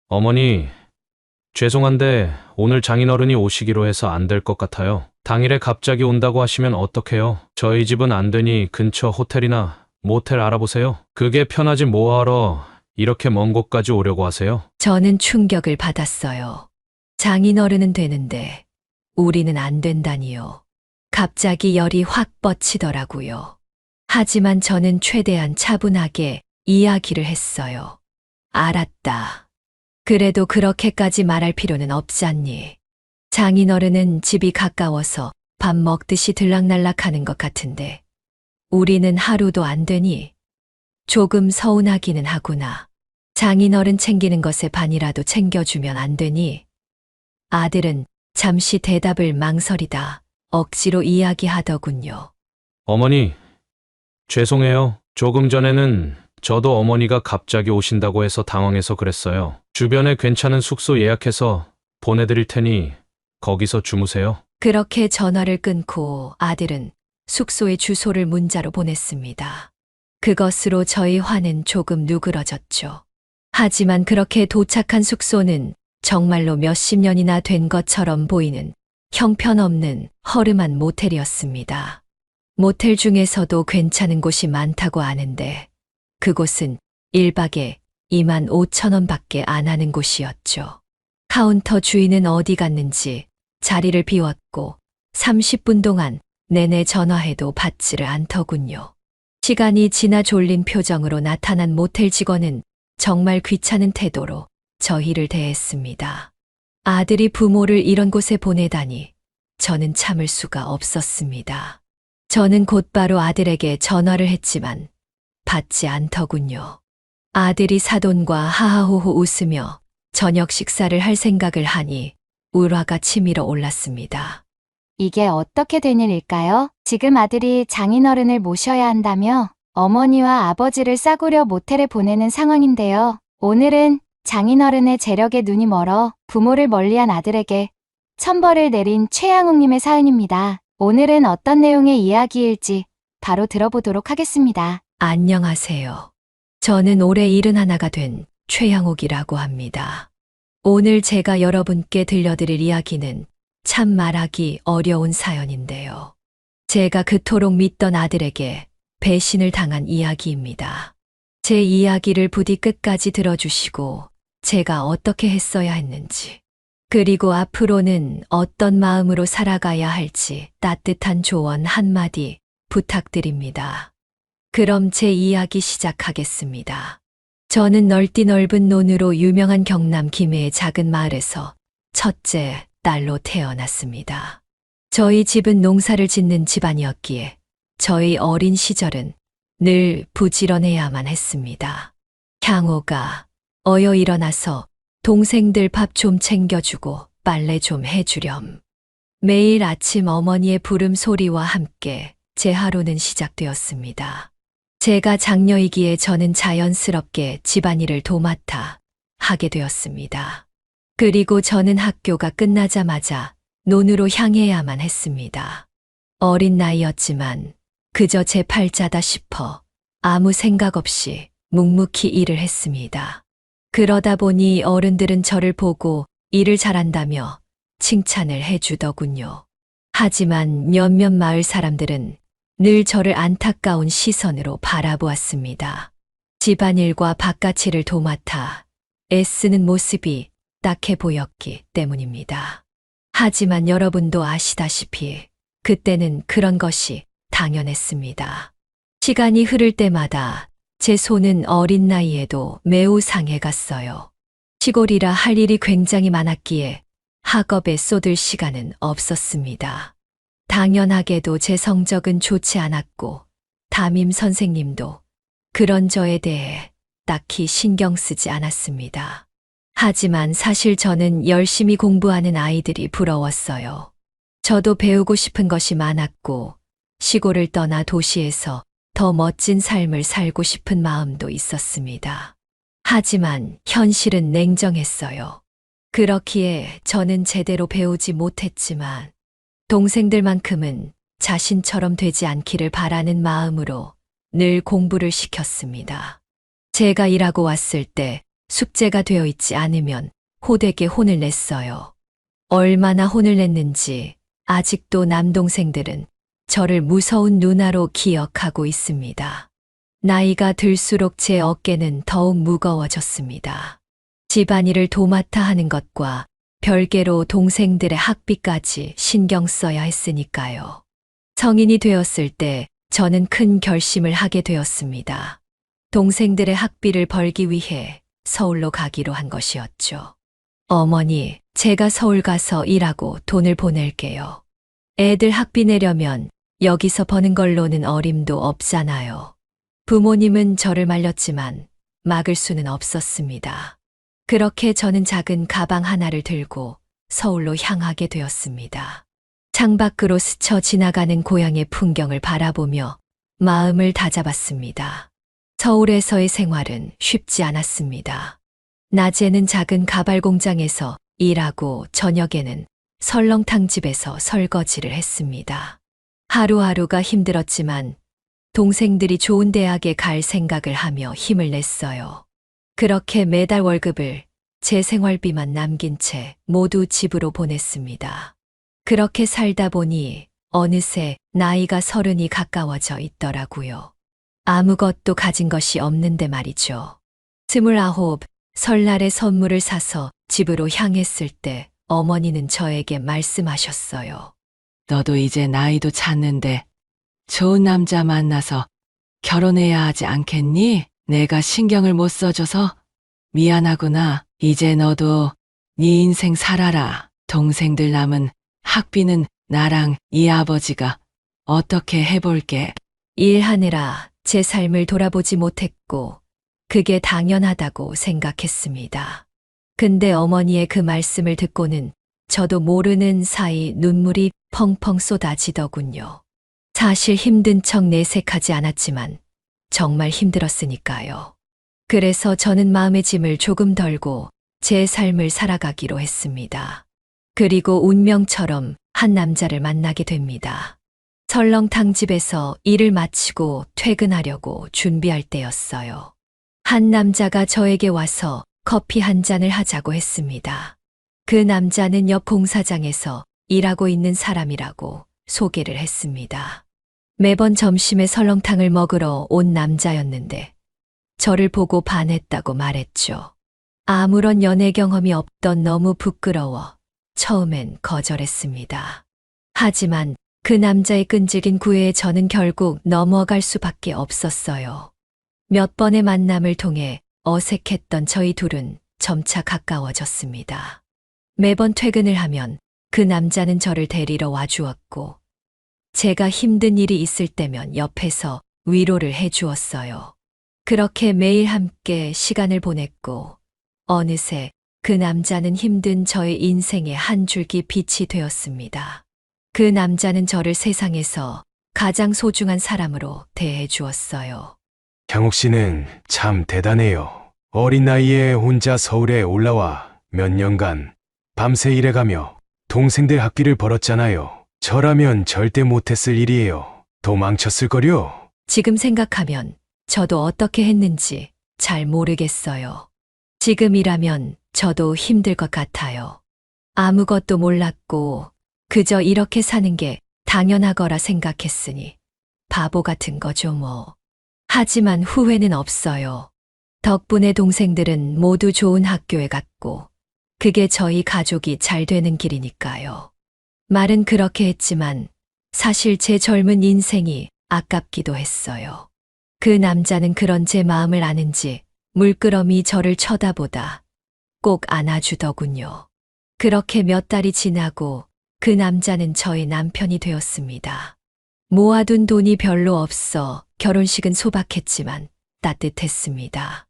어머니, 죄송한데 오늘 장인어른이 오시기로 해서 안 될 것 같아요. 당일에 갑자기 온다고 하시면 어떡해요? 저희 집은 안 되니 근처 호텔이나 모텔 알아보세요. 그게 편하지 뭐하러 이렇게 먼 곳까지 오려고 하세요? 저는 충격을 받았어요. 장인어른은 되는데 우리는 안 된다니요. 갑자기 열이 확 뻗치더라고요. 하지만 저는 최대한 차분하게 이야기를 했어요. 알았다. 그래도 그렇게까지 말할 필요는 없잖니. 장인어른은 집이 가까워서 밥 먹듯이 들락날락 하는 것 같은데 우리는 하루도 안 되니 조금 서운하기는 하구나. 장인어른 챙기는 것에 반이라도 챙겨주면 안 되니? 아들은 잠시 대답을 망설이다 억지로 이야기하더군요. 어머니, 죄송해요. 조금 전에는 저도 어머니가 갑자기 오신다고 해서 당황해서 그랬어요. 주변에 괜찮은 숙소 예약해서 보내드릴 테니 거기서 주무세요. 그렇게 전화를 끊고 아들은 숙소의 주소를 문자로 보냈습니다. 그것으로 저희 화는 조금 누그러졌죠. 하지만 그렇게 도착한 숙소는 정말로 몇십 년이나 된 것처럼 보이는 형편없는 허름한 모텔이었습니다. 모텔 중에서도 괜찮은 곳이 많다고 아는데 그곳은 1박에 2만 5천 원밖에 안 하는 곳이었죠. 카운터 주인은 어디 갔는지 자리를 비웠고 30분 동안 내내 전화해도 받지를 않더군요. 시간이 지나 졸린 표정으로 나타난 모텔 직원은 정말 귀찮은 태도로 저희를 대했습니다. 아들이 부모를 이런 곳에 보내다니 저는 참을 수가 없었습니다. 저는 곧바로 아들에게 전화를 했지만 받지 않더군요. 아들이 사돈과 하하호호 웃으며 저녁 식사를 할 생각을 하니 울화가 치밀어 올랐습니다. 이게 어떻게 된 일일까요? 지금 아들이 장인어른을 모셔야 한다며 어머니와 아버지를 싸구려 모텔에 보내는 상황인데요. 오늘은 장인어른의 재력에 눈이 멀어 부모를 멀리한 아들에게 천벌을 내린 최양욱님의 사연입니다. 오늘은 어떤 내용의 이야기일지 바로 들어보도록 하겠습니다. 안녕하세요. 저는 올해 71가 된 최양옥이라고 합니다. 오늘 제가 여러분께 들려드릴 이야기는 참 말하기 어려운 사연인데요. 제가 그토록 믿던 아들에게 배신을 당한 이야기입니다. 제 이야기를 부디 끝까지 들어주시고 제가 어떻게 했어야 했는지, 그리고 앞으로는 어떤 마음으로 살아가야 할지 따뜻한 조언 한마디 부탁드립니다. 그럼 제 이야기 시작하겠습니다. 저는 넓디 넓은 논으로 유명한 경남 김해의 작은 마을에서 첫째 딸로 태어났습니다. 저희 집은 농사를 짓는 집안이었기에 저희 어린 시절은 늘 부지런해야만 했습니다. 향호가 어여 일어나서 동생들 밥 좀 챙겨주고 빨래 좀 해주렴. 매일 아침 어머니의 부름 소리와 함께 제 하루는 시작되었습니다. 제가 장녀이기에 저는 자연스럽게 집안일을 도맡아 하게 되었습니다. 그리고 저는 학교가 끝나자마자 논으로 향해야만 했습니다. 어린 나이였지만 그저 제 팔자다 싶어 아무 생각 없이 묵묵히 일을 했습니다. 그러다 보니 어른들은 저를 보고 일을 잘한다며 칭찬을 해주더군요. 하지만 몇몇 마을 사람들은 늘 저를 안타까운 시선으로 바라보았습니다. 집안일과 바깥일을 도맡아 애쓰는 모습이 딱해 보였기 때문입니다. 하지만 여러분도 아시다시피 그때는 그런 것이 당연했습니다. 시간이 흐를 때마다 제 손은 어린 나이에도 매우 상해갔어요. 시골이라 할 일이 굉장히 많았기에 학업에 쏟을 시간은 없었습니다. 당연하게도 제 성적은 좋지 않았고 담임 선생님도 그런 저에 대해 딱히 신경 쓰지 않았습니다. 하지만 사실 저는 열심히 공부하는 아이들이 부러웠어요. 저도 배우고 싶은 것이 많았고 시골을 떠나 도시에서 더 멋진 삶을 살고 싶은 마음도 있었습니다. 하지만 현실은 냉정했어요. 그렇기에 저는 제대로 배우지 못했지만 동생들만큼은 자신처럼 되지 않기를 바라는 마음으로 늘 공부를 시켰습니다. 제가 일하고 왔을 때 숙제가 되어 있지 않으면 호되게 혼을 냈어요. 얼마나 혼을 냈는지 아직도 남동생들은 저를 무서운 누나로 기억하고 있습니다. 나이가 들수록 제 어깨는 더욱 무거워졌습니다. 집안일을 도맡아 하는 것과 별개로 동생들의 학비까지 신경 써야 했으니까요. 성인이 되었을 때 저는 큰 결심을 하게 되었습니다. 동생들의 학비를 벌기 위해 서울로 가기로 한 것이었죠. 어머니, 제가 서울 가서 일하고 돈을 보낼게요. 애들 학비 내려면 여기서 버는 걸로는 어림도 없잖아요. 부모님은 저를 말렸지만 막을 수는 없었습니다. 그렇게 저는 작은 가방 하나를 들고 서울로 향하게 되었습니다. 창밖으로 스쳐 지나가는 고향의 풍경을 바라보며 마음을 다잡았습니다. 서울에서의 생활은 쉽지 않았습니다. 낮에는 작은 가발 공장에서 일하고 저녁에는 설렁탕 집에서 설거지를 했습니다. 하루하루가 힘들었지만 동생들이 좋은 대학에 갈 생각을 하며 힘을 냈어요. 그렇게 매달 월급을 제 생활비만 남긴 채 모두 집으로 보냈습니다. 그렇게 살다 보니 어느새 나이가 30이 가까워져 있더라고요. 아무것도 가진 것이 없는데 말이죠. 29, 설날에 선물을 사서 집으로 향했을 때 어머니는 저에게 말씀하셨어요. 너도 이제 나이도 찼는데 좋은 남자 만나서 결혼해야 하지 않겠니? 내가 신경을 못 써줘서 미안하구나. 이제 너도 네 인생 살아라. 동생들 남은 학비는 나랑 이 아버지가 어떻게 해볼게. 일하느라 제 삶을 돌아보지 못했고 그게 당연하다고 생각했습니다. 근데 어머니의 그 말씀을 듣고는 저도 모르는 사이 눈물이 펑펑 쏟아지더군요. 사실 힘든 척 내색하지 않았지만 정말 힘들었으니까요. 그래서 저는 마음의 짐을 조금 덜고 제 삶을 살아가기로 했습니다. 그리고 운명처럼 한 남자를 만나게 됩니다. 설렁탕 집에서 일을 마치고 퇴근하려고 준비할 때였어요. 한 남자가 저에게 와서 커피 한 잔을 하자고 했습니다. 그 남자는 옆 공사장에서 일하고 있는 사람이라고 소개를 했습니다. 매번 점심에 설렁탕을 먹으러 온 남자였는데 저를 보고 반했다고 말했죠. 아무런 연애 경험이 없던 너무 부끄러워 처음엔 거절했습니다. 하지만 그 남자의 끈질긴 구애에 저는 결국 넘어갈 수밖에 없었어요. 몇 번의 만남을 통해 어색했던 저희 둘은 점차 가까워졌습니다. 매번 퇴근을 하면 그 남자는 저를 데리러 와주었고 제가 힘든 일이 있을 때면 옆에서 위로를 해주었어요. 그렇게 매일 함께 시간을 보냈고 어느새 그 남자는 힘든 저의 인생의 한 줄기 빛이 되었습니다. 그 남자는 저를 세상에서 가장 소중한 사람으로 대해 주었어요. 향옥 씨는 참 대단해요. 어린 나이에 혼자 서울에 올라와 몇 년간 밤새 일해가며 동생들 학비를 벌었잖아요. 저라면 절대 못했을 일이에요. 도망쳤을걸요? 지금 생각하면 저도 어떻게 했는지 잘 모르겠어요. 지금이라면 저도 힘들 것 같아요. 아무것도 몰랐고 그저 이렇게 사는 게 당연하거라 생각했으니 바보 같은 거죠 뭐. 하지만 후회는 없어요. 덕분에 동생들은 모두 좋은 학교에 갔고 그게 저희 가족이 잘 되는 길이니까요. 말은 그렇게 했지만 사실 제 젊은 인생이 아깝기도 했어요. 그 남자는 그런 제 마음을 아는지 물끄러미 저를 쳐다보다 꼭 안아주더군요. 그렇게 몇 달이 지나고 그 남자는 저의 남편이 되었습니다. 모아둔 돈이 별로 없어 결혼식은 소박했지만 따뜻했습니다.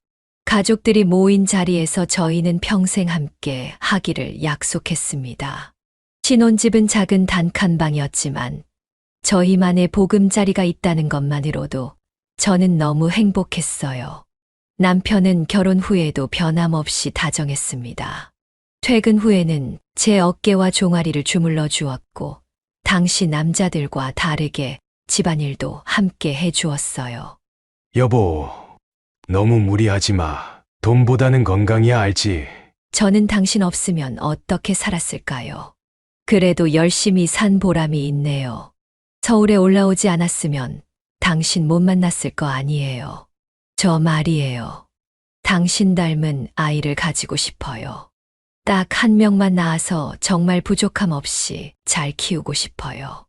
가족들이 모인 자리에서 저희는 평생 함께 하기를 약속했습니다. 신혼집은 작은 단칸방이었지만 저희만의 보금자리가 있다는 것만으로도 저는 너무 행복했어요. 남편은 결혼 후에도 변함없이 다정했습니다. 퇴근 후에는 제 어깨와 종아리를 주물러 주었고 당시 남자들과 다르게 집안일도 함께 해주었어요. 여보, 너무 무리하지 마. 돈보다는 건강이야 알지. 저는 당신 없으면 어떻게 살았을까요? 그래도 열심히 산 보람이 있네요. 서울에 올라오지 않았으면 당신 못 만났을 거 아니에요. 저 말이에요. 당신 닮은 아이를 가지고 싶어요. 딱 한 명만 낳아서 정말 부족함 없이 잘 키우고 싶어요.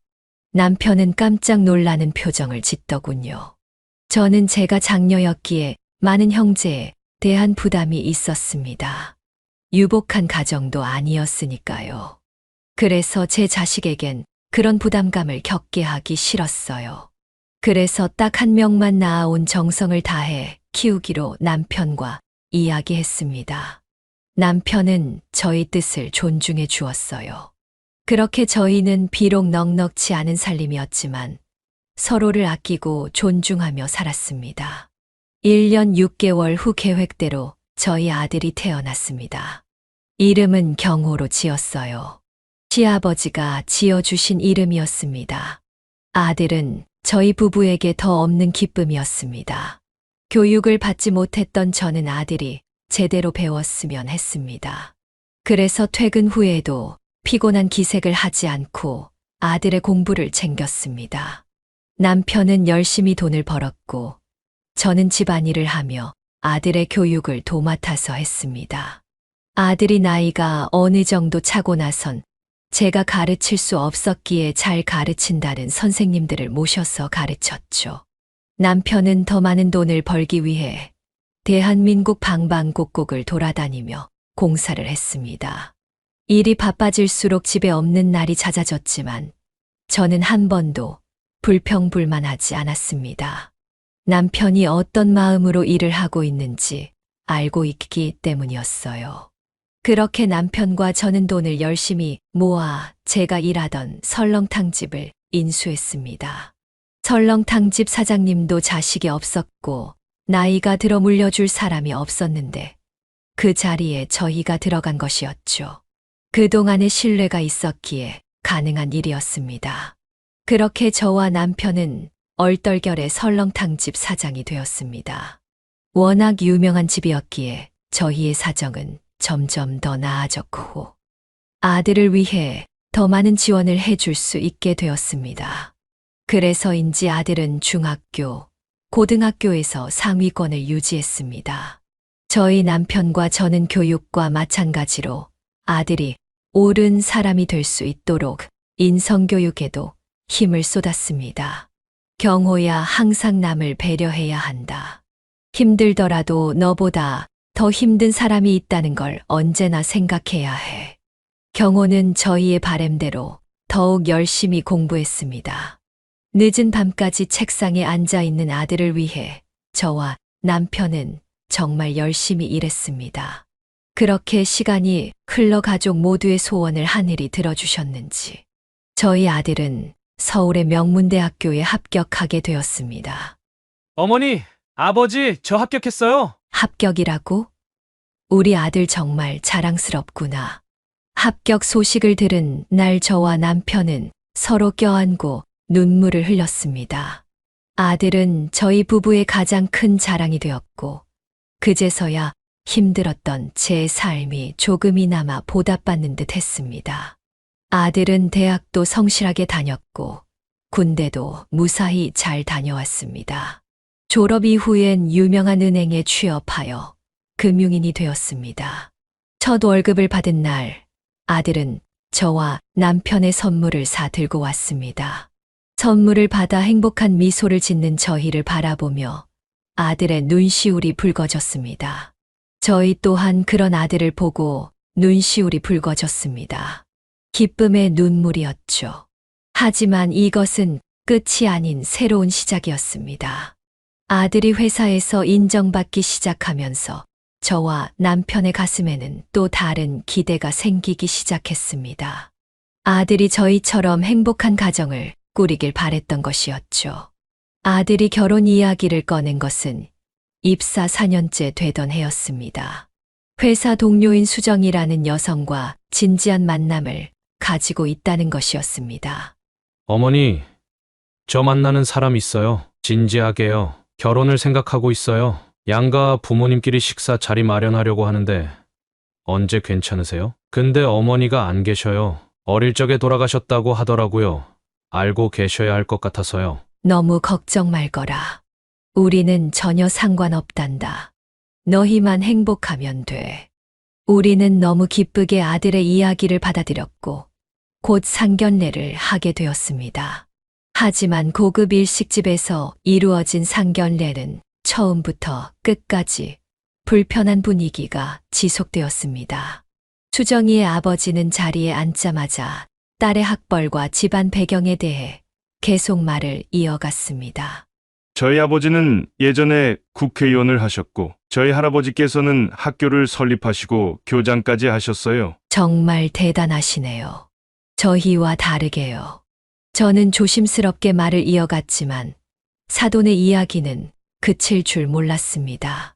남편은 깜짝 놀라는 표정을 짓더군요. 저는 제가 장녀였기에 많은 형제에 대한 부담이 있었습니다. 유복한 가정도 아니었으니까요. 그래서 제 자식에겐 그런 부담감을 겪게 하기 싫었어요. 그래서 딱 한 명만 낳아온 정성을 다해 키우기로 남편과 이야기했습니다. 남편은 저희 뜻을 존중해 주었어요. 그렇게 저희는 비록 넉넉지 않은 살림이었지만 서로를 아끼고 존중하며 살았습니다. 1년 6개월 후 계획대로 저희 아들이 태어났습니다. 이름은 경호로 지었어요. 시아버지가 지어주신 이름이었습니다. 아들은 저희 부부에게 더 없는 기쁨이었습니다. 교육을 받지 못했던 저는 아들이 제대로 배웠으면 했습니다. 그래서 퇴근 후에도 피곤한 기색을 하지 않고 아들의 공부를 챙겼습니다. 남편은 열심히 돈을 벌었고 저는 집안일을 하며 아들의 교육을 도맡아서 했습니다. 아들이 나이가 어느 정도 차고 나선 제가 가르칠 수 없었기에 잘 가르친다는 선생님들을 모셔서 가르쳤죠. 남편은 더 많은 돈을 벌기 위해 대한민국 방방곡곡을 돌아다니며 공사를 했습니다. 일이 바빠질수록 집에 없는 날이 잦아졌지만 저는 한 번도 불평불만하지 않았습니다. 남편이 어떤 마음으로 일을 하고 있는지 알고 있기 때문이었어요. 그렇게 남편과 저는 돈을 열심히 모아 제가 일하던 설렁탕집을 인수했습니다. 설렁탕집 사장님도 자식이 없었고 나이가 들어 물려줄 사람이 없었는데 그 자리에 저희가 들어간 것이었죠. 그동안의 신뢰가 있었기에 가능한 일이었습니다. 그렇게 저와 남편은 얼떨결에 설렁탕집 사장이 되었습니다. 워낙 유명한 집이었기에 저희의 사정은 점점 더 나아졌고 아들을 위해 더 많은 지원을 해줄 수 있게 되었습니다. 그래서인지 아들은 중학교, 고등학교에서 상위권을 유지했습니다. 저희 남편과 저는 교육과 마찬가지로 아들이 옳은 사람이 될 수 있도록 인성교육에도 힘을 쏟았습니다. 경호야, 항상 남을 배려해야 한다. 힘들더라도 너보다 더 힘든 사람이 있다는 걸 언제나 생각해야 해. 경호는 저희의 바램대로 더욱 열심히 공부했습니다. 늦은 밤까지 책상에 앉아 있는 아들을 위해 저와 남편은 정말 열심히 일했습니다. 그렇게 시간이 흘러 가족 모두의 소원을 하늘이 들어주셨는지 저희 아들은 서울의 명문대학교에 합격하게 되었습니다. 어머니, 아버지, 저 합격했어요. 합격이라고? 우리 아들 정말 자랑스럽구나. 합격 소식을 들은 날 저와 남편은 서로 껴안고 눈물을 흘렸습니다. 아들은 저희 부부의 가장 큰 자랑이 되었고, 그제서야 힘들었던 제 삶이 조금이나마 보답받는 듯 했습니다. 아들은 대학도 성실하게 다녔고, 군대도 무사히 잘 다녀왔습니다. 졸업 이후엔 유명한 은행에 취업하여 금융인이 되었습니다. 첫 월급을 받은 날, 아들은 저와 남편의 선물을 사 들고 왔습니다. 선물을 받아 행복한 미소를 짓는 저희를 바라보며 아들의 눈시울이 붉어졌습니다. 저희 또한 그런 아들을 보고 눈시울이 붉어졌습니다. 기쁨의 눈물이었죠. 하지만 이것은 끝이 아닌 새로운 시작이었습니다. 아들이 회사에서 인정받기 시작하면서 저와 남편의 가슴에는 또 다른 기대가 생기기 시작했습니다. 아들이 저희처럼 행복한 가정을 꾸리길 바랬던 것이었죠. 아들이 결혼 이야기를 꺼낸 것은 입사 4년째 되던 해였습니다. 회사 동료인 수정이라는 여성과 진지한 만남을 가지고 있다는 것이었습니다. 어머니, 저 만나는 사람 있어요. 진지하게요. 결혼을 생각하고 있어요. 양가 부모님끼리 식사 자리 마련하려고 하는데 언제 괜찮으세요? 근데 어머니가 안 계셔요. 어릴 적에 돌아가셨다고 하더라고요. 알고 계셔야 할 것 같아서요. 너무 걱정 말거라. 우리는 전혀 상관없단다. 너희만 행복하면 돼. 우리는 너무 기쁘게 아들의 이야기를 받아들였고 곧 상견례를 하게 되었습니다. 하지만 고급 일식집에서 이루어진 상견례는 처음부터 끝까지 불편한 분위기가 지속되었습니다. 수정이의 아버지는 자리에 앉자마자 딸의 학벌과 집안 배경에 대해 계속 말을 이어갔습니다. 저희 아버지는 예전에 국회의원을 하셨고, 저희 할아버지께서는 학교를 설립하시고 교장까지 하셨어요. 정말 대단하시네요. 저희와 다르게요. 저는 조심스럽게 말을 이어갔지만 사돈의 이야기는 그칠 줄 몰랐습니다.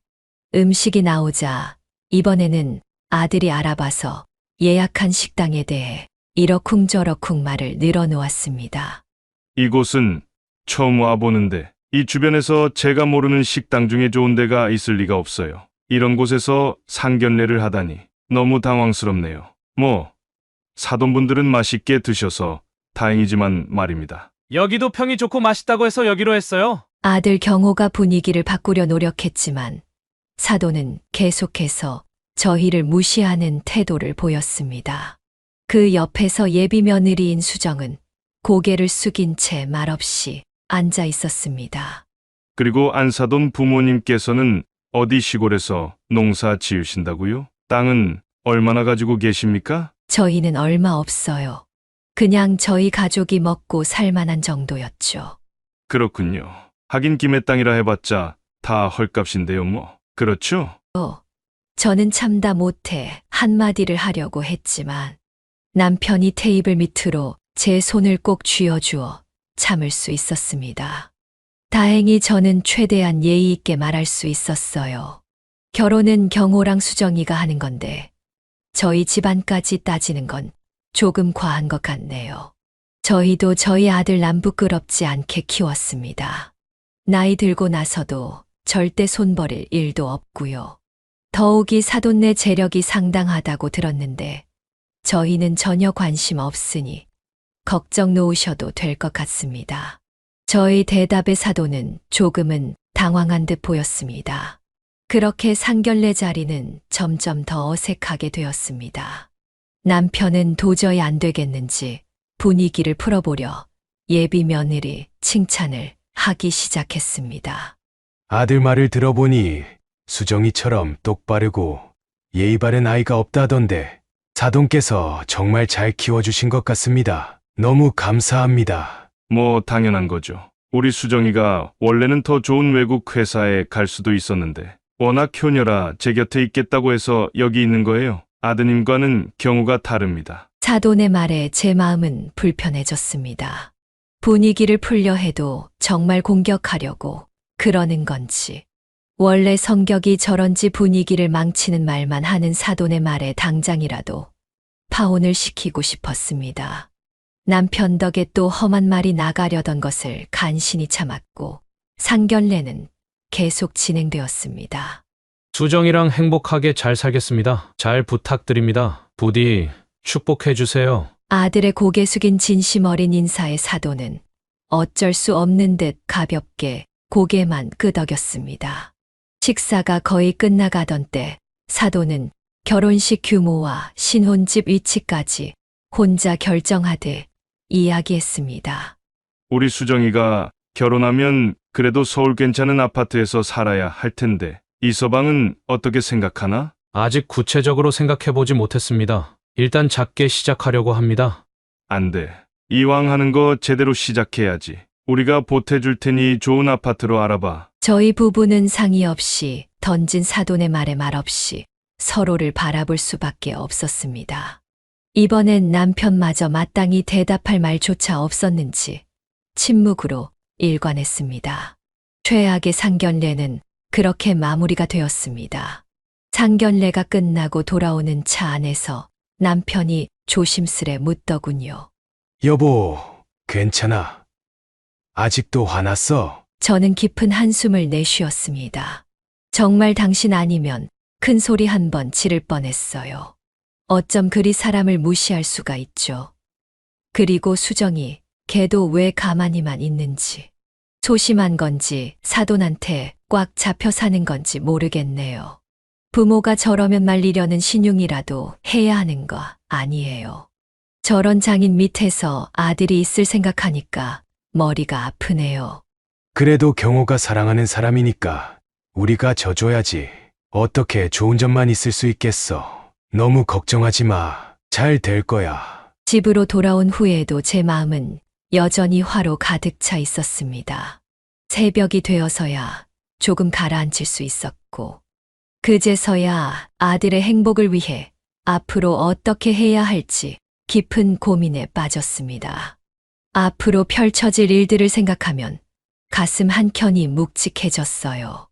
음식이 나오자 이번에는 아들이 알아봐서 예약한 식당에 대해 이러쿵저러쿵 말을 늘어놓았습니다. 이곳은 처음 와보는데, 이 주변에서 제가 모르는 식당 중에 좋은 데가 있을 리가 없어요. 이런 곳에서 상견례를 하다니 너무 당황스럽네요. 사돈분들은 맛있게 드셔서 다행이지만 말입니다. 여기도 평이 좋고 맛있다고 해서 여기로 했어요. 아들 경호가 분위기를 바꾸려 노력했지만 사돈은 계속해서 저희를 무시하는 태도를 보였습니다. 그 옆에서 예비 며느리인 수정은 고개를 숙인 채 말없이 앉아 있었습니다. 그리고 안사돈 부모님께서는 어디 시골에서 농사 지으신다고요? 땅은 얼마나 가지고 계십니까? 저희는 얼마 없어요. 그냥 저희 가족이 먹고 살만한 정도였죠. 그렇군요. 하긴 김해 땅이라 해봤자 다 헐값인데요, 그렇죠? 저는 참다 못해 한마디를 하려고 했지만 남편이 테이블 밑으로 제 손을 꼭 쥐어주어 참을 수 있었습니다. 다행히 저는 최대한 예의 있게 말할 수 있었어요. 결혼은 경호랑 수정이가 하는 건데 저희 집안까지 따지는 건 조금 과한 것 같네요. 저희도 저희 아들 남 부끄럽지 않게 키웠습니다. 나이 들고 나서도 절대 손버릴 일도 없고요. 더욱이 사돈네 재력이 상당하다고 들었는데 저희는 전혀 관심 없으니 걱정 놓으셔도 될 것 같습니다. 저의 대답에 사돈은 조금은 당황한 듯 보였습니다. 그렇게 상견례 자리는 점점 더 어색하게 되었습니다. 남편은 도저히 안 되겠는지 분위기를 풀어보려 예비 며느리 칭찬을 하기 시작했습니다. 아들 말을 들어보니 수정이처럼 똑바르고 예의 바른 아이가 없다던데 사돈께서 정말 잘 키워주신 것 같습니다. 너무 감사합니다. 당연한 거죠. 우리 수정이가 원래는 더 좋은 외국 회사에 갈 수도 있었는데 워낙 효녀라 제 곁에 있겠다고 해서 여기 있는 거예요. 아드님과는 경우가 다릅니다. 사돈의 말에 제 마음은 불편해졌습니다. 분위기를 풀려 해도 정말 공격하려고 그러는 건지, 원래 성격이 저런지 분위기를 망치는 말만 하는 사돈의 말에 당장이라도 파혼을 시키고 싶었습니다. 남편 덕에 또 험한 말이 나가려던 것을 간신히 참았고 상견례는 계속 진행되었습니다. 수정이랑 행복하게 잘 살겠습니다. 잘 부탁드립니다. 부디 축복해 주세요. 아들의 고개 숙인 진심 어린 인사에 사돈은 어쩔 수 없는 듯 가볍게 고개만 끄덕였습니다. 식사가 거의 끝나가던 때 사돈은 결혼식 규모와 신혼집 위치까지 혼자 결정하듯 이야기했습니다. 우리 수정이가 결혼하면 그래도 서울 괜찮은 아파트에서 살아야 할 텐데 이 서방은 어떻게 생각하나? 아직 구체적으로 생각해보지 못했습니다. 일단 작게 시작하려고 합니다. 안 돼. 이왕 하는 거 제대로 시작해야지. 우리가 보태줄 테니 좋은 아파트로 알아봐. 저희 부부는 상의 없이 던진 사돈의 말에 말없이 서로를 바라볼 수밖에 없었습니다. 이번엔 남편마저 마땅히 대답할 말조차 없었는지 침묵으로 일관했습니다. 최악의 상견례는 그렇게 마무리가 되었습니다. 상견례가 끝나고 돌아오는 차 안에서 남편이 조심스레 묻더군요. 여보, 괜찮아? 아직도 화났어? 저는 깊은 한숨을 내쉬었습니다. 정말 당신 아니면 큰 소리 한 번 지를 뻔했어요. 어쩜 그리 사람을 무시할 수가 있죠. 그리고 수정이 걔도 왜 가만히만 있는지. 소심한 건지 사돈한테 꽉 잡혀 사는 건지 모르겠네요. 부모가 저러면 말리려는 신용이라도 해야 하는 거 아니에요. 저런 장인 밑에서 아들이 있을 생각하니까 머리가 아프네요. 그래도 경호가 사랑하는 사람이니까 우리가 져줘야지. 어떻게 좋은 점만 있을 수 있겠어. 너무 걱정하지 마. 잘 될 거야. 집으로 돌아온 후에도 제 마음은 여전히 화로 가득 차 있었습니다. 새벽이 되어서야 조금 가라앉힐 수 있었고, 그제서야 아들의 행복을 위해 앞으로 어떻게 해야 할지 깊은 고민에 빠졌습니다. 앞으로 펼쳐질 일들을 생각하면 가슴 한켠이 묵직해졌어요.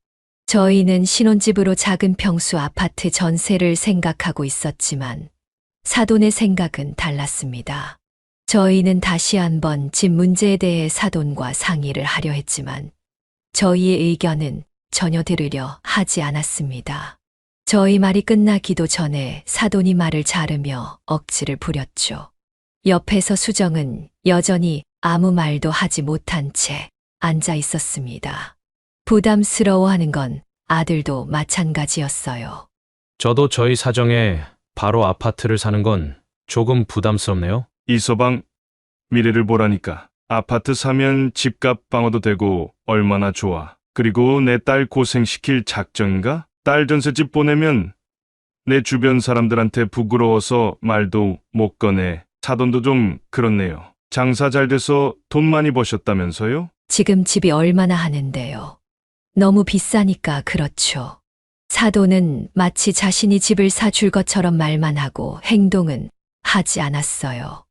저희는 신혼집으로 작은 평수 아파트 전세를 생각하고 있었지만 사돈의 생각은 달랐습니다. 저희는 다시 한번 집 문제에 대해 사돈과 상의를 하려 했지만 저희의 의견은 전혀 들으려 하지 않았습니다. 저희 말이 끝나기도 전에 사돈이 말을 자르며 억지를 부렸죠. 옆에서 수정은 여전히 아무 말도 하지 못한 채 앉아 있었습니다. 부담스러워하는 건 아들도 마찬가지였어요. 저도 저희 사정에 바로 아파트를 사는 건 조금 부담스럽네요. 이서방, 미래를 보라니까. 아파트 사면 집값 방어도 되고 얼마나 좋아. 그리고 내 딸 고생시킬 작정인가? 딸 전셋집 보내면 내 주변 사람들한테 부끄러워서 말도 못 꺼내. 사돈도 좀 그렇네요. 장사 잘 돼서 돈 많이 버셨다면서요? 지금 집이 얼마나 하는데요. 너무 비싸니까 그렇죠. 사돈은 마치 자신이 집을 사줄 것처럼 말만 하고 행동은 하지 않았어요.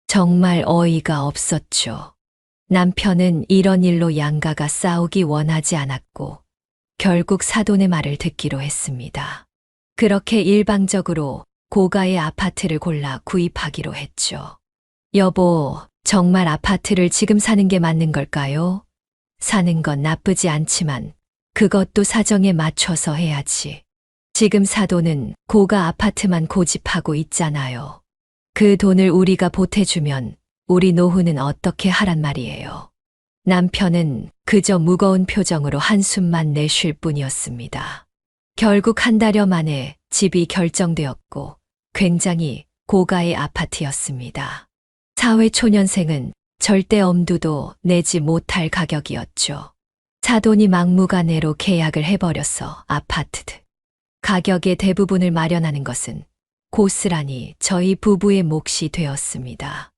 정말 어이가 없었죠. 남편은 이런 일로 양가가 싸우기 원하지 않았고 결국 사돈의 말을 듣기로 했습니다. 그렇게 일방적으로 고가의 아파트를 골라 구입하기로 했죠. 여보, 정말 아파트를 지금 사는 게 맞는 걸까요? 사는 건 나쁘지 않지만 그것도 사정에 맞춰서 해야지. 지금 사돈은 고가 아파트만 고집하고 있잖아요. 그 돈을 우리가 보태주면 우리 노후는 어떻게 하란 말이에요. 남편은 그저 무거운 표정으로 한숨만 내쉴 뿐이었습니다. 결국 한 달여 만에 집이 결정되었고 굉장히 고가의 아파트였습니다. 사회초년생은 절대 엄두도 내지 못할 가격이었죠. 사돈이 막무가내로 계약을 해버려서 아파트 가격의 대부분을 마련하는 것은 고스란히 저희 부부의 몫이 되었습니다.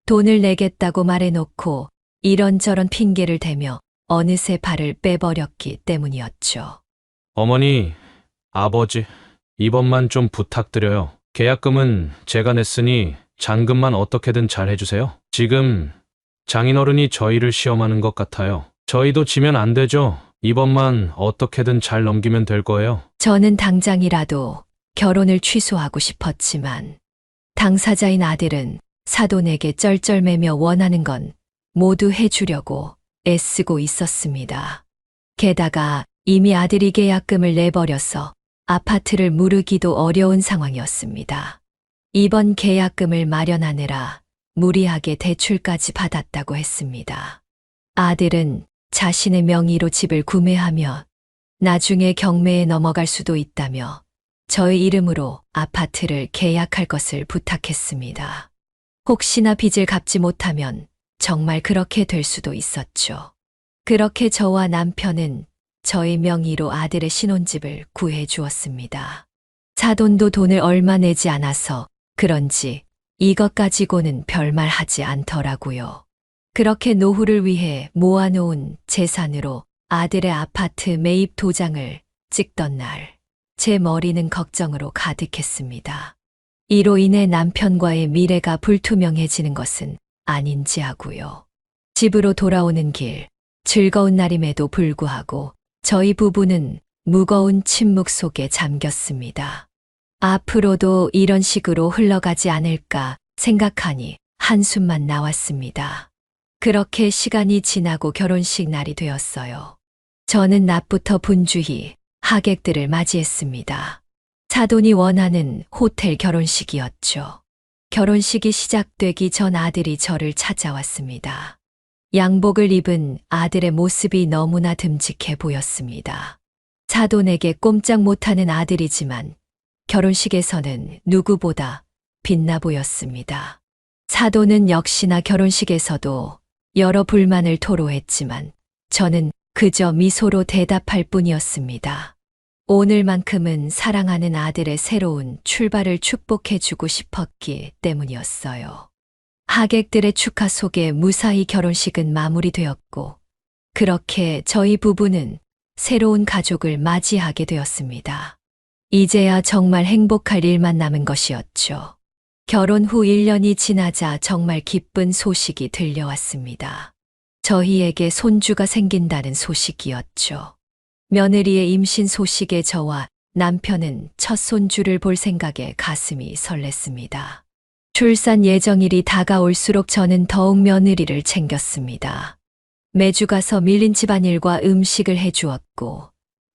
돈을 내겠다고 말해놓고 이런저런 핑계를 대며 어느새 발을 빼버렸기 때문이었죠. 어머니, 아버지, 이번만 좀 부탁드려요. 계약금은 제가 냈으니 잔금만 어떻게든 잘 해주세요. 지금 장인어른이 저희를 시험하는 것 같아요. 저희도 지면 안 되죠. 이번만 어떻게든 잘 넘기면 될 거예요. 저는 당장이라도 결혼을 취소하고 싶었지만 당사자인 아들은 사돈에게 쩔쩔매며 원하는 건 모두 해주려고 애쓰고 있었습니다. 게다가 이미 아들이 계약금을 내버려서 아파트를 무르기도 어려운 상황이었습니다. 이번 계약금을 마련하느라 무리하게 대출까지 받았다고 했습니다. 아들은 자신의 명의로 집을 구매하며 나중에 경매에 넘어갈 수도 있다며 저의 이름으로 아파트를 계약할 것을 부탁했습니다. 혹시나 빚을 갚지 못하면 정말 그렇게 될 수도 있었죠. 그렇게 저와 남편은 저의 명의로 아들의 신혼집을 구해 주었습니다. 사돈도 돈을 얼마 내지 않아서 그런지 이것 가지고는 별말 하지 않더라고요. 그렇게 노후를 위해 모아놓은 재산으로 아들의 아파트 매입 도장을 찍던 날, 제 머리는 걱정으로 가득했습니다. 이로 인해 남편과의 미래가 불투명해지는 것은 아닌지 하고요. 집으로 돌아오는 길, 즐거운 날임에도 불구하고 저희 부부는 무거운 침묵 속에 잠겼습니다. 앞으로도 이런 식으로 흘러가지 않을까 생각하니 한숨만 나왔습니다. 그렇게 시간이 지나고 결혼식 날이 되었어요. 저는 낮부터 분주히 하객들을 맞이했습니다. 사돈이 원하는 호텔 결혼식이었죠. 결혼식이 시작되기 전 아들이 저를 찾아왔습니다. 양복을 입은 아들의 모습이 너무나 듬직해 보였습니다. 사돈에게 꼼짝 못하는 아들이지만 결혼식에서는 누구보다 빛나 보였습니다. 사돈은 역시나 결혼식에서도 여러 불만을 토로했지만 저는 그저 미소로 대답할 뿐이었습니다. 오늘만큼은 사랑하는 아들의 새로운 출발을 축복해주고 싶었기 때문이었어요. 하객들의 축하 속에 무사히 결혼식은 마무리되었고, 그렇게 저희 부부는 새로운 가족을 맞이하게 되었습니다. 이제야 정말 행복할 일만 남은 것이었죠. 결혼 후 1년이 지나자 정말 기쁜 소식이 들려왔습니다. 저희에게 손주가 생긴다는 소식이었죠. 며느리의 임신 소식에 저와 남편은 첫 손주를 볼 생각에 가슴이 설렜습니다. 출산 예정일이 다가올수록 저는 더욱 며느리를 챙겼습니다. 매주 가서 밀린 집안일과 음식을 해주었고,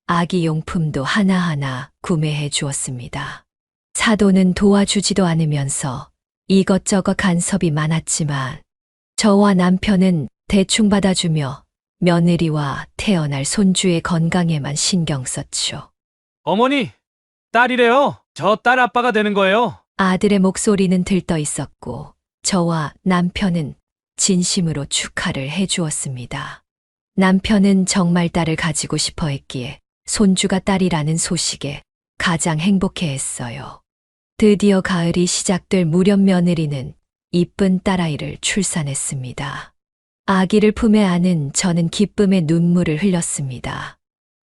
아기 용품도 하나하나 구매해 주었습니다. 사돈은 도와주지도 않으면서 이것저것 간섭이 많았지만, 저와 남편은 대충 받아주며 며느리와 태어날 손주의 건강에만 신경 썼죠. 어머니, 딸이래요. 저 딸 아빠가 되는 거예요. 아들의 목소리는 들떠 있었고 저와 남편은 진심으로 축하를 해주었습니다. 남편은 정말 딸을 가지고 싶어 했기에 손주가 딸이라는 소식에 가장 행복해했어요. 드디어 가을이 시작될 무렵 며느리는 이쁜 딸아이를 출산했습니다. 아기를 품에 안은 저는 기쁨의 눈물을 흘렸습니다.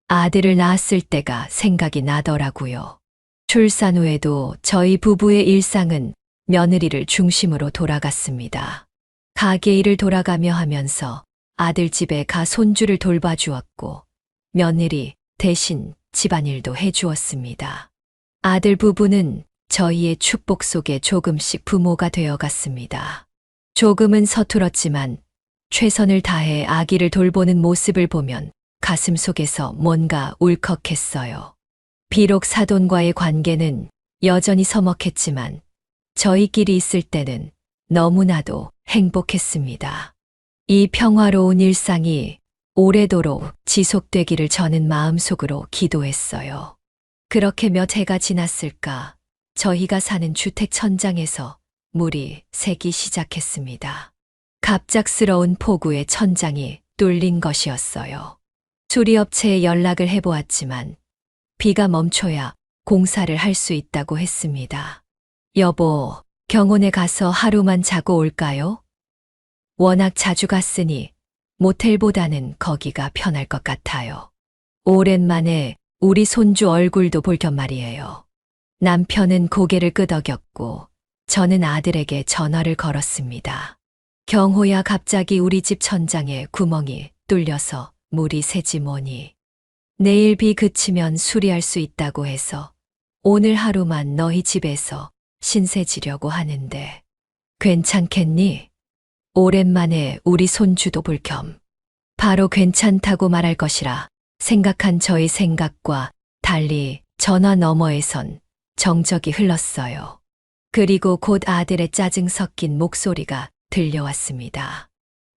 아들을 낳았을 때가 생각이 나더라고요. 출산 후에도 저희 부부의 일상은 며느리를 중심으로 돌아갔습니다. 가게 일을 돌아가며 하면서 아들 집에 가 손주를 돌봐주었고, 며느리 대신 집안일도 해주었습니다. 아들 부부는 저희의 축복 속에 조금씩 부모가 되어갔습니다. 조금은 서툴었지만 최선을 다해 아기를 돌보는 모습을 보면 가슴 속에서 뭔가 울컥했어요. 비록 사돈과의 관계는 여전히 서먹했지만 저희끼리 있을 때는 너무나도 행복했습니다. 이 평화로운 일상이 오래도록 지속되기를 저는 마음속으로 기도했어요. 그렇게 몇 해가 지났을까, 저희가 사는 주택 천장에서 물이 새기 시작했습니다. 갑작스러운 폭우에 천장이 뚫린 것이었어요. 수리업체에 연락을 해보았지만 비가 멈춰야 공사를 할 수 있다고 했습니다. 여보, 경운에 가서 하루만 자고 올까요? 워낙 자주 갔으니 모텔보다는 거기가 편할 것 같아요. 오랜만에 우리 손주 얼굴도 볼 겸 말이에요. 남편은 고개를 끄덕였고 저는 아들에게 전화를 걸었습니다. 경호야, 갑자기 우리 집 천장에 구멍이 뚫려서 물이 새지 뭐니. 내일 비 그치면 수리할 수 있다고 해서 오늘 하루만 너희 집에서 신세 지려고 하는데 괜찮겠니? 오랜만에 우리 손주도 볼 겸. 바로 괜찮다고 말할 것이라 생각한 저의 생각과 달리 전화 너머에선 정적이 흘렀어요. 그리고 곧 아들의 짜증 섞인 목소리가 들려왔습니다.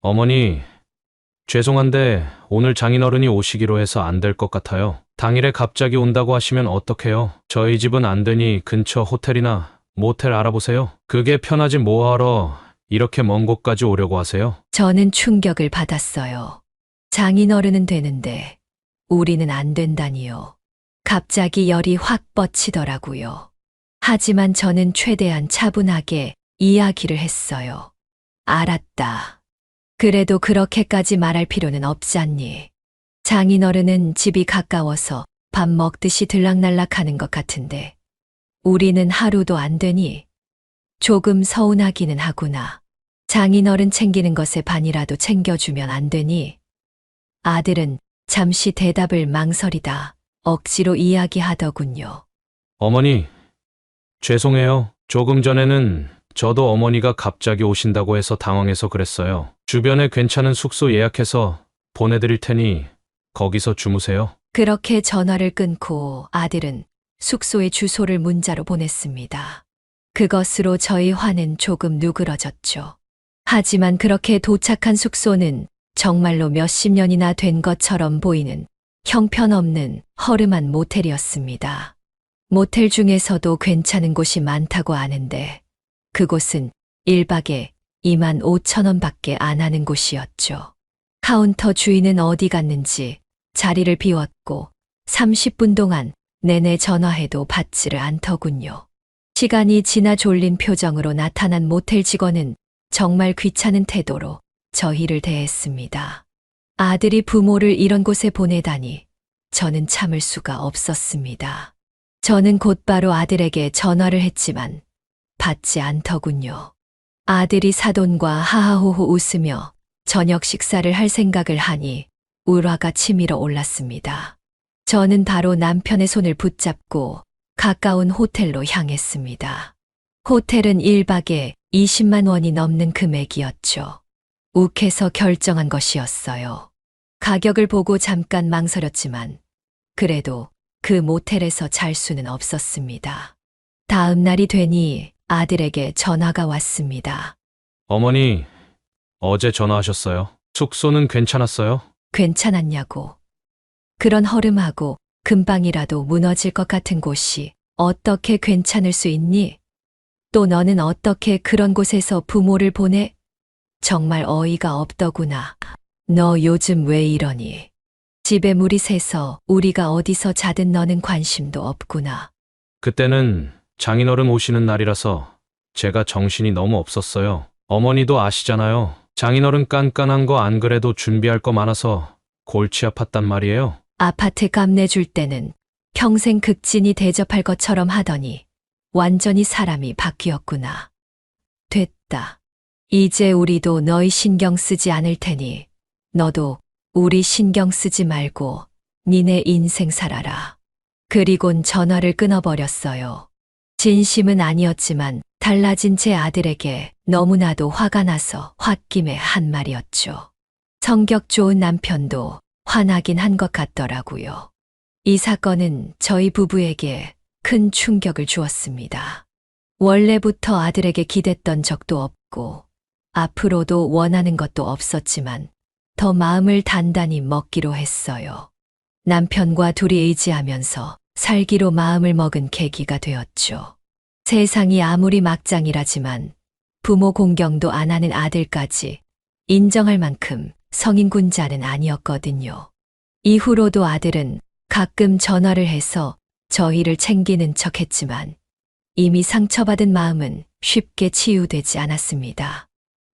어머니, 죄송한데 오늘 장인어른이 오시기로 해서 안 될 것 같아요. 당일에 갑자기 온다고 하시면 어떡해요? 저희 집은 안 되니 근처 호텔이나 모텔 알아보세요. 그게 편하지 뭐하러 이렇게 먼 곳까지 오려고 하세요? 저는 충격을 받았어요. 장인어른은 되는데 우리는 안 된다니요. 갑자기 열이 확 뻗치더라고요. 하지만 저는 최대한 차분하게 이야기를 했어요. 알았다. 그래도 그렇게까지 말할 필요는 없잖니. 장인어른은 집이 가까워서 밥 먹듯이 들락날락 하는 것 같은데 우리는 하루도 안 되니 조금 서운하기는 하구나. 장인어른 챙기는 것에 반이라도 챙겨주면 안 되니? 아들은 잠시 대답을 망설이다 억지로 이야기하더군요. 어머니, 죄송해요. 조금 전에는 저도 어머니가 갑자기 오신다고 해서 당황해서 그랬어요. 주변에 괜찮은 숙소 예약해서 보내드릴 테니 거기서 주무세요. 그렇게 전화를 끊고 아들은 숙소의 주소를 문자로 보냈습니다. 그것으로 저희 화는 조금 누그러졌죠. 하지만 그렇게 도착한 숙소는 정말로 몇십 년이나 된 것처럼 보이는 형편없는 허름한 모텔이었습니다. 모텔 중에서도 괜찮은 곳이 많다고 아는데 그곳은 1박에 2만 5천 원밖에 안 하는 곳이었죠. 카운터 주인은 어디 갔는지 자리를 비웠고 30분 동안 내내 전화해도 받지를 않더군요. 시간이 지나 졸린 표정으로 나타난 모텔 직원은 정말 귀찮은 태도로 저희를 대했습니다. 아들이 부모를 이런 곳에 보내다니 저는 참을 수가 없었습니다. 저는 곧바로 아들에게 전화를 했지만 받지 않더군요. 아들이 사돈과 하하호호 웃으며 저녁 식사를 할 생각을 하니 울화가 치밀어 올랐습니다. 저는 바로 남편의 손을 붙잡고 가까운 호텔로 향했습니다. 호텔은 1박에 20만 원이 넘는 금액이었죠. 욱해서 결정한 것이었어요. 가격을 보고 잠깐 망설였지만 그래도 그 모텔에서 잘 수는 없었습니다. 다음 날이 되니 아들에게 전화가 왔습니다. 어머니, 어제 전화하셨어요? 숙소는 괜찮았어요? 괜찮았냐고. 그런 허름하고 금방이라도 무너질 것 같은 곳이 어떻게 괜찮을 수 있니? 또 너는 어떻게 그런 곳에서 부모를 보내? 정말 어이가 없더구나. 너 요즘 왜 이러니? 집에 물이 새서 우리가 어디서 자든 너는 관심도 없구나. 그때는 장인어른 오시는 날이라서 제가 정신이 너무 없었어요. 어머니도 아시잖아요. 장인어른 깐깐한 거 안 그래도 준비할 거 많아서 골치 아팠단 말이에요. 아파트 값 내줄 때는 평생 극진히 대접할 것처럼 하더니 완전히 사람이 바뀌었구나. 됐다. 이제 우리도 너희 신경 쓰지 않을 테니 너도 우리 신경 쓰지 말고 니네 인생 살아라. 그리곤 전화를 끊어버렸어요. 진심은 아니었지만 달라진 제 아들에게 너무나도 화가 나서 홧김에 한 말이었죠. 성격 좋은 남편도 화나긴 한 것 같더라고요. 이 사건은 저희 부부에게 큰 충격을 주었습니다. 원래부터 아들에게 기댔던 적도 없고 앞으로도 원하는 것도 없었지만 더 마음을 단단히 먹기로 했어요. 남편과 둘이 의지하면서 살기로 마음을 먹은 계기가 되었죠. 세상이 아무리 막장이라지만 부모 공경도 안 하는 아들까지 인정할 만큼 성인군자는 아니었거든요. 이후로도 아들은 가끔 전화를 해서 저희를 챙기는 척 했지만 이미 상처받은 마음은 쉽게 치유되지 않았습니다.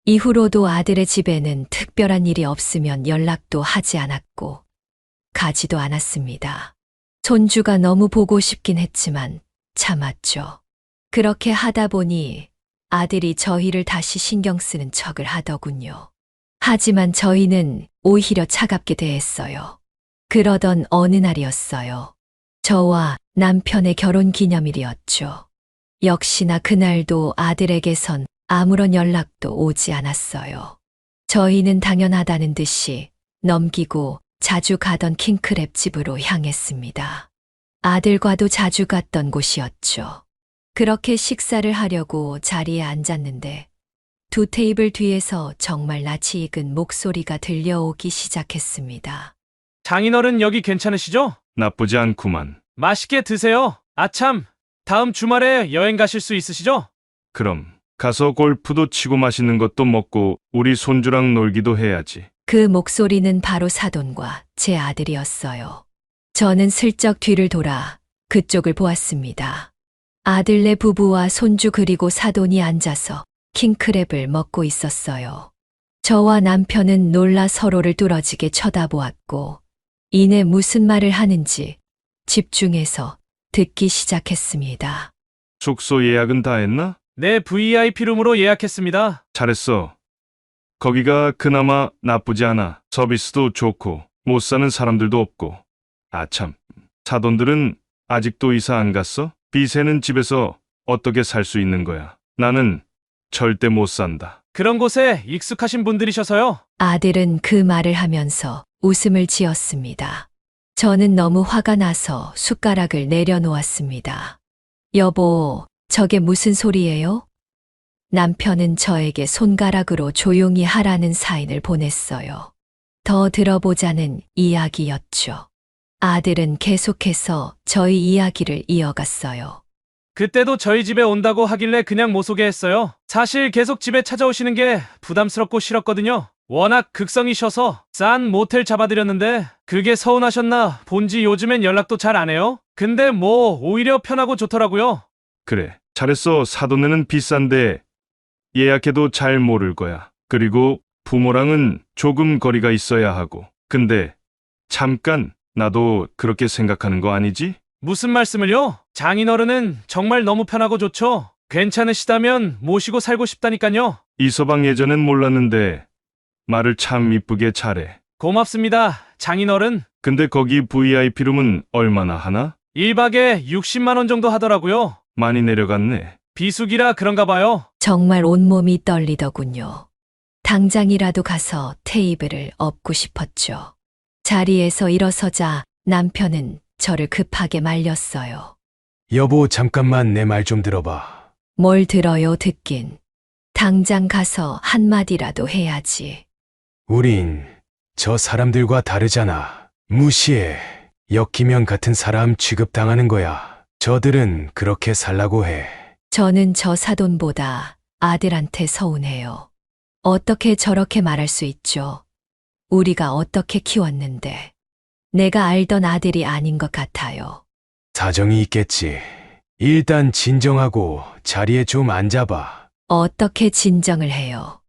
이후로도 아들의 집에는 특별한 일이 없으면 연락도 하지 않았고 가지도 않았습니다. 손주가 너무 보고 싶긴 했지만 참았죠. 그렇게 하다 보니 아들이 저희를 다시 신경 쓰는 척을 하더군요. 하지만 저희는 오히려 차갑게 대했어요. 그러던 어느 날이었어요. 저와 남편의 결혼 기념일이었죠. 역시나 그날도 아들에게선 아무런 연락도 오지 않았어요. 저희는 당연하다는 듯이 넘기고 자주 가던 킹크랩 집으로 향했습니다. 아들과도 자주 갔던 곳이었죠. 그렇게 식사를 하려고 자리에 앉았는데 두 테이블 뒤에서 정말 낯이 익은 목소리가 들려오기 시작했습니다. 장인어른 여기 괜찮으시죠? 나쁘지 않구만. 맛있게 드세요. 아참, 다음 주말에 여행 가실 수 있으시죠? 그럼 가서 골프도 치고 맛있는 것도 먹고 우리 손주랑 놀기도 해야지. 그 목소리는 바로 사돈과 제 아들이었어요. 저는 슬쩍 뒤를 돌아 그쪽을 보았습니다. 아들네 부부와 손주 그리고 사돈이 앉아서 킹크랩을 먹고 있었어요. 저와 남편은 놀라 서로를 뚫어지게 쳐다보았고 이내 무슨 말을 하는지 집중해서 듣기 시작했습니다. 숙소 예약은 다 했나? 네, VIP룸으로 예약했습니다. 잘했어. 거기가 그나마 나쁘지 않아. 서비스도 좋고 못 사는 사람들도 없고. 아참, 사돈들은 아직도 이사 안 갔어? 비세는 집에서 어떻게 살 수 있는 거야? 나는 절대 못 산다. 그런 곳에 익숙하신 분들이셔서요. 아들은 그 말을 하면서 웃음을 지었습니다. 저는 너무 화가 나서 숟가락을 내려놓았습니다. 여보, 저게 무슨 소리예요? 남편은 저에게 손가락으로 조용히 하라는 사인을 보냈어요. 더 들어보자는 이야기였죠. 아들은 계속해서 저희 이야기를 이어갔어요. 그때도 저희 집에 온다고 하길래 그냥 못 오게 했어요. 사실 계속 집에 찾아오시는 게 부담스럽고 싫었거든요. 워낙 극성이셔서 싼 모텔 잡아드렸는데 그게 서운하셨나 본지 요즘엔 연락도 잘 안 해요. 근데 뭐 오히려 편하고 좋더라고요. 그래, 잘했어. 사돈네는 비싼데 예약해도 잘 모를 거야. 그리고 부모랑은 조금 거리가 있어야 하고. 근데 잠깐, 나도 그렇게 생각하는 거 아니지? 무슨 말씀을요? 장인어른은 정말 너무 편하고 좋죠. 괜찮으시다면 모시고 살고 싶다니까요. 이서방 예전엔 몰랐는데 말을 참 이쁘게 잘해. 고맙습니다, 장인어른. 근데 거기 VIP룸은 얼마나 하나? 1박에 60만 원 정도 하더라고요. 많이 내려갔네. 비수기라 그런가 봐요. 정말 온몸이 떨리더군요. 당장이라도 가서 테이블을 엎고 싶었죠. 자리에서 일어서자 남편은 저를 급하게 말렸어요. 여보, 잠깐만 내 말 좀 들어봐. 뭘 들어요, 듣긴. 당장 가서 한마디라도 해야지. 우린 저 사람들과 다르잖아. 무시해. 엮이면 같은 사람 취급당하는 거야. 저들은 그렇게 살라고 해. 저는 저 사돈보다 아들한테 서운해요. 어떻게 저렇게 말할 수 있죠? 우리가 어떻게 키웠는데. 내가 알던 아들이 아닌 것 같아요. 사정이 있겠지. 일단 진정하고 자리에 좀 앉아봐. 어떻게 진정을 해요?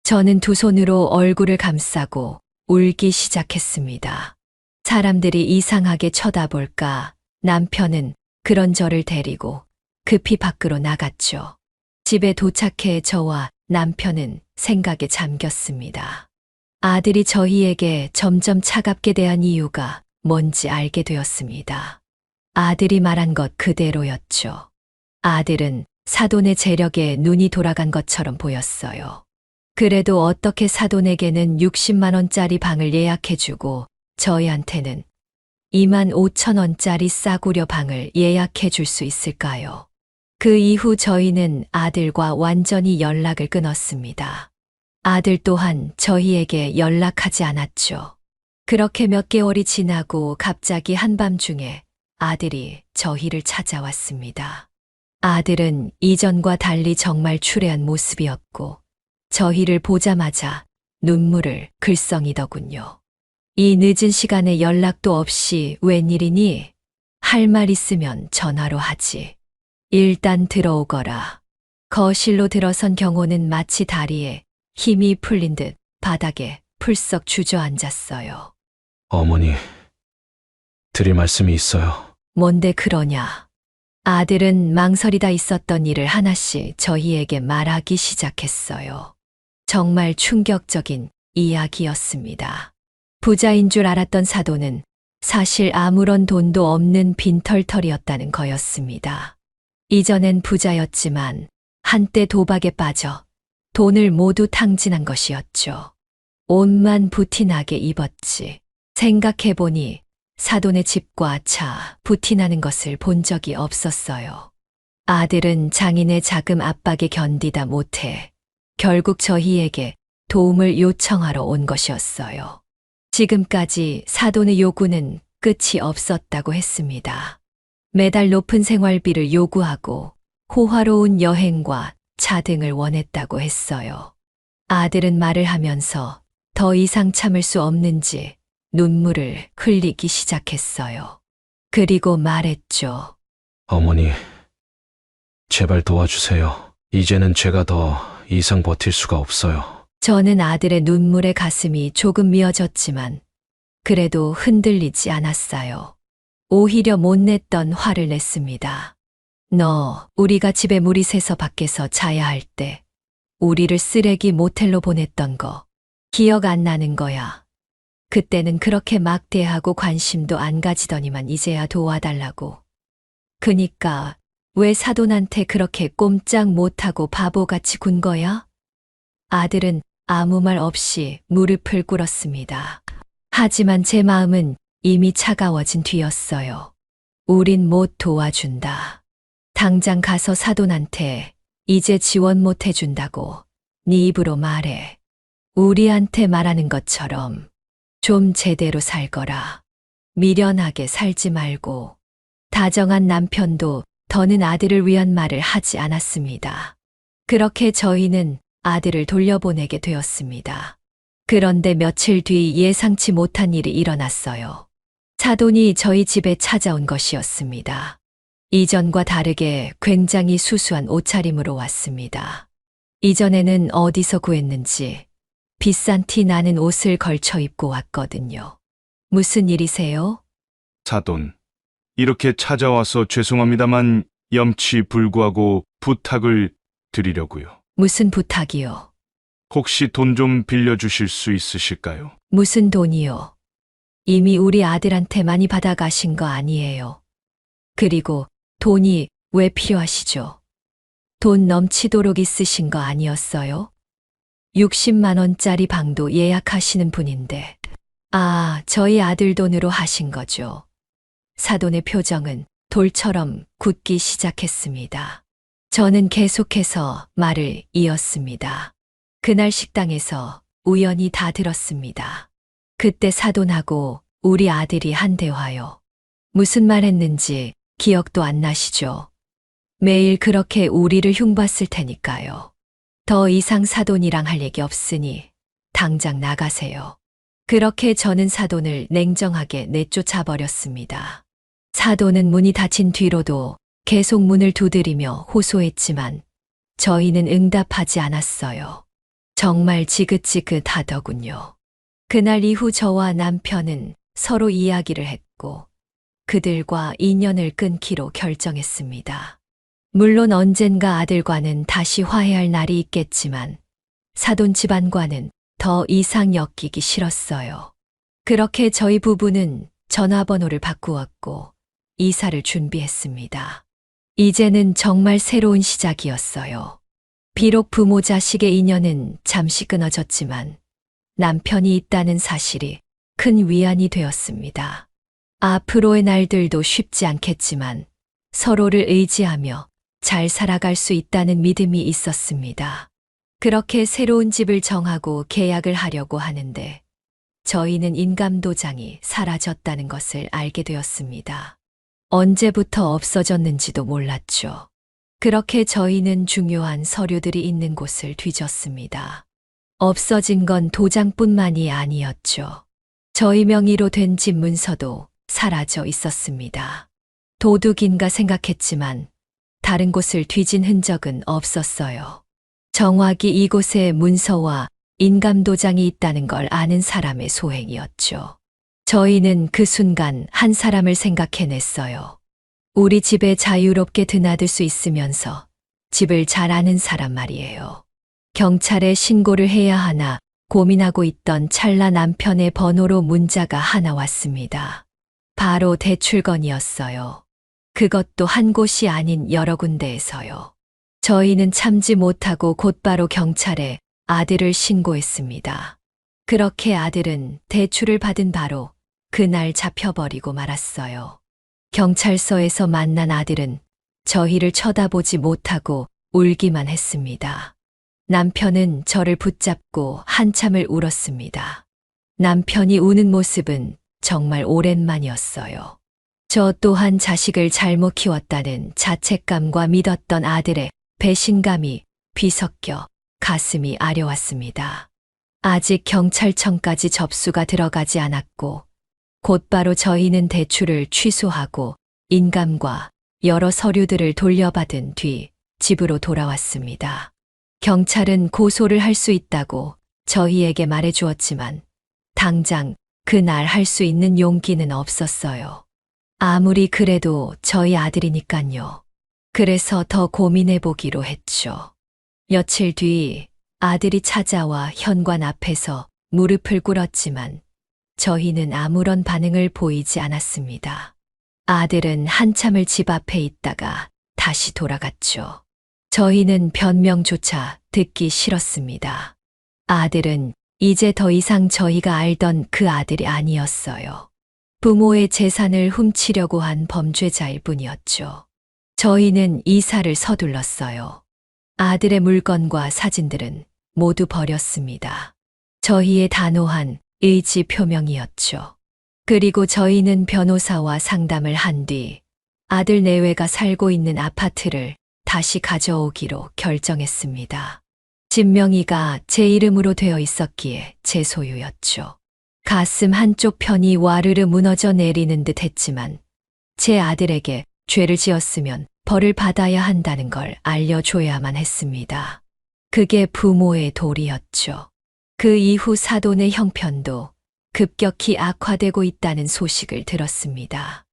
저는 두 손으로 얼굴을 감싸고 울기 시작했습니다. 사람들이 이상하게 쳐다볼까 남편은 그런 저를 데리고 급히 밖으로 나갔죠. 집에 도착해 저와 남편은 생각에 잠겼습니다. 아들이 저희에게 점점 차갑게 대한 이유가 뭔지 알게 되었습니다. 아들이 말한 것 그대로였죠. 아들은 사돈의 재력에 눈이 돌아간 것처럼 보였어요. 그래도 어떻게 사돈에게는 60만 원짜리 방을 예약해주고 저희한테는 2만 5천 원짜리 싸구려 방을 예약해줄 수 있을까요? 그 이후 저희는 아들과 완전히 연락을 끊었습니다. 아들 또한 저희에게 연락하지 않았죠. 그렇게 몇 개월이 지나고 갑자기 한밤중에 아들이 저희를 찾아왔습니다. 아들은 이전과 달리 정말 추레한 모습이었고 저희를 보자마자 눈물을 글썽이더군요. 이 늦은 시간에 연락도 없이 웬일이니? 할 말 있으면 전화로 하지. 일단 들어오거라. 거실로 들어선 경호는 마치 다리에 힘이 풀린 듯 바닥에 풀썩 주저앉았어요. 어머니, 드릴 말씀이 있어요. 뭔데 그러냐? 아들은 망설이다 있었던 일을 하나씩 저희에게 말하기 시작했어요. 정말 충격적인 이야기였습니다. 부자인 줄 알았던 사돈은 사실 아무런 돈도 없는 빈털털이었다는 거였습니다. 이전엔 부자였지만 한때 도박에 빠져 돈을 모두 탕진한 것이었죠. 옷만 부티나게 입었지. 생각해보니 사돈의 집과 차 부티나는 것을 본 적이 없었어요. 아들은 장인의 자금 압박에 견디다 못해 결국 저희에게 도움을 요청하러 온 것이었어요. 지금까지 사돈의 요구는 끝이 없었다고 했습니다. 매달 높은 생활비를 요구하고 호화로운 여행과 차 등을 원했다고 했어요. 아들은 말을 하면서 더 이상 참을 수 없는지 눈물을 흘리기 시작했어요. 그리고 말했죠. 어머니, 제발 도와주세요. 이제는 제가 더 이상 버틸 수가 없어요. 저는 아들의 눈물에 가슴이 조금 미어졌지만 그래도 흔들리지 않았어요. 오히려 못 냈던 화를 냈습니다. 너, 우리가 집에 물이 새서 밖에서 자야 할 때 우리를 쓰레기 모텔로 보냈던 거 기억 안 나는 거야. 그때는 그렇게 막대하고 관심도 안 가지더니만 이제야 도와달라고. 그니까 왜 사돈한테 그렇게 꼼짝 못하고 바보같이 군 거야? 아들은 아무 말 없이 무릎을 꿇었습니다. 하지만 제 마음은 이미 차가워진 뒤였어요. 우린 못 도와준다. 당장 가서 사돈한테 이제 지원 못 해준다고 네 입으로 말해. 우리한테 말하는 것처럼 좀 제대로 살거라. 미련하게 살지 말고. 다정한 남편도 더는 아들을 위한 말을 하지 않았습니다. 그렇게 저희는 아들을 돌려보내게 되었습니다. 그런데 며칠 뒤 예상치 못한 일이 일어났어요. 사돈이 저희 집에 찾아온 것이었습니다. 이전과 다르게 굉장히 수수한 옷차림으로 왔습니다. 이전에는 어디서 구했는지 비싼 티 나는 옷을 걸쳐 입고 왔거든요. 무슨 일이세요? 사돈, 이렇게 찾아와서 죄송합니다만 염치불구하고 부탁을 드리려고요. 무슨 부탁이요? 혹시 돈 좀 빌려주실 수 있으실까요? 무슨 돈이요? 이미 우리 아들한테 많이 받아가신 거 아니에요. 그리고 돈이 왜 필요하시죠? 돈 넘치도록 있으신 거 아니었어요? 60만 원짜리 방도 예약하시는 분인데. 아, 저희 아들 돈으로 하신 거죠. 사돈의 표정은 돌처럼 굳기 시작했습니다. 저는 계속해서 말을 이었습니다. 그날 식당에서 우연히 다 들었습니다. 그때 사돈하고 우리 아들이 한 대화요. 무슨 말 했는지 기억도 안 나시죠? 매일 그렇게 우리를 흉봤을 테니까요. 더 이상 사돈이랑 할 얘기 없으니 당장 나가세요. 그렇게 저는 사돈을 냉정하게 내쫓아 버렸습니다. 사돈은 문이 닫힌 뒤로도 계속 문을 두드리며 호소했지만 저희는 응답하지 않았어요. 정말 지긋지긋하더군요. 그날 이후 저와 남편은 서로 이야기를 했고 그들과 인연을 끊기로 결정했습니다. 물론 언젠가 아들과는 다시 화해할 날이 있겠지만 사돈 집안과는 더 이상 엮이기 싫었어요. 그렇게 저희 부부는 전화번호를 바꾸었고 이사를 준비했습니다. 이제는 정말 새로운 시작이었어요. 비록 부모 자식의 인연은 잠시 끊어졌지만 남편이 있다는 사실이 큰 위안이 되었습니다. 앞으로의 날들도 쉽지 않겠지만 서로를 의지하며 잘 살아갈 수 있다는 믿음이 있었습니다. 그렇게 새로운 집을 정하고 계약을 하려고 하는데 저희는 인감도장이 사라졌다는 것을 알게 되었습니다. 언제부터 없어졌는지도 몰랐죠. 그렇게 저희는 중요한 서류들이 있는 곳을 뒤졌습니다. 없어진 건 도장뿐만이 아니었죠. 저희 명의로 된 집 문서도 사라져 있었습니다. 도둑인가 생각했지만 다른 곳을 뒤진 흔적은 없었어요. 정확히 이곳에 문서와 인감도장이 있다는 걸 아는 사람의 소행이었죠. 저희는 그 순간 한 사람을 생각해냈어요. 우리 집에 자유롭게 드나들 수 있으면서 집을 잘 아는 사람 말이에요. 경찰에 신고를 해야 하나 고민하고 있던 찰나 남편의 번호로 문자가 하나 왔습니다. 바로 대출건이었어요. 그것도 한 곳이 아닌 여러 군데에서요. 저희는 참지 못하고 곧바로 경찰에 아들을 신고했습니다. 그렇게 아들은 대출을 받은 바로 그날 잡혀버리고 말았어요. 경찰서에서 만난 아들은 저희를 쳐다보지 못하고 울기만 했습니다. 남편은 저를 붙잡고 한참을 울었습니다. 남편이 우는 모습은 정말 오랜만이었어요. 저 또한 자식을 잘못 키웠다는 자책감과 믿었던 아들의 배신감이 뒤섞여 가슴이 아려왔습니다. 아직 경찰청까지 접수가 들어가지 않았고 곧바로 저희는 대출을 취소하고 인감과 여러 서류들을 돌려받은 뒤 집으로 돌아왔습니다. 경찰은 고소를 할 수 있다고 저희에게 말해주었지만 당장 그날 할 수 있는 용기는 없었어요. 아무리 그래도 저희 아들이니깐요. 그래서 더 고민해보기로 했죠. 며칠 뒤 아들이 찾아와 현관 앞에서 무릎을 꿇었지만 저희는 아무런 반응을 보이지 않았습니다. 아들은 한참을 집 앞에 있다가 다시 돌아갔죠. 저희는 변명조차 듣기 싫었습니다. 아들은 이제 더 이상 저희가 알던 그 아들이 아니었어요. 부모의 재산을 훔치려고 한 범죄자일 뿐이었죠. 저희는 이사를 서둘렀어요. 아들의 물건과 사진들은 모두 버렸습니다. 저희의 단호한 의지 표명이었죠. 그리고 저희는 변호사와 상담을 한 뒤 아들 내외가 살고 있는 아파트를 다시 가져오기로 결정했습니다. 집 명의가 제 이름으로 되어 있었기에 제 소유였죠. 가슴 한쪽 편이 와르르 무너져 내리는 듯 했지만 제 아들에게 죄를 지었으면 벌을 받아야 한다는 걸 알려줘야만 했습니다. 그게 부모의 도리였죠. 그 이후 사돈의 형편도 급격히 악화되고 있다는 소식을 들었습니다.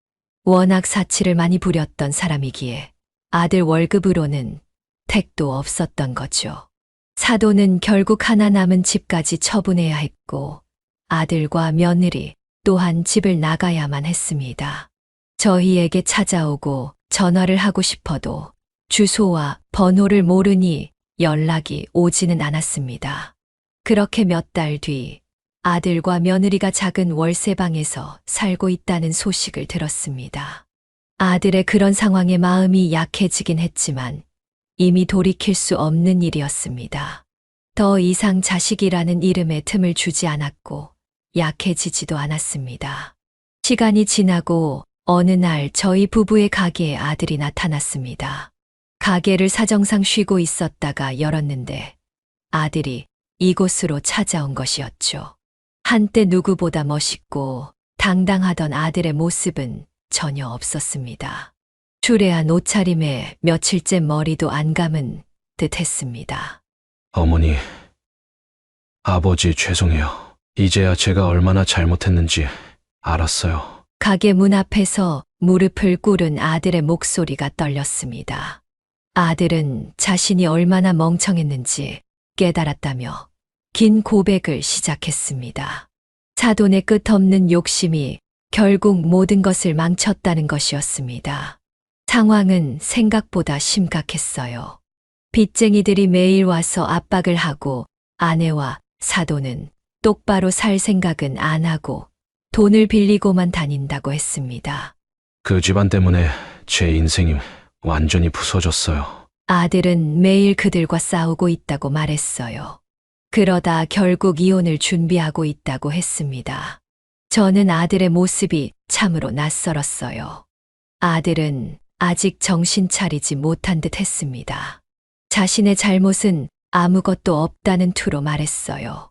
워낙 사치를 많이 부렸던 사람이기에 아들 월급으로는 택도 없었던 거죠. 사돈은 결국 하나 남은 집까지 처분해야 했고 아들과 며느리 또한 집을 나가야만 했습니다. 저희에게 찾아오고 전화를 하고 싶어도 주소와 번호를 모르니 연락이 오지는 않았습니다. 그렇게 몇 달 뒤 아들과 며느리가 작은 월세방에서 살고 있다는 소식을 들었습니다. 아들의 그런 상황에 마음이 약해지긴 했지만 이미 돌이킬 수 없는 일이었습니다. 더 이상 자식이라는 이름에 틈을 주지 않았고 약해지지도 않았습니다. 시간이 지나고 어느 날 저희 부부의 가게에 아들이 나타났습니다. 가게를 사정상 쉬고 있었다가 열었는데 아들이 이곳으로 찾아온 것이었죠. 한때 누구보다 멋있고 당당하던 아들의 모습은 전혀 없었습니다. 추레한 옷차림에 며칠째 머리도 안 감은 듯 했습니다. 어머니, 아버지 죄송해요. 이제야 제가 얼마나 잘못했는지 알았어요. 가게 문 앞에서 무릎을 꿇은 아들의 목소리가 떨렸습니다. 아들은 자신이 얼마나 멍청했는지 깨달았다며 긴 고백을 시작했습니다. 사돈의 끝없는 욕심이 결국 모든 것을 망쳤다는 것이었습니다. 상황은 생각보다 심각했어요. 빚쟁이들이 매일 와서 압박을 하고 아내와 사돈은 똑바로 살 생각은 안 하고 돈을 빌리고만 다닌다고 했습니다. 그 집안 때문에 제 인생이 완전히 부서졌어요. 아들은 매일 그들과 싸우고 있다고 말했어요. 그러다 결국 이혼을 준비하고 있다고 했습니다. 저는 아들의 모습이 참으로 낯설었어요. 아들은 아직 정신 차리지 못한 듯 했습니다. 자신의 잘못은 아무것도 없다는 투로 말했어요.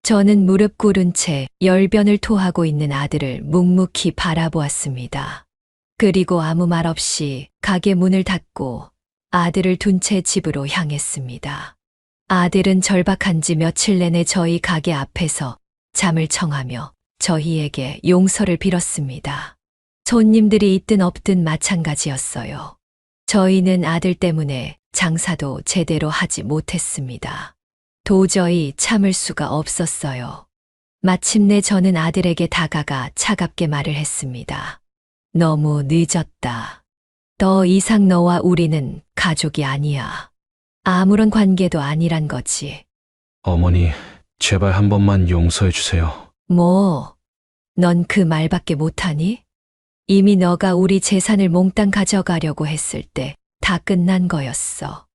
저는 무릎 꿇은 채 열변을 토하고 있는 아들을 묵묵히 바라보았습니다. 그리고 아무 말 없이 가게 문을 닫고 아들을 둔 채 집으로 향했습니다. 아들은 절박한 지 며칠 내내 저희 가게 앞에서 잠을 청하며 저희에게 용서를 빌었습니다. 손님들이 있든 없든 마찬가지였어요. 저희는 아들 때문에 장사도 제대로 하지 못했습니다. 도저히 참을 수가 없었어요. 마침내 저는 아들에게 다가가 차갑게 말을 했습니다. 너무 늦었다. 더 이상 너와 우리는 가족이 아니야. 아무런 관계도 아니란 거지. 어머니, 제발 한 번만 용서해 주세요. 뭐, 넌 그 말밖에 못하니? 이미 너가 우리 재산을 몽땅 가져가려고 했을 때 다 끝난 거였어.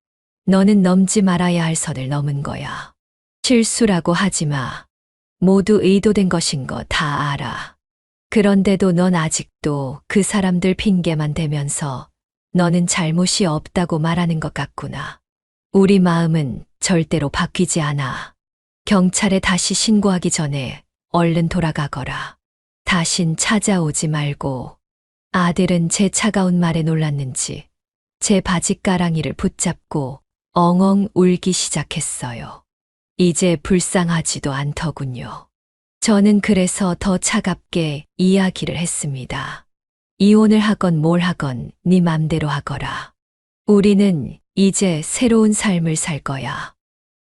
너는 넘지 말아야 할 선을 넘은 거야. 실수라고 하지 마. 모두 의도된 것인 거 다 알아. 그런데도 넌 아직도 그 사람들 핑계만 대면서 너는 잘못이 없다고 말하는 것 같구나. 우리 마음은 절대로 바뀌지 않아. 경찰에 다시 신고하기 전에 얼른 돌아가거라. 다신 찾아오지 말고. 아들은 제 차가운 말에 놀랐는지 제 바지가랑이를 붙잡고 엉엉 울기 시작했어요. 이제 불쌍하지도 않더군요. 저는 그래서 더 차갑게 이야기를 했습니다. 이혼을 하건 뭘 하건 네 맘대로 하거라. 우리는 이제 새로운 삶을 살 거야.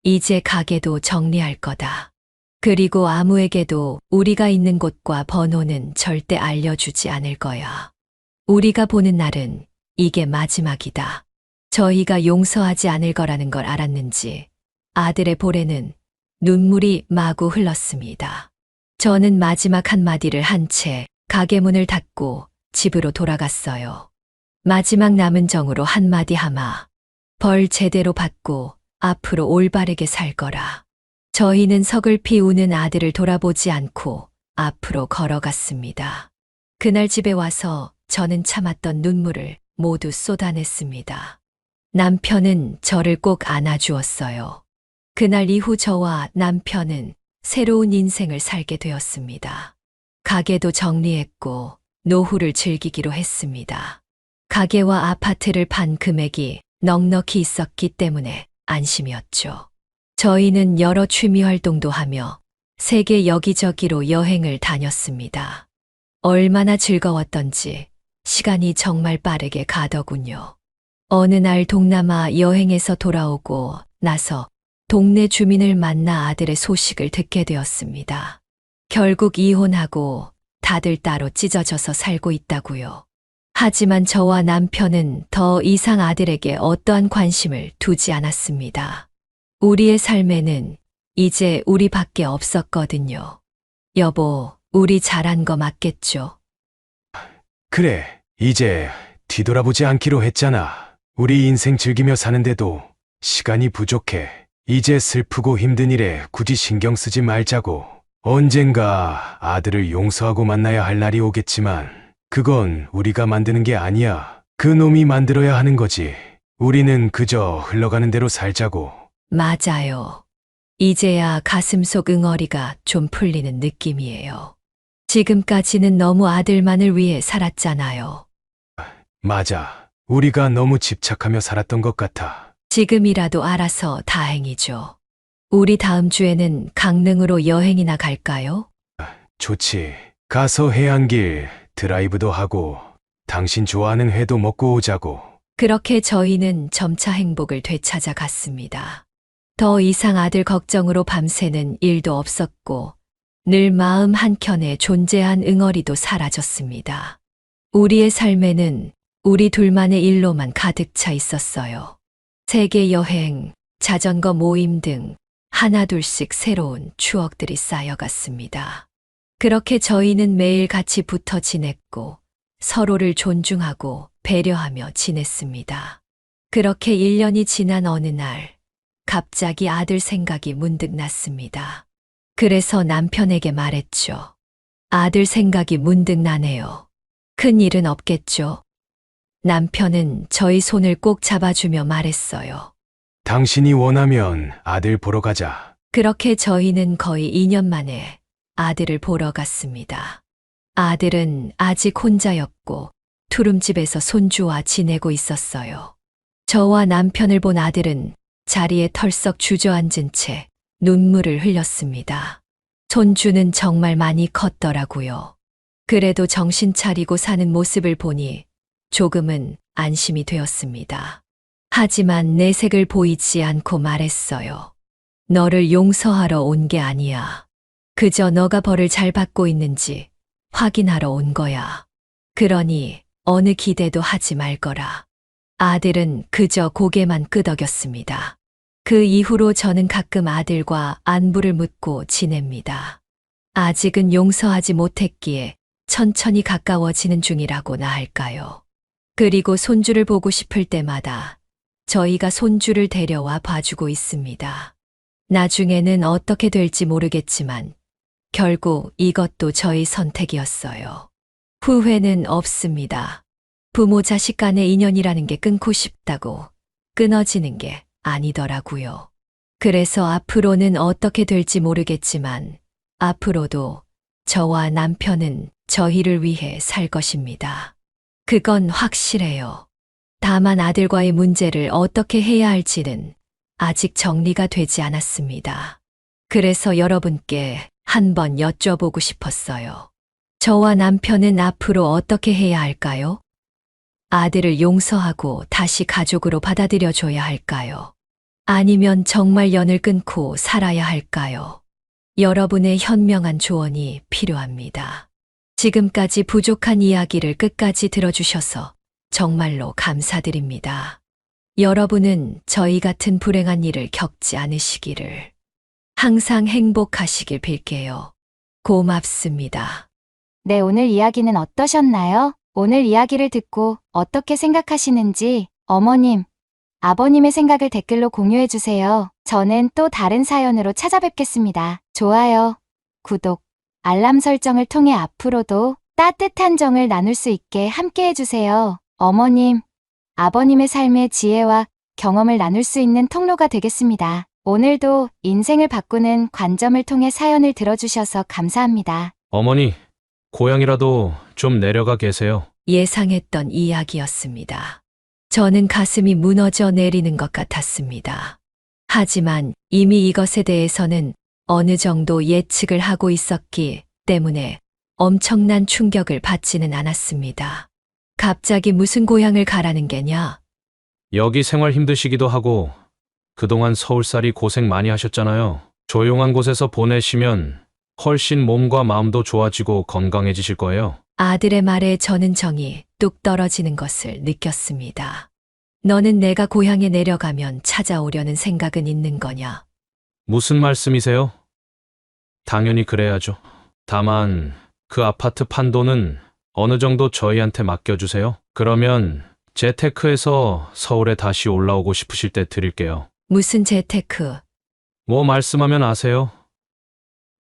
이제 가게도 정리할 거다. 그리고 아무에게도 우리가 있는 곳과 번호는 절대 알려주지 않을 거야. 우리가 보는 날은 이게 마지막이다. 저희가 용서하지 않을 거라는 걸 알았는지 아들의 볼에는 눈물이 마구 흘렀습니다. 저는 마지막 한마디를 한 채 가게 문을 닫고 집으로 돌아갔어요. 마지막 남은 정으로 한마디 하마. 벌 제대로 받고 앞으로 올바르게 살 거라. 저희는 서글피 우는 아들을 돌아보지 않고 앞으로 걸어갔습니다. 그날 집에 와서 저는 참았던 눈물을 모두 쏟아냈습니다. 남편은 저를 꼭 안아주었어요. 그날 이후 저와 남편은 새로운 인생을 살게 되었습니다. 가게도 정리했고 노후를 즐기기로 했습니다. 가게와 아파트를 판 금액이 넉넉히 있었기 때문에 안심이었죠. 저희는 여러 취미 활동도 하며 세계 여기저기로 여행을 다녔습니다. 얼마나 즐거웠던지 시간이 정말 빠르게 가더군요. 어느 날 동남아 여행에서 돌아오고 나서 동네 주민을 만나 아들의 소식을 듣게 되었습니다. 결국 이혼하고 다들 따로 찢어져서 살고 있다고요. 하지만 저와 남편은 더 이상 아들에게 어떠한 관심을 두지 않았습니다. 우리의 삶에는 이제 우리밖에 없었거든요. 여보, 우리 잘한 거 맞겠죠? 그래, 이제 뒤돌아보지 않기로 했잖아. 우리 인생 즐기며 사는데도 시간이 부족해. 이제 슬프고 힘든 일에 굳이 신경 쓰지 말자고. 언젠가 아들을 용서하고 만나야 할 날이 오겠지만 그건 우리가 만드는 게 아니야. 그 놈이 만들어야 하는 거지. 우리는 그저 흘러가는 대로 살자고. 맞아요. 이제야 가슴속 응어리가 좀 풀리는 느낌이에요. 지금까지는 너무 아들만을 위해 살았잖아요. 맞아. 우리가 너무 집착하며 살았던 것 같아. 지금이라도 알아서 다행이죠. 우리 다음 주에는 강릉으로 여행이나 갈까요? 좋지. 가서 해안길 드라이브도 하고 당신 좋아하는 회도 먹고 오자고. 그렇게 저희는 점차 행복을 되찾아 갔습니다. 더 이상 아들 걱정으로 밤새는 일도 없었고 늘 마음 한켠에 존재한 응어리도 사라졌습니다. 우리의 삶에는 우리 둘만의 일로만 가득 차 있었어요. 세계 여행, 자전거 모임 등 하나둘씩 새로운 추억들이 쌓여갔습니다. 그렇게 저희는 매일 같이 붙어 지냈고 서로를 존중하고 배려하며 지냈습니다. 그렇게 1년이 지난 어느 날 갑자기 아들 생각이 문득 났습니다. 그래서 남편에게 말했죠. 아들 생각이 문득 나네요. 큰 일은 없겠죠? 남편은 저희 손을 꼭 잡아주며 말했어요. 당신이 원하면 아들 보러 가자. 그렇게 저희는 거의 2년 만에 아들을 보러 갔습니다. 아들은 아직 혼자였고 투룸집에서 손주와 지내고 있었어요. 저와 남편을 본 아들은 자리에 털썩 주저앉은 채 눈물을 흘렸습니다. 손주는 정말 많이 컸더라고요. 그래도 정신 차리고 사는 모습을 보니 조금은 안심이 되었습니다. 하지만 내색을 보이지 않고 말했어요. 너를 용서하러 온 게 아니야. 그저 너가 벌을 잘 받고 있는지 확인하러 온 거야. 그러니 어느 기대도 하지 말거라. 아들은 그저 고개만 끄덕였습니다. 그 이후로 저는 가끔 아들과 안부를 묻고 지냅니다. 아직은 용서하지 못했기에 천천히 가까워지는 중이라고나 할까요. 그리고 손주를 보고 싶을 때마다 저희가 손주를 데려와 봐주고 있습니다. 나중에는 어떻게 될지 모르겠지만 결국 이것도 저희 선택이었어요. 후회는 없습니다. 부모 자식 간의 인연이라는 게 끊고 싶다고 끊어지는 게 아니더라고요. 그래서 앞으로는 어떻게 될지 모르겠지만 앞으로도 저와 남편은 저희를 위해 살 것입니다. 그건 확실해요. 다만 아들과의 문제를 어떻게 해야 할지는 아직 정리가 되지 않았습니다. 그래서 여러분께 한번 여쭤보고 싶었어요. 저와 남편은 앞으로 어떻게 해야 할까요? 아들을 용서하고 다시 가족으로 받아들여줘야 할까요? 아니면 정말 연을 끊고 살아야 할까요? 여러분의 현명한 조언이 필요합니다. 지금까지 부족한 이야기를 끝까지 들어주셔서 정말로 감사드립니다. 여러분은 저희 같은 불행한 일을 겪지 않으시기를. 항상 행복하시길 빌게요. 고맙습니다. 네, 오늘 이야기는 어떠셨나요? 오늘 이야기를 듣고 어떻게 생각하시는지 어머님, 아버님의 생각을 댓글로 공유해주세요. 저는 또 다른 사연으로 찾아뵙겠습니다. 좋아요, 구독, 알람 설정을 통해 앞으로도 따뜻한 정을 나눌 수 있게 함께 해주세요. 어머님, 아버님의 삶의 지혜와 경험을 나눌 수 있는 통로가 되겠습니다. 오늘도 인생을 바꾸는 관점을 통해 사연을 들어주셔서 감사합니다. 어머니, 고향이라도 좀 내려가 계세요. 예상했던 이야기였습니다. 저는 가슴이 무너져 내리는 것 같았습니다. 하지만 이미 이것에 대해서는 어느 정도 예측을 하고 있었기 때문에 엄청난 충격을 받지는 않았습니다. 갑자기 무슨 고향을 가라는 게냐? 여기 생활 힘드시기도 하고 그동안 서울살이 고생 많이 하셨잖아요. 조용한 곳에서 보내시면 훨씬 몸과 마음도 좋아지고 건강해지실 거예요. 아들의 말에 저는 정이 뚝 떨어지는 것을 느꼈습니다. 너는 내가 고향에 내려가면 찾아오려는 생각은 있는 거냐? 무슨 말씀이세요? 당연히 그래야죠. 다만 그 아파트 판도는 어느 정도 저희한테 맡겨주세요. 그러면 재테크해서 서울에 다시 올라오고 싶으실 때 드릴게요. 무슨 재테크? 뭐 말씀하면 아세요?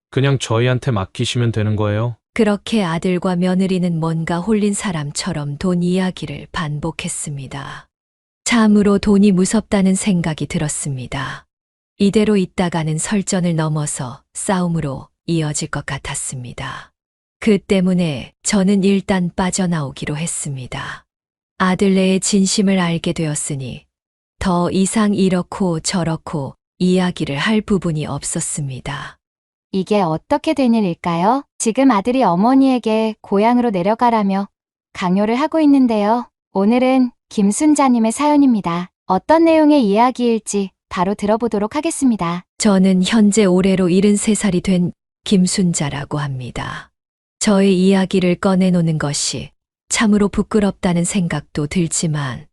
그냥 저희한테 맡기시면 되는 거예요. 그렇게 아들과 며느리는 뭔가 홀린 사람처럼 돈 이야기를 반복했습니다. 참으로 돈이 무섭다는 생각이 들었습니다. 이대로 있다가는 설전을 넘어서 싸움으로 이어질 것 같았습니다. 그 때문에 저는 일단 빠져나오기로 했습니다. 아들네의 진심을 알게 되었으니 더 이상 이렇고 저렇고 이야기를 할 부분이 없었습니다. 이게 어떻게 된 일일까요? 지금 아들이 어머니에게 고향으로 내려가라며 강요를 하고 있는데요. 오늘은 김순자님의 사연입니다. 어떤 내용의 이야기일지 바로 들어보도록 하겠습니다. 저는 현재 올해로 73살이 된 김순자라고 합니다. 저의 이야기를 꺼내놓는 것이 참으로 부끄럽다는 생각도 들지만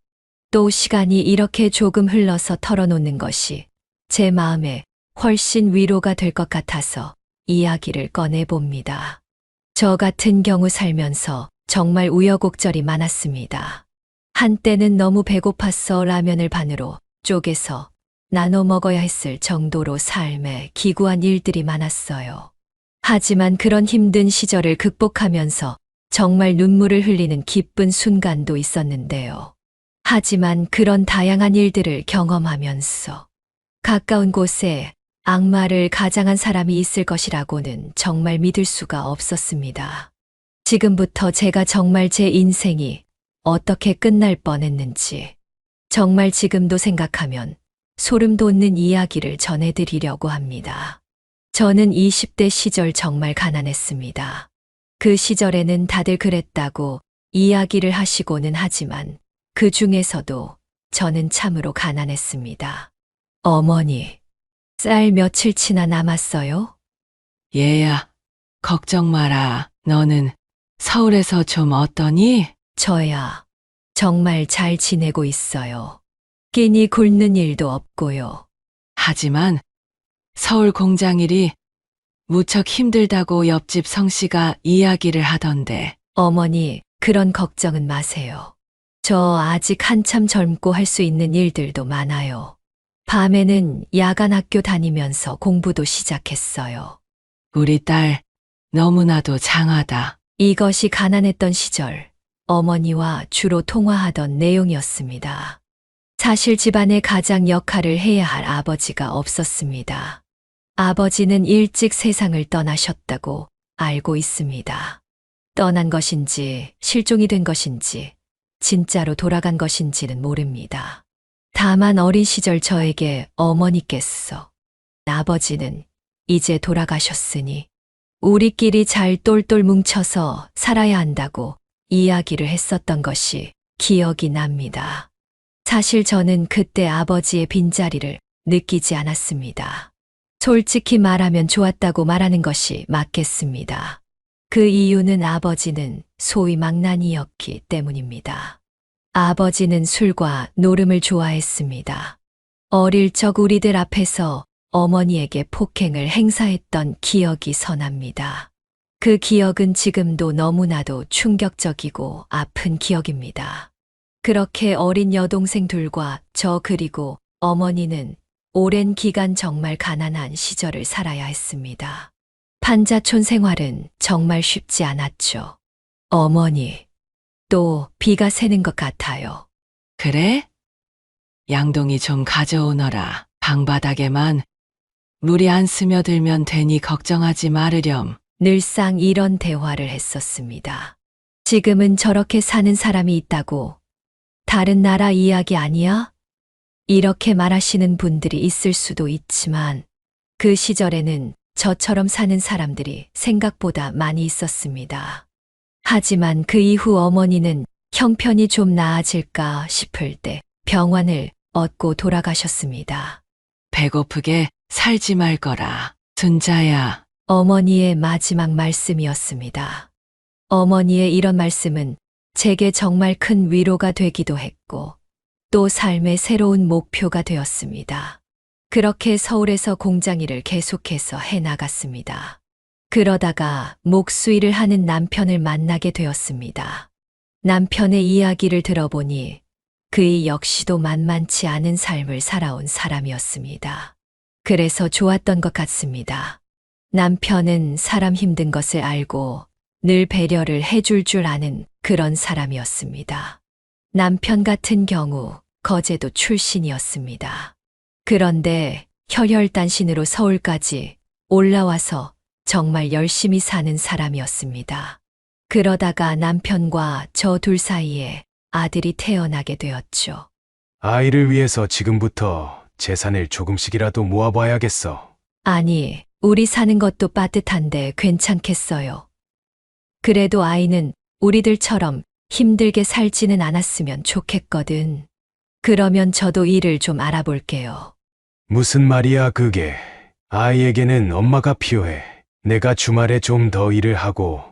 또 시간이 이렇게 조금 흘러서 털어놓는 것이 제 마음에 훨씬 위로가 될 것 같아서 이야기를 꺼내봅니다. 저 같은 경우 살면서 정말 우여곡절이 많았습니다. 한때는 너무 배고파서 라면을 반으로 쪼개서 나눠 먹어야 했을 정도로 삶에 기구한 일들이 많았어요. 하지만 그런 힘든 시절을 극복하면서 정말 눈물을 흘리는 기쁜 순간도 있었는데요. 하지만 그런 다양한 일들을 경험하면서 가까운 곳에 악마를 가장한 사람이 있을 것이라고는 정말 믿을 수가 없었습니다. 지금부터 제가 정말 제 인생이 어떻게 끝날 뻔했는지 정말 지금도 생각하면 소름 돋는 이야기를 전해드리려고 합니다. 저는 20대 시절 정말 가난했습니다. 그 시절에는 다들 그랬다고 이야기를 하시고는 하지만 그 중에서도 저는 참으로 가난했습니다. 어머니, 쌀 며칠치나 남았어요? 얘야, 걱정 마라. 너는 서울에서 좀 어떠니? 저야 정말 잘 지내고 있어요. 끼니 굶는 일도 없고요. 하지만 서울 공장 일이 무척 힘들다고 옆집 성씨가 이야기를 하던데. 어머니, 그런 걱정은 마세요. 저 아직 한참 젊고 할 수 있는 일들도 많아요. 밤에는 야간 학교 다니면서 공부도 시작했어요. 우리 딸 너무나도 장하다. 이것이 가난했던 시절 어머니와 주로 통화하던 내용이었습니다. 사실 집안의 가장 역할을 해야 할 아버지가 없었습니다. 아버지는 일찍 세상을 떠나셨다고 알고 있습니다. 떠난 것인지 실종이 된 것인지 진짜로 돌아간 것인지는 모릅니다. 다만 어린 시절 저에게 어머니께서 아버지는 이제 돌아가셨으니 우리끼리 잘 똘똘 뭉쳐서 살아야 한다고 이야기를 했었던 것이 기억이 납니다. 사실 저는 그때 아버지의 빈자리를 느끼지 않았습니다. 솔직히 말하면 좋았다고 말하는 것이 맞겠습니다. 그 이유는 아버지는 소위 망나니였기 때문입니다. 아버지는 술과 노름을 좋아했습니다. 어릴 적 우리들 앞에서 어머니에게 폭행을 행사했던 기억이 선합니다. 그 기억은 지금도 너무나도 충격적이고 아픈 기억입니다. 그렇게 어린 여동생 둘과 저 그리고 어머니는 오랜 기간 정말 가난한 시절을 살아야 했습니다. 판자촌 생활은 정말 쉽지 않았죠. 어머니, 또 비가 새는 것 같아요. 그래? 양동이 좀 가져오너라. 방바닥에만 물이 안 스며들면 되니 걱정하지 말으렴. 늘상 이런 대화를 했었습니다. 지금은 저렇게 사는 사람이 있다고? 다른 나라 이야기 아니야? 이렇게 말하시는 분들이 있을 수도 있지만 그 시절에는 저처럼 사는 사람들이 생각보다 많이 있었습니다. 하지만 그 이후 어머니는 형편이 좀 나아질까 싶을 때 병환을 얻고 돌아가셨습니다. 배고프게 살지 말 거라. 순자야, 어머니의 마지막 말씀이었습니다. 어머니의 이런 말씀은 제게 정말 큰 위로가 되기도 했고 또 삶의 새로운 목표가 되었습니다. 그렇게 서울에서 공장 일을 계속해서 해나갔습니다. 그러다가 목수일을 하는 남편을 만나게 되었습니다. 남편의 이야기를 들어보니 그이 역시도 만만치 않은 삶을 살아온 사람이었습니다. 그래서 좋았던 것 같습니다. 남편은 사람 힘든 것을 알고 늘 배려를 해줄 줄 아는 그런 사람이었습니다. 남편 같은 경우 거제도 출신이었습니다. 그런데 혈혈단신으로 서울까지 올라와서 정말 열심히 사는 사람이었습니다. 그러다가 남편과 저 둘 사이에 아들이 태어나게 되었죠. 아이를 위해서 지금부터 재산을 조금씩이라도 모아봐야겠어. 아니, 우리 사는 것도 빠듯한데 괜찮겠어요. 그래도 아이는 우리들처럼 힘들게 살지는 않았으면 좋겠거든. 그러면 저도 일을 좀 알아볼게요. 무슨 말이야, 그게. 아이에게는 엄마가 필요해. 내가 주말에 좀 더 일을 하고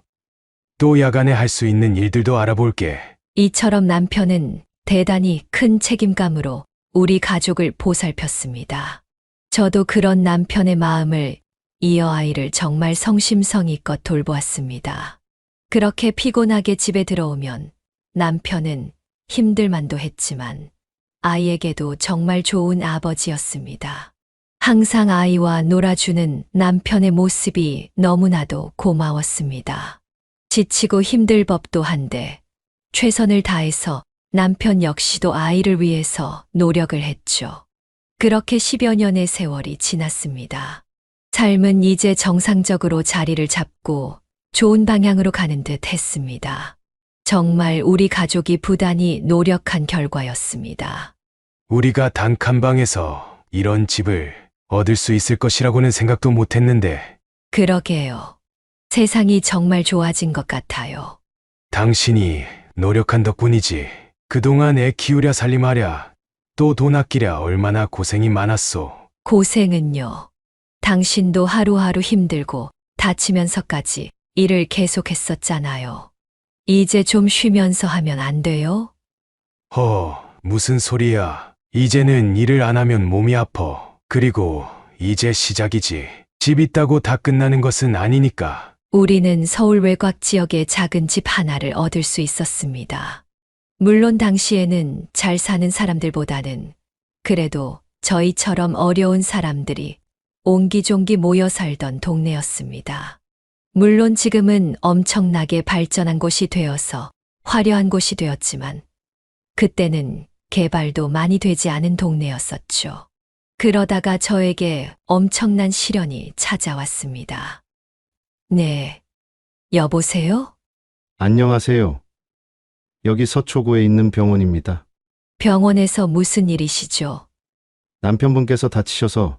또 야간에 할 수 있는 일들도 알아볼게. 이처럼 남편은 대단히 큰 책임감으로 우리 가족을 보살폈습니다. 저도 그런 남편의 마음을 이어 아이를 정말 성심성의껏 돌보았습니다. 그렇게 피곤하게 집에 들어오면 남편은 힘들만도 했지만 아이에게도 정말 좋은 아버지였습니다. 항상 아이와 놀아주는 남편의 모습이 너무나도 고마웠습니다. 지치고 힘들 법도 한데 최선을 다해서 남편 역시도 아이를 위해서 노력을 했죠. 그렇게 10여 년의 세월이 지났습니다. 삶은 이제 정상적으로 자리를 잡고 좋은 방향으로 가는 듯 했습니다. 정말 우리 가족이 부단히 노력한 결과였습니다. 우리가 단칸방에서 이런 집을 얻을 수 있을 것이라고는 생각도 못했는데 그러게요. 세상이 정말 좋아진 것 같아요. 당신이 노력한 덕분이지. 그동안 애 키우랴 살림하랴 또 돈 아끼랴 얼마나 고생이 많았소. 고생은요. 당신도 하루하루 힘들고 다치면서까지 일을 계속했었잖아요. 이제 좀 쉬면서 하면 안 돼요? 무슨 소리야. 이제는 일을 안 하면 몸이 아파. 그리고 이제 시작이지. 집 있다고 다 끝나는 것은 아니니까. 우리는 서울 외곽 지역의 작은 집 하나를 얻을 수 있었습니다. 물론 당시에는 잘 사는 사람들보다는 그래도 저희처럼 어려운 사람들이 옹기종기 모여 살던 동네였습니다. 물론 지금은 엄청나게 발전한 곳이 되어서 화려한 곳이 되었지만 그때는 개발도 많이 되지 않은 동네였었죠. 그러다가 저에게 엄청난 시련이 찾아왔습니다. 네, 여보세요? 안녕하세요. 여기 서초구에 있는 병원입니다. 병원에서 무슨 일이시죠? 남편분께서 다치셔서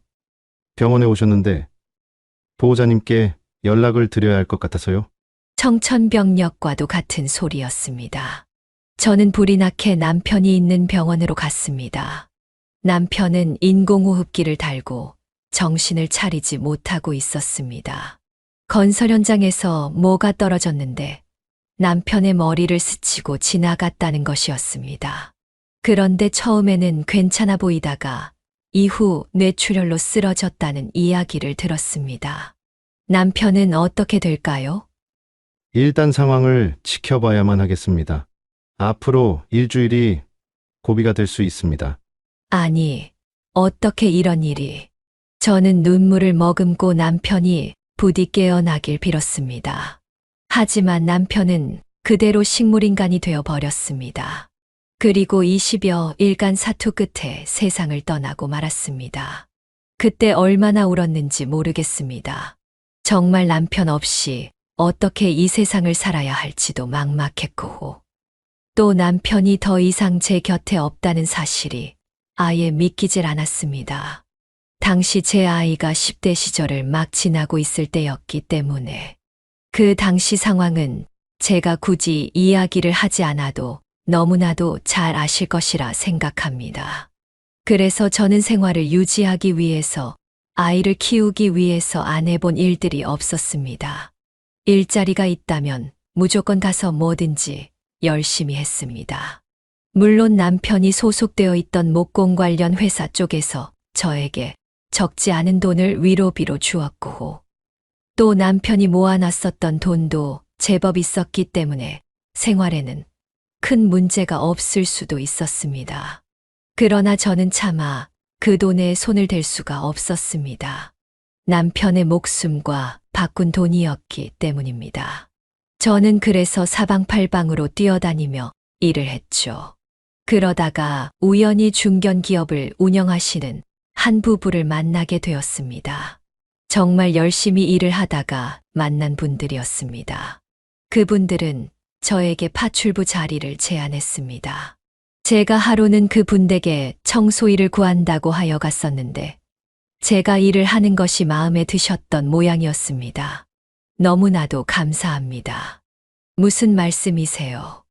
병원에 오셨는데 보호자님께 연락을 드려야 할 것 같아서요. 청천벽력과도 같은 소리였습니다. 저는 불이 나게 남편이 있는 병원으로 갔습니다. 남편은 인공호흡기를 달고 정신을 차리지 못하고 있었습니다. 건설 현장에서 뭐가 떨어졌는데 남편의 머리를 스치고 지나갔다는 것이었습니다. 그런데 처음에는 괜찮아 보이다가 이후 뇌출혈로 쓰러졌다는 이야기를 들었습니다. 남편은 어떻게 될까요? 일단 상황을 지켜봐야만 하겠습니다. 앞으로 일주일이 고비가 될 수 있습니다. 아니, 어떻게 이런 일이. 저는 눈물을 머금고 남편이 부디 깨어나길 빌었습니다. 하지만 남편은 그대로 식물인간이 되어 버렸습니다. 그리고 20여 일간 사투 끝에 세상을 떠나고 말았습니다. 그때 얼마나 울었는지 모르겠습니다. 정말 남편 없이 어떻게 이 세상을 살아야 할지도 막막했고, 또 남편이 더 이상 제 곁에 없다는 사실이 아예 믿기질 않았습니다. 당시 제 아이가 10대 시절을 막 지나고 있을 때였기 때문에 그 당시 상황은 제가 굳이 이야기를 하지 않아도 너무나도 잘 아실 것이라 생각합니다. 그래서 저는 생활을 유지하기 위해서, 아이를 키우기 위해서 안 해본 일들이 없었습니다. 일자리가 있다면 무조건 가서 뭐든지 열심히 했습니다. 물론 남편이 소속되어 있던 목공 관련 회사 쪽에서 저에게 적지 않은 돈을 위로비로 주었고, 또 남편이 모아놨었던 돈도 제법 있었기 때문에 생활에는 큰 문제가 없을 수도 있었습니다. 그러나 저는 차마 그 돈에 손을 댈 수가 없었습니다. 남편의 목숨과 바꾼 돈이었기 때문입니다. 저는 그래서 사방팔방으로 뛰어다니며 일을 했죠. 그러다가 우연히 중견기업을 운영하시는 한 부부를 만나게 되었습니다. 정말 열심히 일을 하다가 만난 분들이었습니다. 그분들은 저에게 파출부 자리를 제안했습니다. 제가 하루는 그 분에게 청소일을 구한다고 하여 갔었는데 제가 일을 하는 것이 마음에 드셨던 모양이었습니다. 너무나도 감사합니다. 무슨 말씀이세요?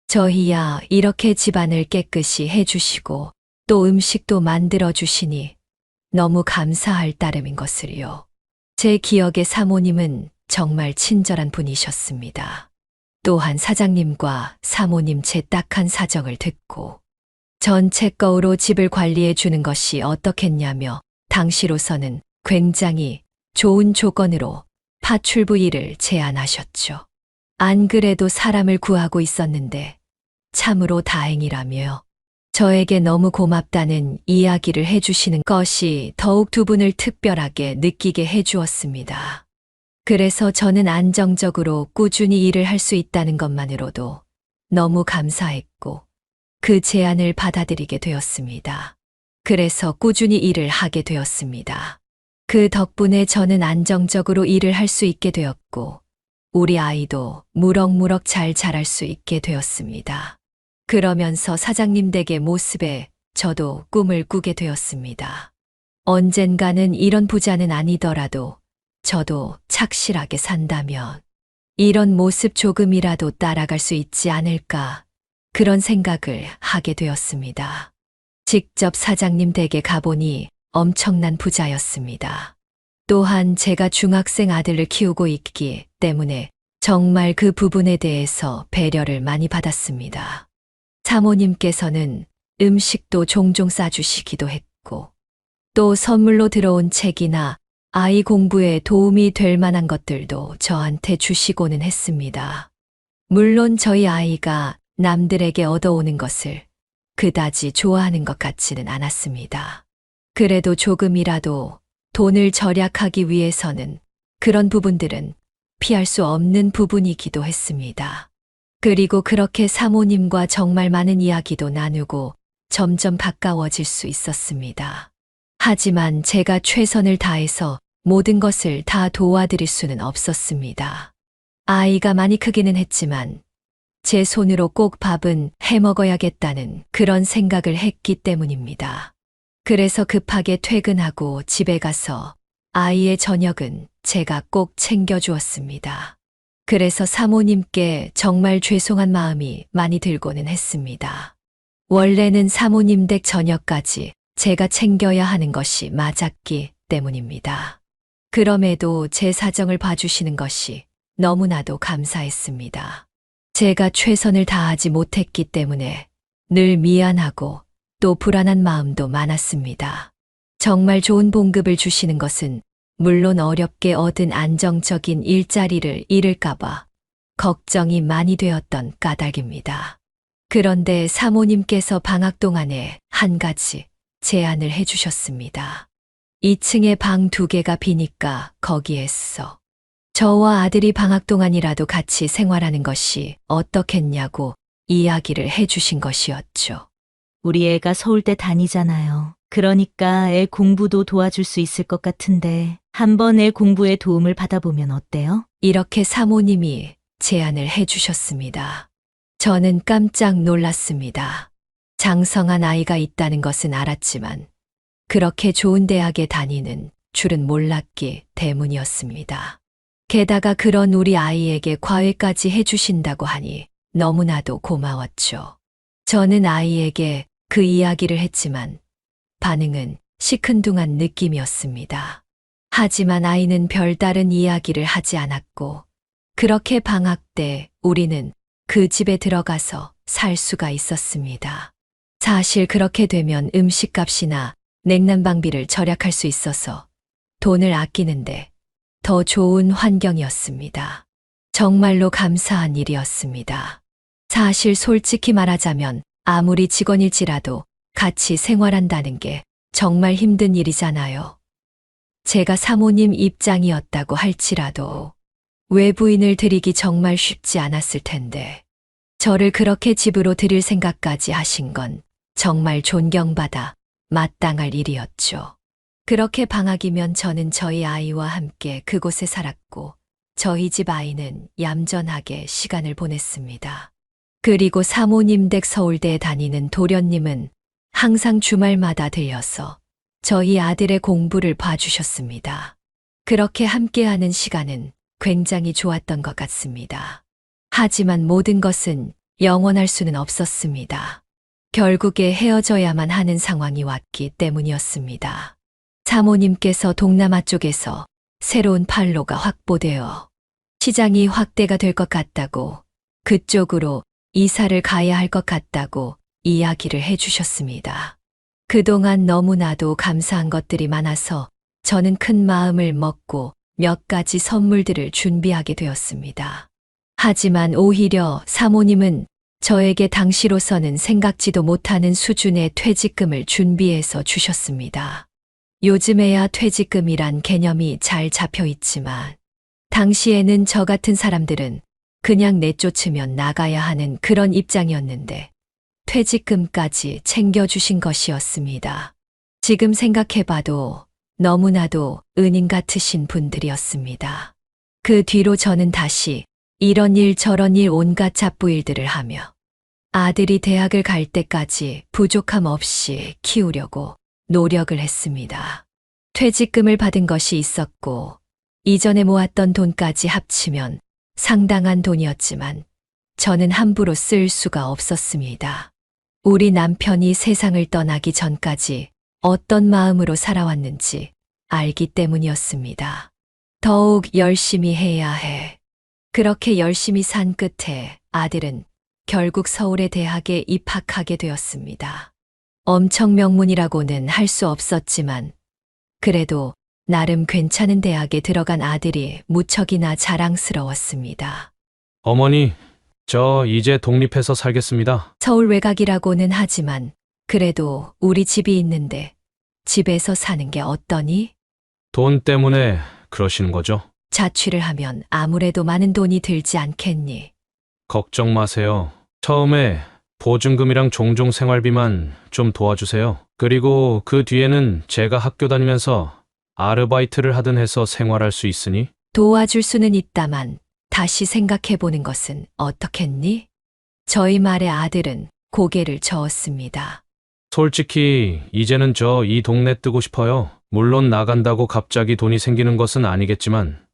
저희야 이렇게 집안을 깨끗이 해주시고 또 음식도 만들어주시니 너무 감사할 따름인 것을요. 제 기억에 사모님은 정말 친절한 분이셨습니다. 또한 사장님과 사모님 제 딱한 사정을 듣고 전체 거으로 집을 관리해 주는 것이 어떻겠냐며 당시로서는 굉장히 좋은 조건으로 파출부 일을 제안하셨죠. 안 그래도 사람을 구하고 있었는데 참으로 다행이라며 저에게 너무 고맙다는 이야기를 해주시는 것이 더욱 두 분을 특별하게 느끼게 해주었습니다. 그래서 저는 안정적으로 꾸준히 일을 할 수 있다는 것만으로도 너무 감사했고 그 제안을 받아들이게 되었습니다. 그래서 꾸준히 일을 하게 되었습니다. 그 덕분에 저는 안정적으로 일을 할 수 있게 되었고 우리 아이도 무럭무럭 잘 자랄 수 있게 되었습니다. 그러면서 사장님 댁의 모습에 저도 꿈을 꾸게 되었습니다. 언젠가는 이런 부자는 아니더라도 저도 착실하게 산다면 이런 모습 조금이라도 따라갈 수 있지 않을까, 그런 생각을 하게 되었습니다. 직접 사장님 댁에 가보니 엄청난 부자였습니다. 또한 제가 중학생 아들을 키우고 있기 때문에 정말 그 부분에 대해서 배려를 많이 받았습니다. 사모님께서는 음식도 종종 싸주시기도 했고 또 선물로 들어온 책이나 아이 공부에 도움이 될 만한 것들도 저한테 주시고는 했습니다. 물론 저희 아이가 남들에게 얻어오는 것을 그다지 좋아하는 것 같지는 않았습니다. 그래도 조금이라도 돈을 절약하기 위해서는 그런 부분들은 피할 수 없는 부분이기도 했습니다. 그리고 그렇게 사모님과 정말 많은 이야기도 나누고 점점 가까워질 수 있었습니다. 하지만 제가 최선을 다해서 모든 것을 다 도와드릴 수는 없었습니다. 아이가 많이 크기는 했지만 제 손으로 꼭 밥은 해 먹어야겠다는 그런 생각을 했기 때문입니다. 그래서 급하게 퇴근하고 집에 가서 아이의 저녁은 제가 꼭 챙겨주었습니다. 그래서 사모님께 정말 죄송한 마음이 많이 들고는 했습니다. 원래는 사모님 댁 저녁까지 제가 챙겨야 하는 것이 맞았기 때문입니다. 그럼에도 제 사정을 봐주시는 것이 너무나도 감사했습니다. 제가 최선을 다하지 못했기 때문에 늘 미안하고 또 불안한 마음도 많았습니다. 정말 좋은 봉급을 주시는 것은 물론 어렵게 얻은 안정적인 일자리를 잃을까봐 걱정이 많이 되었던 까닭입니다. 그런데 사모님께서 방학 동안에 한 가지 제안을 해주셨습니다. 2층에 방 2개가 비니까 거기에서 저와 아들이 방학 동안이라도 같이 생활하는 것이 어떻겠냐고 이야기를 해주신 것이었죠. 우리 애가 서울대 다니잖아요. 그러니까 애 공부도 도와줄 수 있을 것 같은데 한번 애 공부에 도움을 받아보면 어때요? 이렇게 사모님이 제안을 해주셨습니다. 저는 깜짝 놀랐습니다. 장성한 아이가 있다는 것은 알았지만 그렇게 좋은 대학에 다니는 줄은 몰랐기 때문이었습니다. 게다가 그런 우리 아이에게 과외까지 해주신다고 하니 너무나도 고마웠죠. 저는 아이에게 그 이야기를 했지만 반응은 시큰둥한 느낌이었습니다. 하지만 아이는 별다른 이야기를 하지 않았고 그렇게 방학 때 우리는 그 집에 들어가서 살 수가 있었습니다. 사실 그렇게 되면 음식값이나 냉난방비를 절약할 수 있어서 돈을 아끼는데 더 좋은 환경이었습니다. 정말로 감사한 일이었습니다. 사실 솔직히 말하자면 아무리 직원일지라도 같이 생활한다는 게 정말 힘든 일이잖아요. 제가 사모님 입장이었다고 할지라도 외부인을 들이기 정말 쉽지 않았을 텐데 저를 그렇게 집으로 들일 생각까지 하신 건 정말 존경받아 마땅할 일이었죠. 그렇게 방학이면 저는 저희 아이와 함께 그곳에 살았고 저희 집 아이는 얌전하게 시간을 보냈습니다. 그리고 사모님 댁 서울대에 다니는 도련님은 항상 주말마다 들려서 저희 아들의 공부를 봐주셨습니다. 그렇게 함께하는 시간은 굉장히 좋았던 것 같습니다. 하지만 모든 것은 영원할 수는 없었습니다. 결국에 헤어져야만 하는 상황이 왔기 때문이었습니다. 사모님께서 동남아 쪽에서 새로운 판로가 확보되어 시장이 확대가 될 것 같다고 그쪽으로 이사를 가야 할 것 같다고 이야기를 해주셨습니다. 그동안 너무나도 감사한 것들이 많아서 저는 큰 마음을 먹고 몇 가지 선물들을 준비하게 되었습니다. 하지만 오히려 사모님은 저에게 당시로서는 생각지도 못하는 수준의 퇴직금을 준비해서 주셨습니다. 요즘에야 퇴직금이란 개념이 잘 잡혀 있지만 당시에는 저 같은 사람들은 그냥 내쫓으면 나가야 하는 그런 입장이었는데 퇴직금까지 챙겨주신 것이었습니다. 지금 생각해봐도 너무나도 은인 같으신 분들이었습니다. 그 뒤로 저는 다시 이런 일 저런 일 온갖 잡부일들을 하며 아들이 대학을 갈 때까지 부족함 없이 키우려고 노력을 했습니다. 퇴직금을 받은 것이 있었고 이전에 모았던 돈까지 합치면 상당한 돈이었지만 저는 함부로 쓸 수가 없었습니다. 우리 남편이 세상을 떠나기 전까지 어떤 마음으로 살아왔는지 알기 때문이었습니다. 더욱 열심히 해야 해. 그렇게 열심히 산 끝에 아들은 결국 서울의 대학에 입학하게 되었습니다. 엄청 명문이라고는 할 수 없었지만 그래도 나름 괜찮은 대학에 들어간 아들이 무척이나 자랑스러웠습니다. 어머니, 저 이제 독립해서 살겠습니다. 서울 외곽이라고는 하지만 그래도 우리 집이 있는데 집에서 사는 게 어떠니? 돈 때문에 그러시는 거죠? 자취를 하면 아무래도 많은 돈이 들지 않겠니? 걱정 마세요. 처음에 보증금이랑 종종 생활비만 좀 도와주세요. 그리고 그 뒤에는 제가 학교 다니면서 아르바이트를 하든 해서 생활할 수 있으니? 도와줄 수는 있다만 다시 생각해보는 것은 어떻겠니? 저희 말에 아들은 고개를 저었습니다. 솔직히 이제는 저 이 동네 뜨고 싶어요. 물론 나간다고 갑자기 돈이 생기는 것은 아니겠지만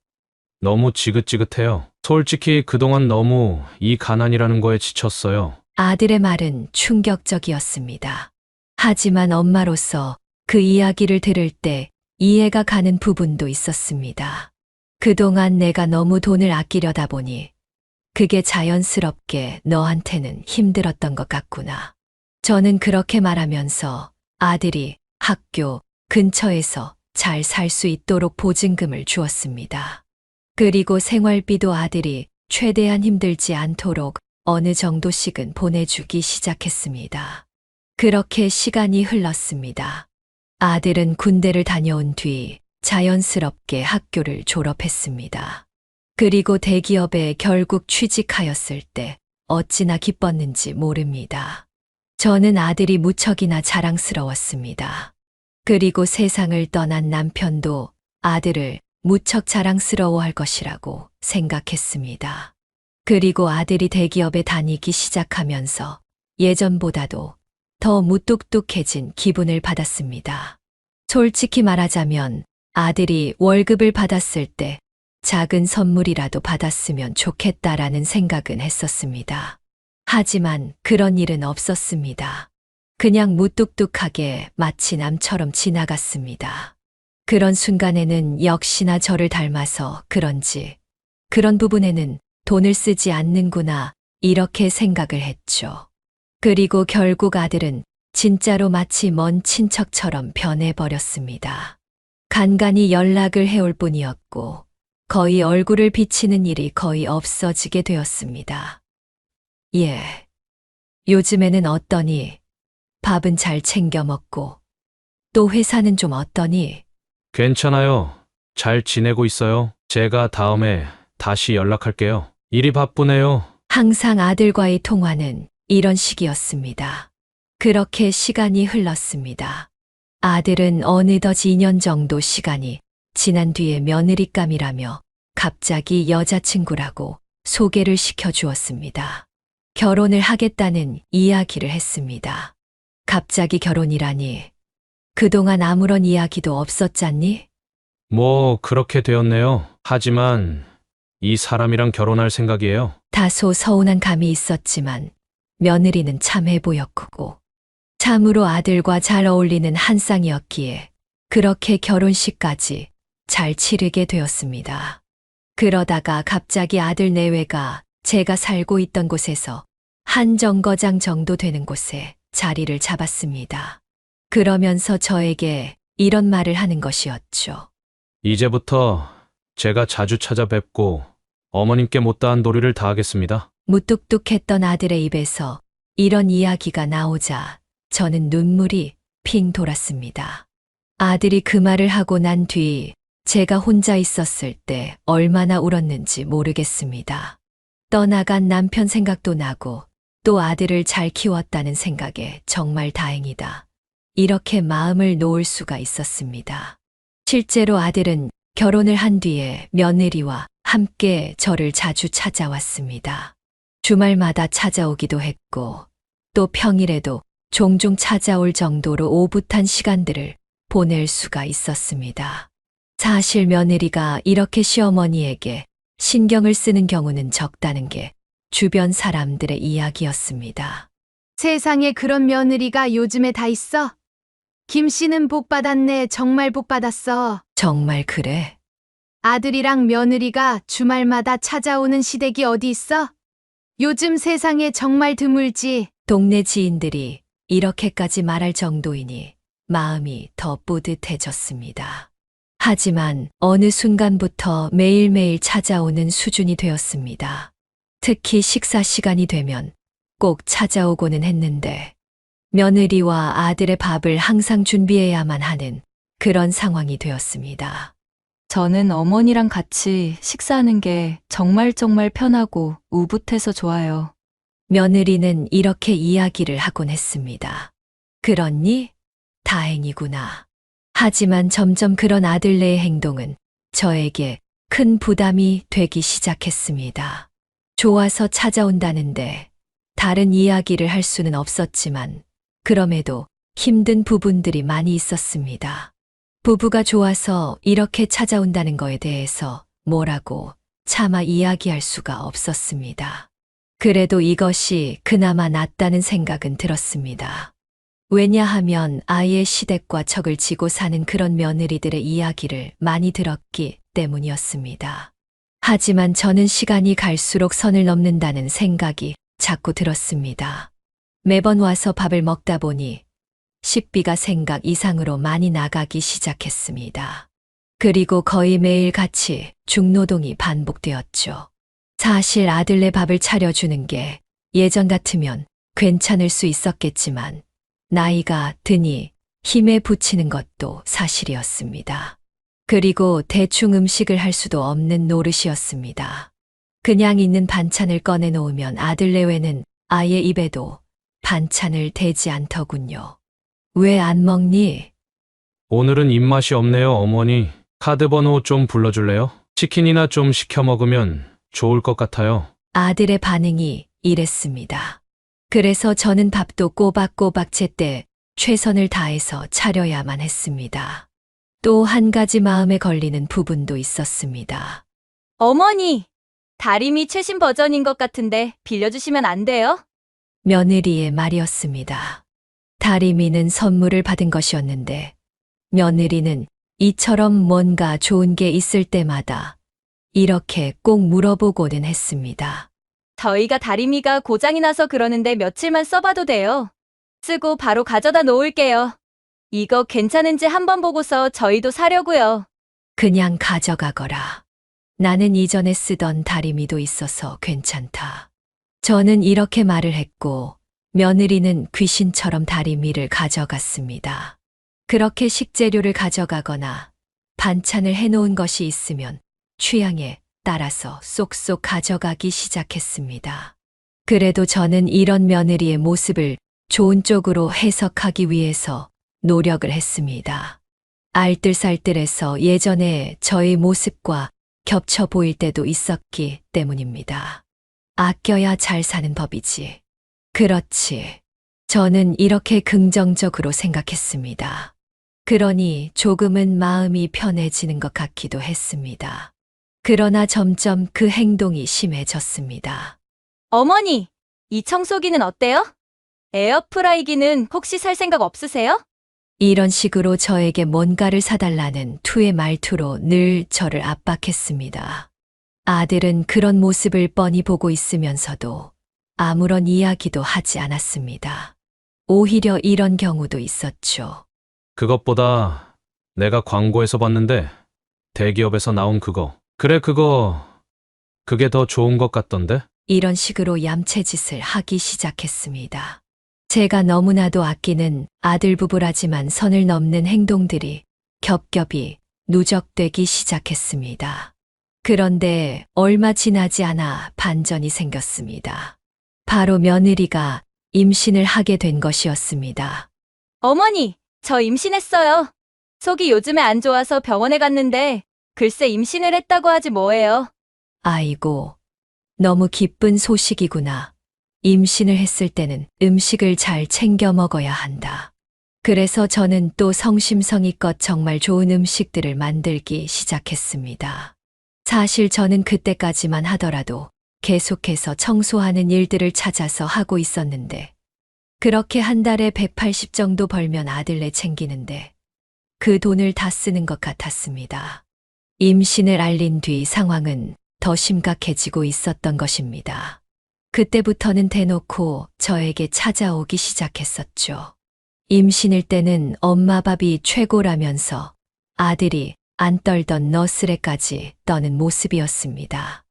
너무 지긋지긋해요. 솔직히 그동안 너무 이 가난이라는 거에 지쳤어요. 아들의 말은 충격적이었습니다. 하지만 엄마로서 그 이야기를 들을 때 이해가 가는 부분도 있었습니다. 그동안 내가 너무 돈을 아끼려다 보니 그게 자연스럽게 너한테는 힘들었던 것 같구나. 저는 그렇게 말하면서 아들이 학교 근처에서 잘 살 수 있도록 보증금을 주었습니다. 그리고 생활비도 아들이 최대한 힘들지 않도록 어느 정도씩은 보내주기 시작했습니다. 그렇게 시간이 흘렀습니다. 아들은 군대를 다녀온 뒤 자연스럽게 학교를 졸업했습니다. 그리고 대기업에 결국 취직하였을 때 어찌나 기뻤는지 모릅니다. 저는 아들이 무척이나 자랑스러웠습니다. 그리고 세상을 떠난 남편도 아들을 무척 자랑스러워할 것이라고 생각했습니다. 그리고 아들이 대기업에 다니기 시작하면서 예전보다도 더 무뚝뚝해진 기분을 받았습니다. 솔직히 말하자면 아들이 월급을 받았을 때 작은 선물이라도 받았으면 좋겠다라는 생각은 했었습니다. 하지만 그런 일은 없었습니다. 그냥 무뚝뚝하게 마치 남처럼 지나갔습니다. 그런 순간에는 역시나 저를 닮아서 그런지 그런 부분에는 돈을 쓰지 않는구나 이렇게 생각을 했죠. 그리고 결국 아들은 진짜로 마치 먼 친척처럼 변해버렸습니다. 간간히 연락을 해올 뿐이었고 거의 얼굴을 비치는 일이 거의 없어지게 되었습니다. 예. 요즘에는 어떠니? 밥은 잘 챙겨 먹고 또 회사는 좀 어떠니? 괜찮아요. 잘 지내고 있어요. 제가 다음에 다시 연락할게요. 일이 바쁘네요. 항상 아들과의 통화는 이런 식이었습니다. 그렇게 시간이 흘렀습니다. 아들은 어느덧 2년 정도 시간이 지난 뒤에 며느리감이라며 갑자기 여자친구라고 소개를 시켜주었습니다. 결혼을 하겠다는 이야기를 했습니다. 갑자기 결혼이라니. 그동안 아무런 이야기도 없었잖니? 뭐 그렇게 되었네요. 하지만 이 사람이랑 결혼할 생각이에요. 다소 서운한 감이 있었지만 며느리는 참해 보였고 참으로 아들과 잘 어울리는 한 쌍이었기에 그렇게 결혼식까지 잘 치르게 되었습니다. 그러다가 갑자기 아들 내외가 제가 살고 있던 곳에서 한 정거장 정도 되는 곳에 자리를 잡았습니다. 그러면서 저에게 이런 말을 하는 것이었죠. 이제부터 제가 자주 찾아뵙고 어머님께 못다한 도리를 다하겠습니다. 무뚝뚝했던 아들의 입에서 이런 이야기가 나오자 저는 눈물이 핑 돌았습니다. 아들이 그 말을 하고 난 뒤 제가 혼자 있었을 때 얼마나 울었는지 모르겠습니다. 떠나간 남편 생각도 나고 또 아들을 잘 키웠다는 생각에 정말 다행이다. 이렇게 마음을 놓을 수가 있었습니다. 실제로 아들은 결혼을 한 뒤에 며느리와 함께 저를 자주 찾아왔습니다. 주말마다 찾아오기도 했고 또 평일에도 종종 찾아올 정도로 오붓한 시간들을 보낼 수가 있었습니다. 사실 며느리가 이렇게 시어머니에게 신경을 쓰는 경우는 적다는 게 주변 사람들의 이야기였습니다. 세상에 그런 며느리가 요즘에 다 있어? 김 씨는 복 받았네. 정말 복 받았어. 정말 그래? 아들이랑 며느리가 주말마다 찾아오는 시댁이 어디 있어? 요즘 세상에 정말 드물지. 동네 지인들이 이렇게까지 말할 정도이니 마음이 더 뿌듯해졌습니다. 하지만 어느 순간부터 매일매일 찾아오는 수준이 되었습니다. 특히 식사 시간이 되면 꼭 찾아오고는 했는데 며느리와 아들의 밥을 항상 준비해야만 하는 그런 상황이 되었습니다. 저는 어머니랑 같이 식사하는 게 정말 편하고 우붓해서 좋아요. 며느리는 이렇게 이야기를 하곤 했습니다. 그렇니? 다행이구나. 하지만 점점 그런 아들네의 행동은 저에게 큰 부담이 되기 시작했습니다. 좋아서 찾아온다는데 다른 이야기를 할 수는 없었지만 그럼에도 힘든 부분들이 많이 있었습니다. 부부가 좋아서 이렇게 찾아온다는 거에 대해서 뭐라고 차마 이야기할 수가 없었습니다. 그래도 이것이 그나마 낫다는 생각은 들었습니다. 왜냐하면 아이의 시댁과 척을 지고 사는 그런 며느리들의 이야기를 많이 들었기 때문이었습니다. 하지만 저는 시간이 갈수록 선을 넘는다는 생각이 자꾸 들었습니다. 매번 와서 밥을 먹다 보니 식비가 생각 이상으로 많이 나가기 시작했습니다. 그리고 거의 매일 같이 중노동이 반복되었죠. 사실 아들네 밥을 차려주는 게 예전 같으면 괜찮을 수 있었겠지만 나이가 드니 힘에 부치는 것도 사실이었습니다. 그리고 대충 음식을 할 수도 없는 노릇이었습니다. 그냥 있는 반찬을 꺼내 놓으면 아들 내외는 아예 입에도 반찬을 대지 않더군요. 왜 안 먹니? 오늘은 입맛이 없네요, 어머니. 카드 번호 좀 불러줄래요? 치킨이나 좀 시켜 먹으면 좋을 것 같아요. 아들의 반응이 이랬습니다. 그래서 저는 밥도 꼬박꼬박 제때 최선을 다해서 차려야만 했습니다. 또 한 가지 마음에 걸리는 부분도 있었습니다. 어머니, 다리미 최신 버전인 것 같은데 빌려주시면 안 돼요? 며느리의 말이었습니다. 다리미는 선물을 받은 것이었는데 며느리는 이처럼 뭔가 좋은 게 있을 때마다 이렇게 꼭 물어보고는 했습니다. 저희가 다리미가 고장이 나서 그러는데 며칠만 써봐도 돼요. 쓰고 바로 가져다 놓을게요. 이거 괜찮은지 한번 보고서 저희도 사려고요. 그냥 가져가거라. 나는 이전에 쓰던 다리미도 있어서 괜찮다. 저는 이렇게 말을 했고 며느리는 귀신처럼 다리미를 가져갔습니다. 그렇게 식재료를 가져가거나 반찬을 해놓은 것이 있으면 취향에 따라서 쏙쏙 가져가기 시작했습니다. 그래도 저는 이런 며느리의 모습을 좋은 쪽으로 해석하기 위해서 노력을 했습니다. 알뜰살뜰해서 예전에 저의 모습과 겹쳐 보일 때도 있었기 때문입니다. 아껴야 잘 사는 법이지. 그렇지. 저는 이렇게 긍정적으로 생각했습니다. 그러니 조금은 마음이 편해지는 것 같기도 했습니다. 그러나 점점 그 행동이 심해졌습니다. 어머니, 이 청소기는 어때요? 에어프라이기는 혹시 살 생각 없으세요? 이런 식으로 저에게 뭔가를 사달라는 투의 말투로 늘 저를 압박했습니다. 아들은 그런 모습을 뻔히 보고 있으면서도 아무런 이야기도 하지 않았습니다. 오히려 이런 경우도 있었죠. 그것보다 내가 광고에서 봤는데 대기업에서 나온 그거. 그래, 그게 더 좋은 것 같던데? 이런 식으로 얌체짓을 하기 시작했습니다. 제가 너무나도 아끼는 아들 부부라지만 선을 넘는 행동들이 겹겹이 누적되기 시작했습니다. 그런데 얼마 지나지 않아 반전이 생겼습니다. 바로 며느리가 임신을 하게 된 것이었습니다. 어머니, 저 임신했어요. 속이 요즘에 안 좋아서 병원에 갔는데 글쎄 임신을 했다고 하지 뭐예요. 아이고, 너무 기쁜 소식이구나. 임신을 했을 때는 음식을 잘 챙겨 먹어야 한다. 그래서 저는 또 성심성의껏 정말 좋은 음식들을 만들기 시작했습니다. 사실 저는 그때까지만 하더라도 계속해서 청소하는 일들을 찾아서 하고 있었는데 그렇게 한 달에 180 정도 벌면 아들네 챙기는데 그 돈을 다 쓰는 것 같았습니다. 임신을 알린 뒤 상황은 더 심각해지고 있었던 것입니다. 그때부터는 대놓고 저에게 찾아오기 시작했었죠. 임신일 때는 엄마 밥이 최고라면서 아들이 안 떨던 너스레까지 떠는 모습이었습니다.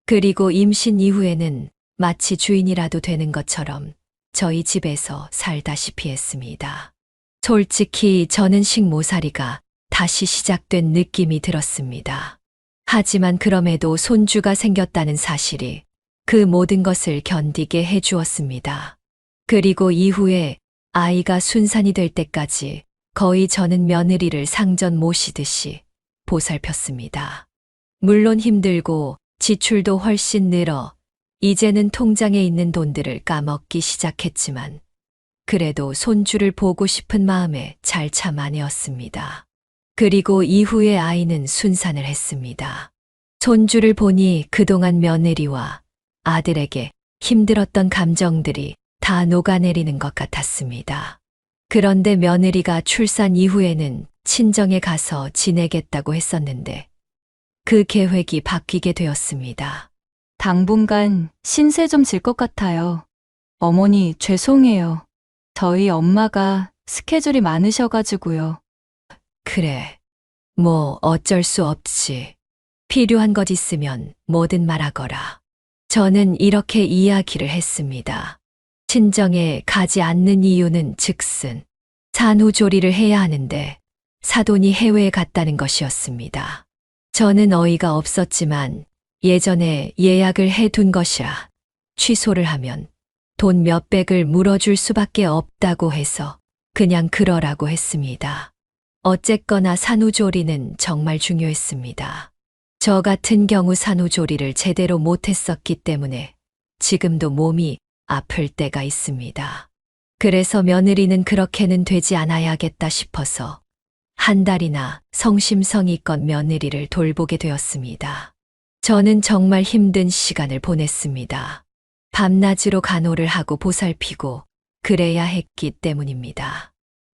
그리고 임신 이후에는 마치 주인이라도 되는 것처럼 저희 집에서 살다시피 했습니다. 솔직히 저는 식모살이가 다시 시작된 느낌이 들었습니다. 하지만 그럼에도 손주가 생겼다는 사실이 그 모든 것을 견디게 해주었습니다. 그리고 이후에 아이가 순산이 될 때까지 거의 저는 며느리를 상전 모시듯이 보살폈습니다. 물론 힘들고 지출도 훨씬 늘어 이제는 통장에 있는 돈들을 까먹기 시작했지만 그래도 손주를 보고 싶은 마음에 잘 참아내었습니다. 그리고 이후에 아이는 순산을 했습니다. 손주를 보니 그동안 며느리와 아들에게 힘들었던 감정들이 다 녹아내리는 것 같았습니다. 그런데 며느리가 출산 이후에는 친정에 가서 지내겠다고 했었는데 그 계획이 바뀌게 되었습니다. 당분간 신세 좀 질 것 같아요. 어머니, 죄송해요. 저희 엄마가 스케줄이 많으셔가지고요. 그래, 뭐 어쩔 수 없지. 필요한 것 있으면 뭐든 말하거라. 저는 이렇게 이야기를 했습니다. 친정에 가지 않는 이유는 즉슨 산후조리를 해야 하는데 사돈이 해외에 갔다는 것이었습니다. 저는 어이가 없었지만 예전에 예약을 해둔 것이라 취소를 하면 돈 몇백을 물어줄 수밖에 없다고 해서 그냥 그러라고 했습니다. 어쨌거나 산후조리는 정말 중요했습니다. 저 같은 경우 산후조리를 제대로 못했었기 때문에 지금도 몸이 아플 때가 있습니다. 그래서 며느리는 그렇게는 되지 않아야겠다 싶어서 한 달이나 성심성의껏 며느리를 돌보게 되었습니다. 저는 정말 힘든 시간을 보냈습니다. 밤낮으로 간호를 하고 보살피고 그래야 했기 때문입니다.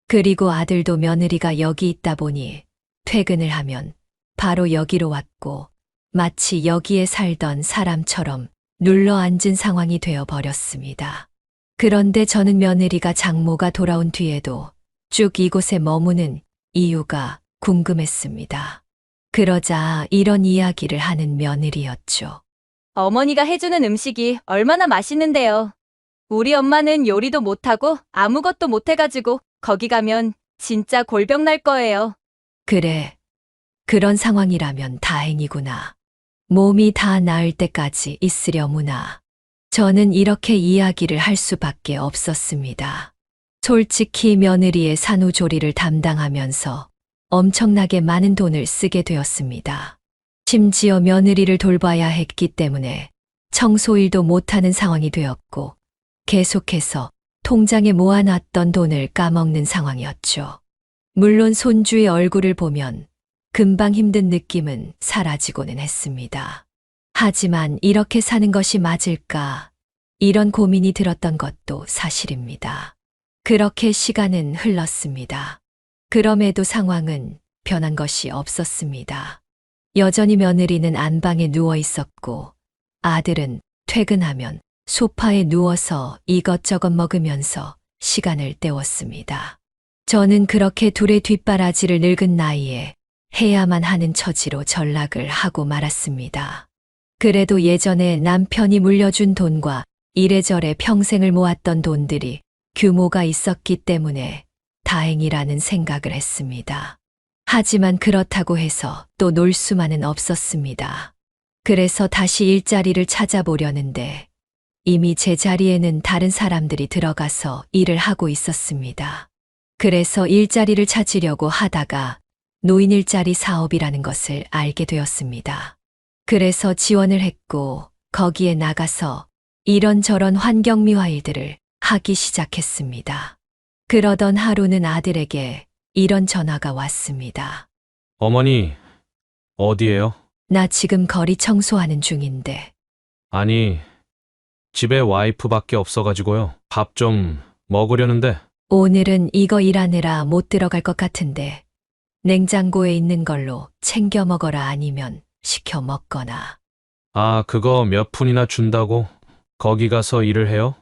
그리고 아들도 며느리가 여기 있다 보니 퇴근을 하면 바로 여기로 왔고 마치 여기에 살던 사람처럼 눌러앉은 상황이 되어 버렸습니다. 그런데 저는 며느리가 장모가 돌아온 뒤에도 쭉 이곳에 머무는 이유가 궁금했습니다. 그러자 이런 이야기를 하는 며느리였죠. 어머니가 해주는 음식이 얼마나 맛있는데요. 우리 엄마는 요리도 못하고 아무것도 못해가지고 거기 가면 진짜 골병 날 거예요. 그래. 그런 상황이라면 다행이구나. 몸이 다 나을 때까지 있으려무나. 저는 이렇게 이야기를 할 수밖에 없었습니다. 솔직히 며느리의 산후조리를 담당하면서 엄청나게 많은 돈을 쓰게 되었습니다. 심지어 며느리를 돌봐야 했기 때문에 청소일도 못하는 상황이 되었고 계속해서 통장에 모아놨던 돈을 까먹는 상황이었죠. 물론 손주의 얼굴을 보면 금방 힘든 느낌은 사라지고는 했습니다. 하지만 이렇게 사는 것이 맞을까? 이런 고민이 들었던 것도 사실입니다. 그렇게 시간은 흘렀습니다. 그럼에도 상황은 변한 것이 없었습니다. 여전히 며느리는 안방에 누워 있었고 아들은 퇴근하면 소파에 누워서 이것저것 먹으면서 시간을 때웠습니다. 저는 그렇게 둘의 뒷바라지를 늙은 나이에 해야만 하는 처지로 전락을 하고 말았습니다. 그래도 예전에 남편이 물려준 돈과 이래저래 평생을 모았던 돈들이 규모가 있었기 때문에 다행이라는 생각을 했습니다. 하지만 그렇다고 해서 또 놀 수만은 없었습니다. 그래서 다시 일자리를 찾아보려는데 이미 제 자리에는 다른 사람들이 들어가서 일을 하고 있었습니다. 그래서 일자리를 찾으려고 하다가 노인 일자리 사업이라는 것을 알게 되었습니다. 그래서 지원을 했고 거기에 나가서 이런저런 환경미화 일들을 하기 시작했습니다. 그러던 하루는 아들에게 이런 전화가 왔습니다. 어머니, 어디에요? 나 지금 거리 청소하는 중인데. 아니, 집에 와이프밖에 없어가지고요. 밥 좀 먹으려는데. 오늘은 이거 일하느라 못 들어갈 것 같은데 냉장고에 있는 걸로 챙겨 먹어라 아니면 시켜 먹거나. 아, 그거 몇 푼이나 준다고? 거기 가서 일을 해요?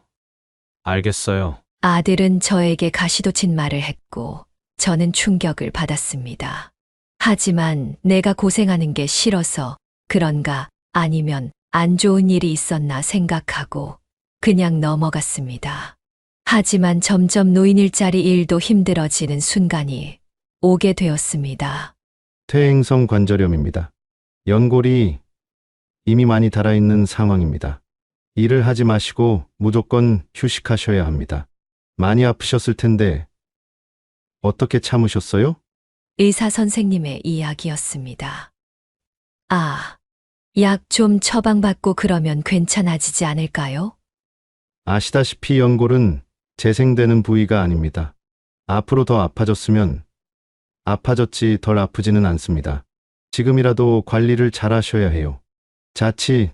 알겠어요. 아들은 저에게 가시돋친 말을 했고 저는 충격을 받았습니다. 하지만 내가 고생하는 게 싫어서 그런가 아니면 안 좋은 일이 있었나 생각하고 그냥 넘어갔습니다. 하지만 점점 노인 일자리 일도 힘들어지는 순간이 오게 되었습니다. 퇴행성 관절염입니다. 연골이 이미 많이 닳아있는 상황입니다. 일을 하지 마시고 무조건 휴식하셔야 합니다. 많이 아프셨을 텐데 어떻게 참으셨어요? 의사 선생님의 이야기였습니다. 아, 약 좀 처방받고 그러면 괜찮아지지 않을까요? 아시다시피 연골은 재생되는 부위가 아닙니다. 앞으로 더 아파졌으면 아파졌지 덜 아프지는 않습니다. 지금이라도 관리를 잘 하셔야 해요. 자칫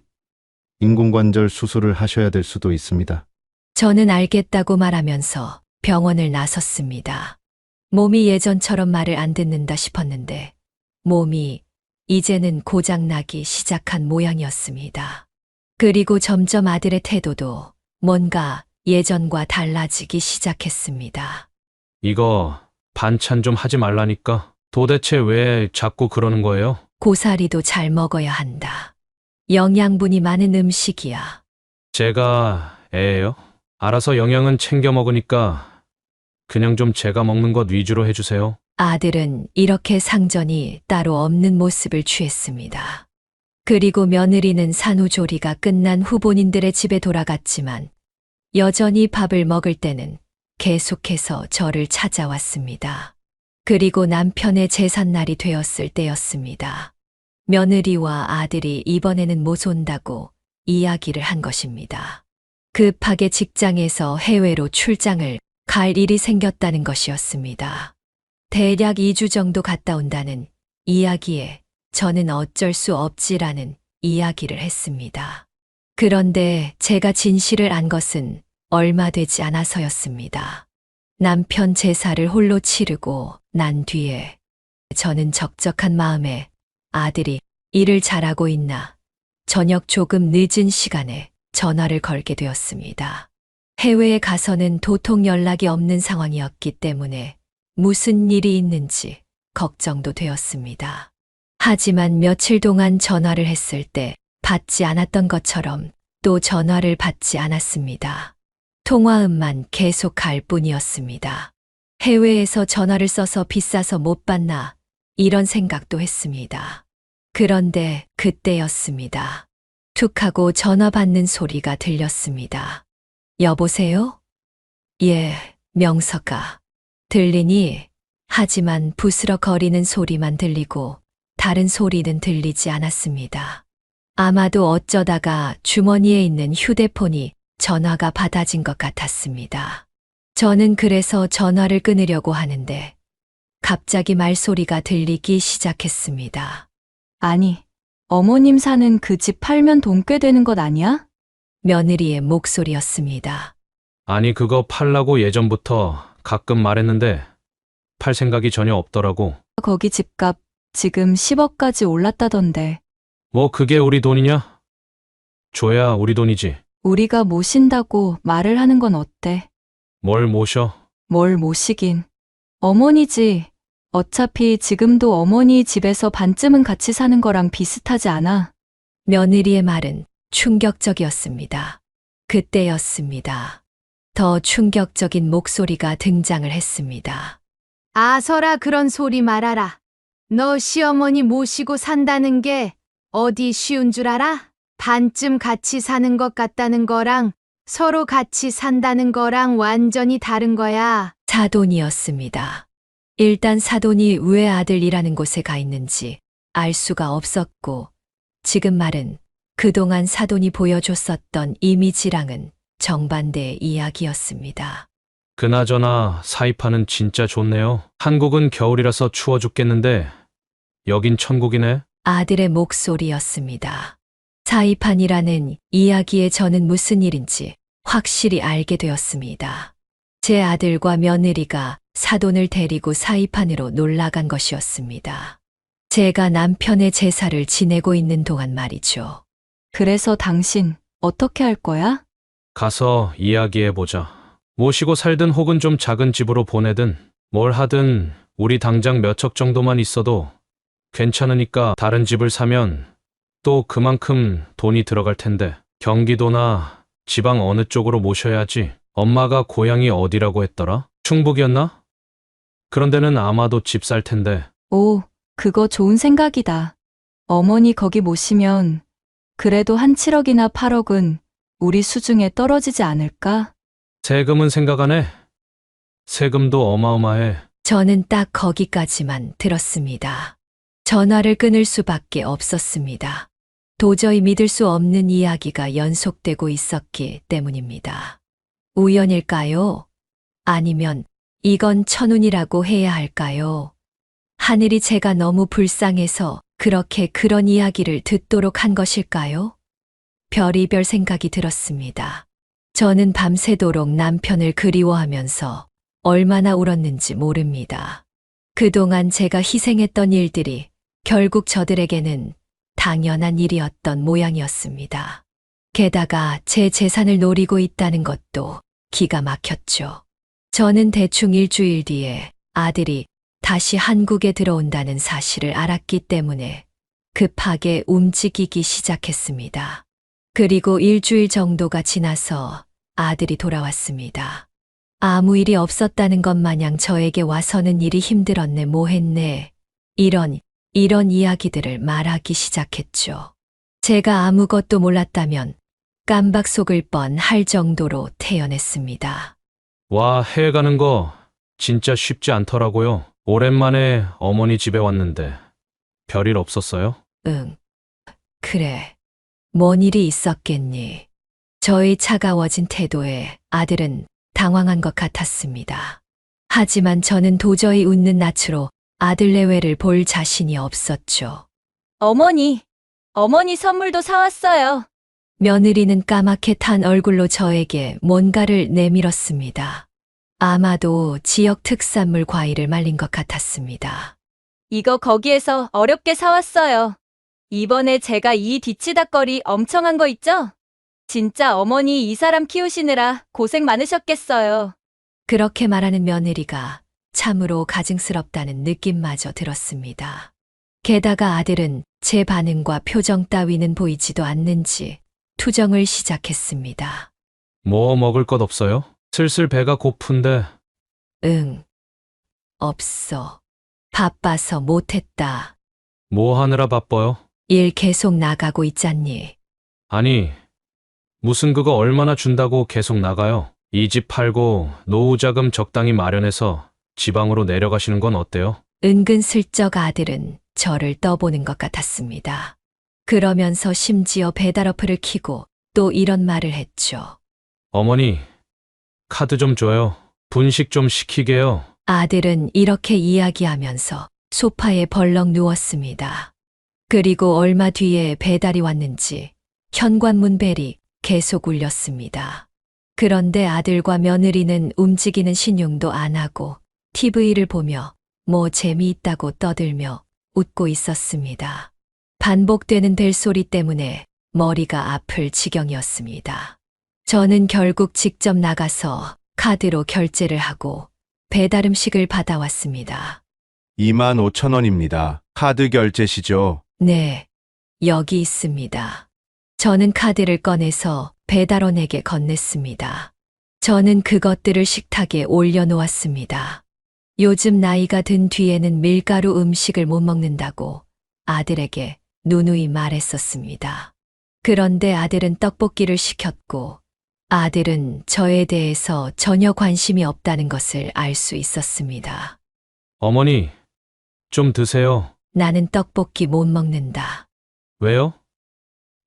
인공관절 수술을 하셔야 될 수도 있습니다. 저는 알겠다고 말하면서 병원을 나섰습니다. 몸이 예전처럼 말을 안 듣는다 싶었는데 몸이 이제는 고장나기 시작한 모양이었습니다. 그리고 점점 아들의 태도도 뭔가 예전과 달라지기 시작했습니다. 이거 반찬 좀 하지 말라니까. 도대체 왜 자꾸 그러는 거예요? 고사리도 잘 먹어야 한다. 영양분이 많은 음식이야. 제가 애예요? 알아서 영양은 챙겨 먹으니까 그냥 좀 제가 먹는 것 위주로 해주세요. 아들은 이렇게 상전이 따로 없는 모습을 취했습니다. 그리고 며느리는 산후조리가 끝난 후본인들의 집에 돌아갔지만 여전히 밥을 먹을 때는 계속해서 저를 찾아왔습니다. 그리고 남편의 제삿날이 되었을 때였습니다. 며느리와 아들이 이번에는 못 온다고 이야기를 한 것입니다. 급하게 직장에서 해외로 출장을 갈 일이 생겼다는 것이었습니다. 대략 2주 정도 갔다 온다는 이야기에 저는 어쩔 수 없지라는 이야기를 했습니다. 그런데 제가 진실을 안 것은 얼마 되지 않아서였습니다. 남편 제사를 홀로 치르고 난 뒤에 저는 적적한 마음에 아들이 일을 잘하고 있나 저녁 조금 늦은 시간에 전화를 걸게 되었습니다. 해외에 가서는 도통 연락이 없는 상황이었기 때문에 무슨 일이 있는지 걱정도 되었습니다. 하지만 며칠 동안 전화를 했을 때 받지 않았던 것처럼 또 전화를 받지 않았습니다. 통화음만 계속 갈 뿐이었습니다. 해외에서 전화를 써서 비싸서 못 받나 이런 생각도 했습니다. 그런데 그때였습니다. 툭 하고 전화 받는 소리가 들렸습니다. 여보세요? 예, 명서가. 들리니? 하지만 부스럭거리는 소리만 들리고 다른 소리는 들리지 않았습니다. 아마도 어쩌다가 주머니에 있는 휴대폰이 전화가 받아진 것 같았습니다. 저는 그래서 전화를 끊으려고 하는데 갑자기 말소리가 들리기 시작했습니다. 아니, 어머님 사는 그 집 팔면 돈 꽤 되는 것 아니야? 며느리의 목소리였습니다. 아니, 그거 팔라고 예전부터 가끔 말했는데 팔 생각이 전혀 없더라고. 거기 집값 지금 10억까지 올랐다던데. 뭐 그게 우리 돈이냐? 줘야 우리 돈이지. 우리가 모신다고 말을 하는 건 어때? 뭘 모셔? 뭘 모시긴. 어머니지. 어차피 지금도 어머니 집에서 반쯤은 같이 사는 거랑 비슷하지 않아? 며느리의 말은 충격적이었습니다. 그때였습니다. 더 충격적인 목소리가 등장을 했습니다. 아서라 그런 소리 말아라. 너 시어머니 모시고 산다는 게 어디 쉬운 줄 알아? 반쯤 같이 사는 것 같다는 거랑 서로 같이 산다는 거랑 완전히 다른 거야. 사돈이었습니다. 일단 사돈이 왜 아들이라는 곳에 가 있는지 알 수가 없었고 지금 말은 그동안 사돈이 보여줬었던 이미지랑은 정반대의 이야기였습니다. 그나저나 사이판은 진짜 좋네요. 한국은 겨울이라서 추워 죽겠는데 여긴 천국이네. 아들의 목소리였습니다. 사이판이라는 이야기에 저는 무슨 일인지 확실히 알게 되었습니다. 제 아들과 며느리가 사돈을 데리고 사이판으로 놀러간 것이었습니다. 제가 남편의 제사를 지내고 있는 동안 말이죠. 그래서 당신 어떻게 할 거야? 가서 이야기해보자. 모시고 살든 혹은 좀 작은 집으로 보내든 뭘 하든 우리 당장 몇 척 정도만 있어도 괜찮으니까 다른 집을 사면 또 그만큼 돈이 들어갈 텐데 경기도나 지방 어느 쪽으로 모셔야지. 엄마가 고향이 어디라고 했더라? 충북이었나? 그런 데는 아마도 집 살 텐데. 오, 그거 좋은 생각이다. 어머니 거기 모시면 그래도 한 7억이나 8억은 우리 수중에 떨어지지 않을까? 세금은 생각 안 해? 세금도 어마어마해. 저는 딱 거기까지만 들었습니다. 전화를 끊을 수밖에 없었습니다. 도저히 믿을 수 없는 이야기가 연속되고 있었기 때문입니다. 우연일까요? 아니면 이건 천운이라고 해야 할까요? 하늘이 제가 너무 불쌍해서 그렇게 그런 이야기를 듣도록 한 것일까요? 별의별 생각이 들었습니다. 저는 밤새도록 남편을 그리워하면서 얼마나 울었는지 모릅니다. 그동안 제가 희생했던 일들이 결국 저들에게는 당연한 일이었던 모양이었습니다. 게다가 제 재산을 노리고 있다는 것도 기가 막혔죠. 저는 대충 일주일 뒤에 아들이 다시 한국에 들어온다는 사실을 알았기 때문에 급하게 움직이기 시작했습니다. 그리고 일주일 정도가 지나서 아들이 돌아왔습니다. 아무 일이 없었다는 것 마냥 저에게 와서는 일이 힘들었네, 뭐했네. 이런 이야기들을 말하기 시작했죠. 제가 아무것도 몰랐다면 깜박 속을 뻔할 정도로 태연했습니다. 와, 해외 가는 거 진짜 쉽지 않더라고요. 오랜만에 어머니 집에 왔는데 별일 없었어요? 응. 그래. 뭔 일이 있었겠니? 저의 차가워진 태도에 아들은 당황한 것 같았습니다. 하지만 저는 도저히 웃는 낯으로 아들 내외를 볼 자신이 없었죠. 어머니 선물도 사왔어요. 며느리는 까맣게 탄 얼굴로 저에게 뭔가를 내밀었습니다. 아마도 지역 특산물 과일을 말린 것 같았습니다. 이거 거기에서 어렵게 사왔어요. 이번에 제가 이 뒤치다꺼리 엄청 한 거 있죠? 진짜 어머니 이 사람 키우시느라 고생 많으셨겠어요. 그렇게 말하는 며느리가 참으로 가증스럽다는 느낌마저 들었습니다. 게다가 아들은 제 반응과 표정 따위는 보이지도 않는지 투정을 시작했습니다. 뭐 먹을 것 없어요? 슬슬 배가 고픈데. 응. 없어. 바빠서 못했다. 뭐 하느라 바빠요? 일 계속 나가고 있잖니. 아니, 무슨 그거 얼마나 준다고 계속 나가요? 이 집 팔고 노후 자금 적당히 마련해서 지방으로 내려가시는 건 어때요? 은근슬쩍 아들은 저를 떠보는 것 같았습니다. 그러면서 심지어 배달 어플을 켜고 또 이런 말을 했죠. 어머니, 카드 좀 줘요. 분식 좀 시키게요. 아들은 이렇게 이야기하면서 소파에 벌렁 누웠습니다. 그리고 얼마 뒤에 배달이 왔는지 현관문 벨이 계속 울렸습니다. 그런데 아들과 며느리는 움직이는 신용도 안 하고 TV를 보며 뭐 재미있다고 떠들며 웃고 있었습니다. 반복되는 벨소리 때문에 머리가 아플 지경이었습니다. 저는 결국 직접 나가서 카드로 결제를 하고 배달 음식을 받아왔습니다. 25,000원입니다. 카드 결제시죠? 네, 여기 있습니다. 저는 카드를 꺼내서 배달원에게 건넸습니다. 저는 그것들을 식탁에 올려놓았습니다. 요즘 나이가 든 뒤에는 밀가루 음식을 못 먹는다고 아들에게 누누이 말했었습니다. 그런데 아들은 떡볶이를 시켰고 아들은 저에 대해서 전혀 관심이 없다는 것을 알 수 있었습니다. 어머니, 좀 드세요. 나는 떡볶이 못 먹는다. 왜요?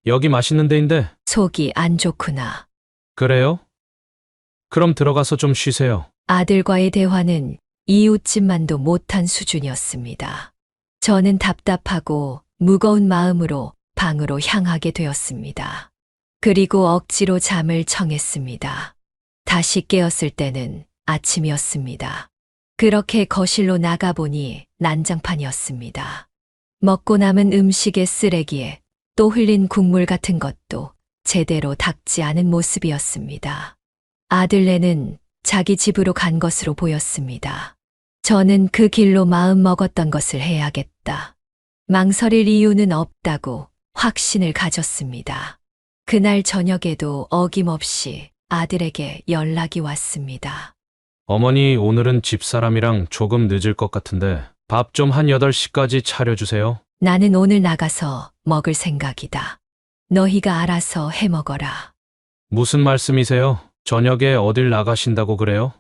여기 맛있는 데인데. 속이 안 좋구나. 그래요? 그럼 들어가서 좀 쉬세요. 아들과의 대화는 이웃집만도 못한 수준이었습니다. 저는 답답하고 무거운 마음으로 방으로 향하게 되었습니다. 그리고 억지로 잠을 청했습니다. 다시 깨었을 때는 아침이었습니다. 그렇게 거실로 나가보니 난장판이었습니다. 먹고 남은 음식의 쓰레기에 또 흘린 국물 같은 것도 제대로 닦지 않은 모습이었습니다. 아들네는 자기 집으로 간 것으로 보였습니다. 저는 그 길로 마음 먹었던 것을 해야겠다. 망설일 이유는 없다고 확신을 가졌습니다. 그날 저녁에도 어김없이 아들에게 연락이 왔습니다. 어머니, 오늘은 집사람이랑 조금 늦을 것 같은데 밥 좀 한 8시까지 차려주세요. 나는 오늘 나가서 먹을 생각이다. 너희가 알아서 해 먹어라. 무슨 말씀이세요? 저녁에 어딜 나가신다고 그래요?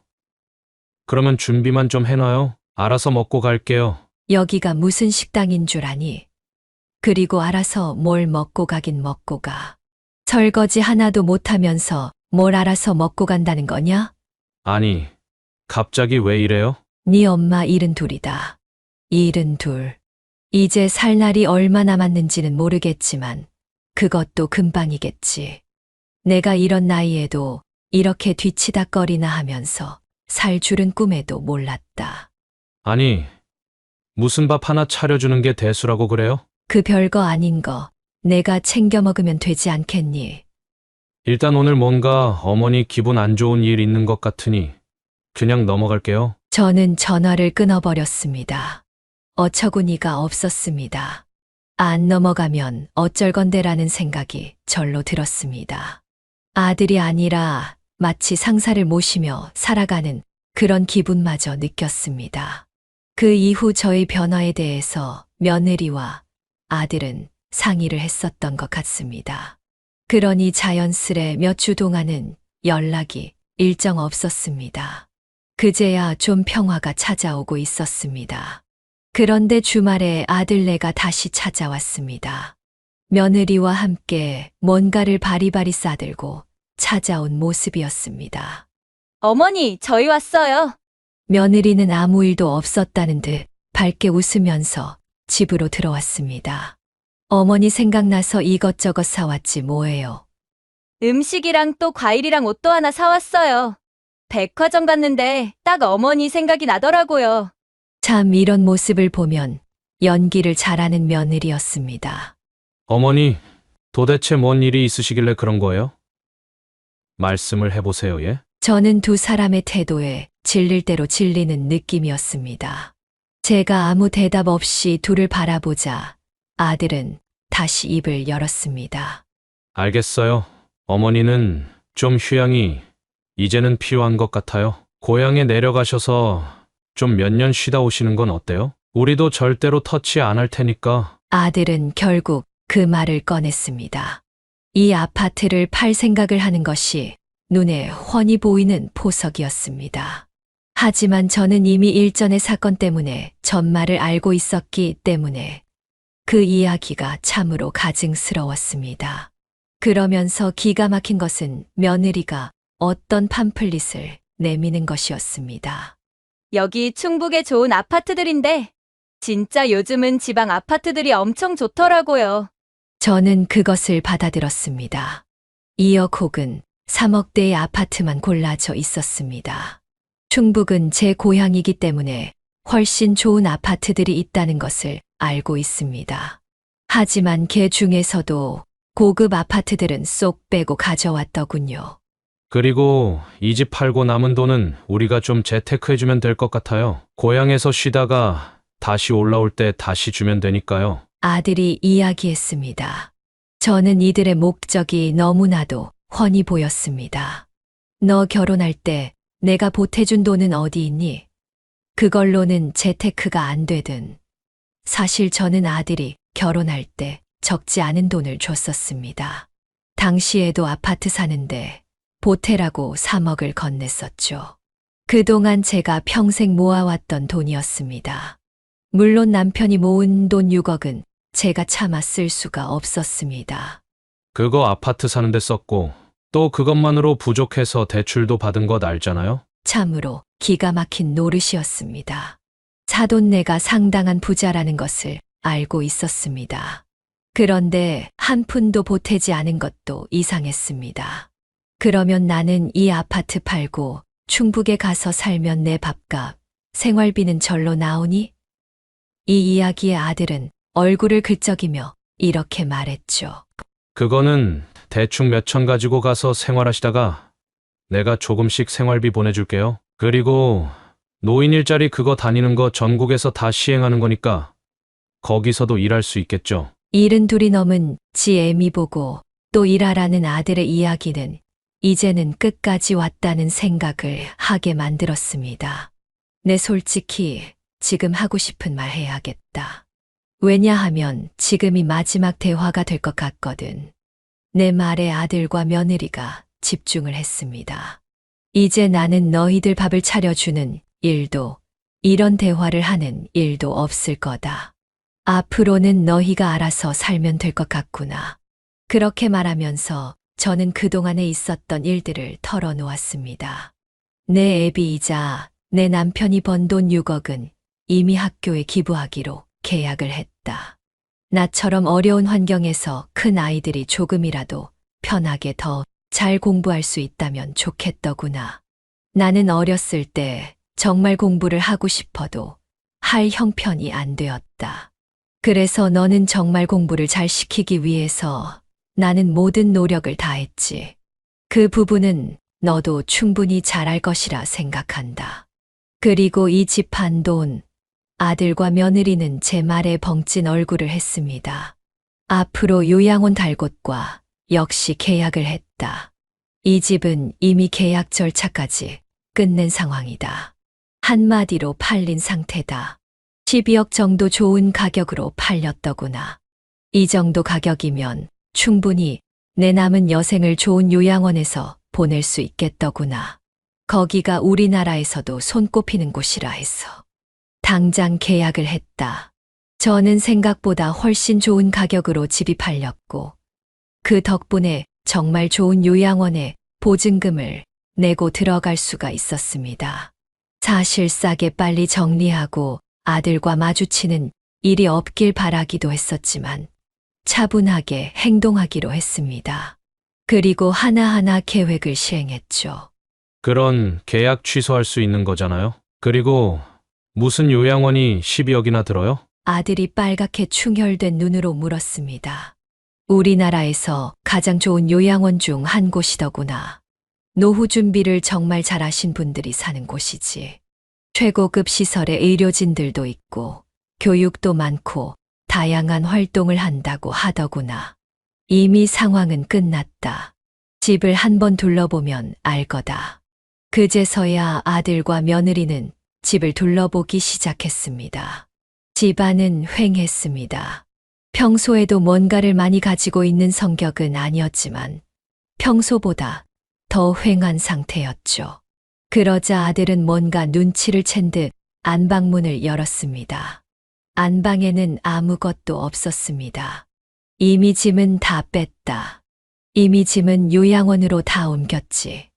그러면 준비만 좀 해놔요. 알아서 먹고 갈게요. 여기가 무슨 식당인 줄 아니? 그리고 알아서 뭘 먹고 가긴 먹고 가. 설거지 하나도 못하면서 뭘 알아서 먹고 간다는 거냐? 아니, 갑자기 왜 이래요? 네 엄마 72이다. 72. 이제 살 날이 얼마 남았는지는 모르겠지만 그것도 금방이겠지. 내가 이런 나이에도 이렇게 뒤치다꺼리나 하면서 살 줄은 꿈에도 몰랐다. 아니, 무슨 밥 하나 차려주는 게 대수라고 그래요? 그 별거 아닌 거 내가 챙겨 먹으면 되지 않겠니? 일단 오늘 뭔가 어머니 기분 안 좋은 일 있는 것 같으니 그냥 넘어갈게요. 저는 전화를 끊어버렸습니다. 어처구니가 없었습니다. 안 넘어가면 어쩔 건데라는 생각이 절로 들었습니다. 아들이 아니라 마치 상사를 모시며 살아가는 그런 기분마저 느꼈습니다. 그 이후 저의 변화에 대해서 며느리와 아들은 상의를 했었던 것 같습니다. 그러니 자연스레 몇 주 동안은 연락이 일정 없었습니다. 그제야 좀 평화가 찾아오고 있었습니다. 그런데 주말에 아들네가 다시 찾아왔습니다. 며느리와 함께 뭔가를 바리바리 싸들고 찾아온 모습이었습니다. 어머니, 저희 왔어요. 며느리는 아무 일도 없었다는 듯 밝게 웃으면서 집으로 들어왔습니다. 어머니 생각나서 이것저것 사왔지 뭐예요. 음식이랑 또 과일이랑 옷도 하나 사왔어요. 백화점 갔는데 딱 어머니 생각이 나더라고요. 참 이런 모습을 보면 연기를 잘하는 며느리였습니다. 어머니, 도대체 뭔 일이 있으시길래 그런 거예요? 말씀을 해보세요, 예? 저는 두 사람의 태도에 질릴 대로 질리는 느낌이었습니다. 제가 아무 대답 없이 둘을 바라보자 아들은 다시 입을 열었습니다. 알겠어요. 어머니는 좀 휴양이 이제는 필요한 것 같아요. 고향에 내려가셔서 좀 몇 년 쉬다 오시는 건 어때요? 우리도 절대로 터치 안 할 테니까. 아들은 결국 그 말을 꺼냈습니다. 이 아파트를 팔 생각을 하는 것이 눈에 훤히 보이는 포석이었습니다. 하지만 저는 이미 일전의 사건 때문에 전말을 알고 있었기 때문에 그 이야기가 참으로 가증스러웠습니다. 그러면서 기가 막힌 것은 며느리가 어떤 팜플릿을 내미는 것이었습니다. 여기 충북에 좋은 아파트들인데 진짜 요즘은 지방 아파트들이 엄청 좋더라고요. 저는 그것을 받아들었습니다. 2억 혹은 3억대의 아파트만 골라져 있었습니다. 충북은 제 고향이기 때문에 훨씬 좋은 아파트들이 있다는 것을 알고 있습니다. 하지만 그 중에서도 고급 아파트들은 쏙 빼고 가져왔더군요. 그리고 이 집 팔고 남은 돈은 우리가 좀 재테크해주면 될 것 같아요. 고향에서 쉬다가 다시 올라올 때 다시 주면 되니까요. 아들이 이야기했습니다. 저는 이들의 목적이 너무나도 훤히 보였습니다. 너 결혼할 때 내가 보태준 돈은 어디 있니? 그걸로는 재테크가 안 되든. 사실 저는 아들이 결혼할 때 적지 않은 돈을 줬었습니다. 당시에도 아파트 사는데 보태라고 3억을 건넸었죠. 그동안 제가 평생 모아왔던 돈이었습니다. 물론 남편이 모은 돈 6억은 제가 차마 쓸 수가 없었습니다. 그거 아파트 사는데 썼고 또 그것만으로 부족해서 대출도 받은 것 알잖아요? 참으로 기가 막힌 노릇이었습니다. 사돈네가 상당한 부자라는 것을 알고 있었습니다. 그런데 한 푼도 보태지 않은 것도 이상했습니다. 그러면 나는 이 아파트 팔고 충북에 가서 살면 내 밥값, 생활비는 절로 나오니? 이 이야기의 아들은 얼굴을 긁적이며 이렇게 말했죠. 그거는 대충 몇천 가지고 가서 생활하시다가 내가 조금씩 생활비 보내줄게요. 그리고 노인 일자리 그거 다니는 거 전국에서 다 시행하는 거니까 거기서도 일할 수 있겠죠. 72이 넘은 지 애미 보고 또 일하라는 아들의 이야기는 이제는 끝까지 왔다는 생각을 하게 만들었습니다. 내 솔직히 지금 하고 싶은 말 해야겠다. 왜냐하면 지금이 마지막 대화가 될 것 같거든. 내 말에 아들과 며느리가 집중을 했습니다. 이제 나는 너희들 밥을 차려주는 일도 이런 대화를 하는 일도 없을 거다. 앞으로는 너희가 알아서 살면 될 것 같구나. 그렇게 말하면서 저는 그동안에 있었던 일들을 털어놓았습니다. 내 애비이자 내 남편이 번 돈 6억은 이미 학교에 기부하기로 계약을 했다. 나처럼 어려운 환경에서 큰 아이들이 조금이라도 편하게 더 잘 공부할 수 있다면 좋겠더구나. 나는 어렸을 때 정말 공부를 하고 싶어도 할 형편이 안 되었다. 그래서 너는 정말 공부를 잘 시키기 위해서 나는 모든 노력을 다했지. 그 부분은 너도 충분히 잘할 것이라 생각한다. 그리고 이 집 한 돈, 아들과 며느리는 제 말에 벙찐 얼굴을 했습니다. 앞으로 요양원 갈 곳과 역시 계약을 했다. 이 집은 이미 계약 절차까지 끝낸 상황이다. 한마디로 팔린 상태다. 12억 정도 좋은 가격으로 팔렸더구나. 이 정도 가격이면 충분히 내 남은 여생을 좋은 요양원에서 보낼 수 있겠더구나. 거기가 우리나라에서도 손꼽히는 곳이라 해서. 당장 계약을 했다. 저는 생각보다 훨씬 좋은 가격으로 집이 팔렸고, 그 덕분에 정말 좋은 요양원에 보증금을 내고 들어갈 수가 있었습니다. 사실 싸게 빨리 정리하고 아들과 마주치는 일이 없길 바라기도 했었지만 차분하게 행동하기로 했습니다. 그리고 하나하나 계획을 시행했죠. 그런 계약 취소할 수 있는 거잖아요. 그리고 무슨 요양원이 12억이나 들어요? 아들이 빨갛게 충혈된 눈으로 물었습니다. 우리나라에서 가장 좋은 요양원 중 한 곳이더구나. 노후 준비를 정말 잘하신 분들이 사는 곳이지. 최고급 시설에 의료진들도 있고 교육도 많고 다양한 활동을 한다고 하더구나. 이미 상황은 끝났다. 집을 한번 둘러보면 알 거다. 그제서야 아들과 며느리는 집을 둘러보기 시작했습니다. 집안은 휑했습니다. 평소에도 뭔가를 많이 가지고 있는 성격은 아니었지만 평소보다 더 휑한 상태였죠. 그러자 아들은 뭔가 눈치를 챈 듯 안방문을 열었습니다. 안방에는 아무것도 없었습니다. 이미 짐은 다 뺐다. 이미 짐은 요양원으로 다 옮겼지.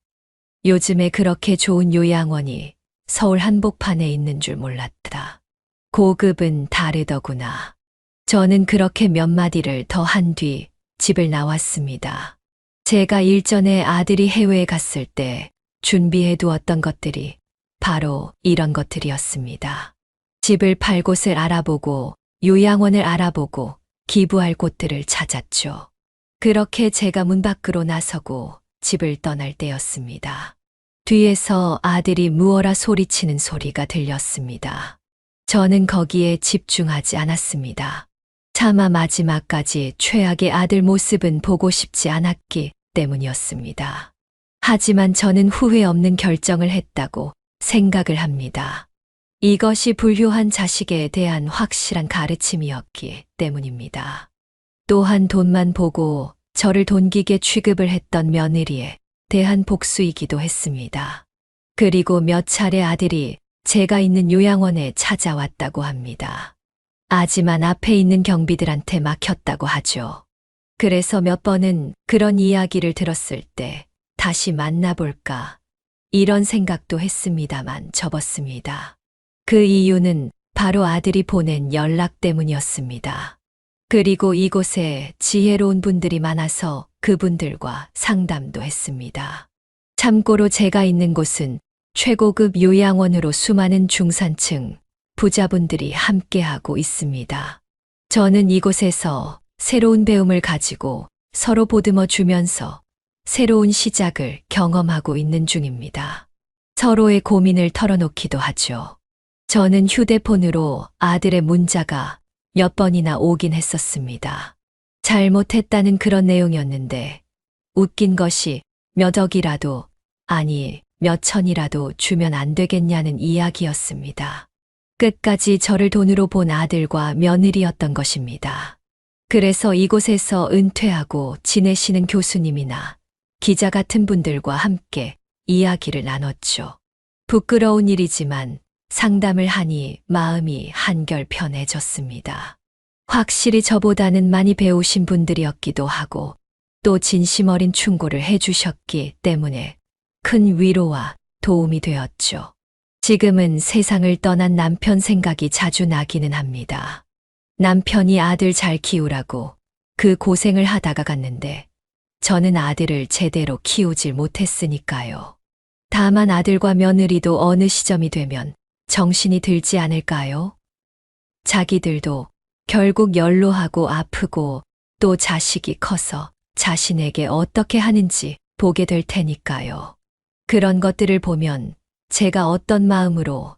요즘에 그렇게 좋은 요양원이 서울 한복판에 있는 줄 몰랐다. 고급은 다르더구나. 저는 그렇게 몇 마디를 더 한 뒤 집을 나왔습니다. 제가 일전에 아들이 해외에 갔을 때 준비해 두었던 것들이 바로 이런 것들이었습니다. 집을 팔 곳을 알아보고 요양원을 알아보고 기부할 곳들을 찾았죠. 그렇게 제가 문 밖으로 나서고 집을 떠날 때였습니다. 뒤에서 아들이 무어라 소리치는 소리가 들렸습니다. 저는 거기에 집중하지 않았습니다. 차마 마지막까지 최악의 아들 모습은 보고 싶지 않았기 때문이었습니다. 하지만 저는 후회 없는 결정을 했다고 생각을 합니다. 이것이 불효한 자식에 대한 확실한 가르침이었기 때문입니다. 또한 돈만 보고 저를 돈기게 취급을 했던 며느리에 대한 복수이기도 했습니다. 그리고 몇 차례 아들이 제가 있는 요양원에 찾아왔다고 합니다. 하지만 앞에 있는 경비들한테 막혔다고 하죠. 그래서 몇 번은 그런 이야기를 들었을 때 다시 만나볼까 이런 생각도 했습니다만 접었습니다. 그 이유는 바로 아들이 보낸 연락 때문이었습니다. 그리고 이곳에 지혜로운 분들이 많아서 그분들과 상담도 했습니다. 참고로 제가 있는 곳은 최고급 요양원으로 수많은 중산층 부자분들이 함께하고 있습니다. 저는 이곳에서 새로운 배움을 가지고 서로 보듬어 주면서 새로운 시작을 경험하고 있는 중입니다. 서로의 고민을 털어놓기도 하죠. 저는 휴대폰으로 아들의 문자가 몇 번이나 오긴 했었습니다. 잘못했다는 그런 내용이었는데 웃긴 것이 몇 억이라도 아니 몇 천이라도 주면 안 되겠냐는 이야기였습니다. 끝까지 저를 돈으로 본 아들과 며느리였던 것입니다. 그래서 이곳에서 은퇴하고 지내시는 교수님이나 기자 같은 분들과 함께 이야기를 나눴죠. 부끄러운 일이지만 상담을 하니 마음이 한결 편해졌습니다. 확실히 저보다는 많이 배우신 분들이었기도 하고 또 진심 어린 충고를 해주셨기 때문에 큰 위로와 도움이 되었죠. 지금은 세상을 떠난 남편 생각이 자주 나기는 합니다. 남편이 아들 잘 키우라고 그 고생을 하다가 갔는데 저는 아들을 제대로 키우질 못했으니까요. 다만 아들과 며느리도 어느 시점이 되면 정신이 들지 않을까요? 자기들도 결국 연로하고 아프고 또 자식이 커서 자신에게 어떻게 하는지 보게 될 테니까요. 그런 것들을 보면 제가 어떤 마음으로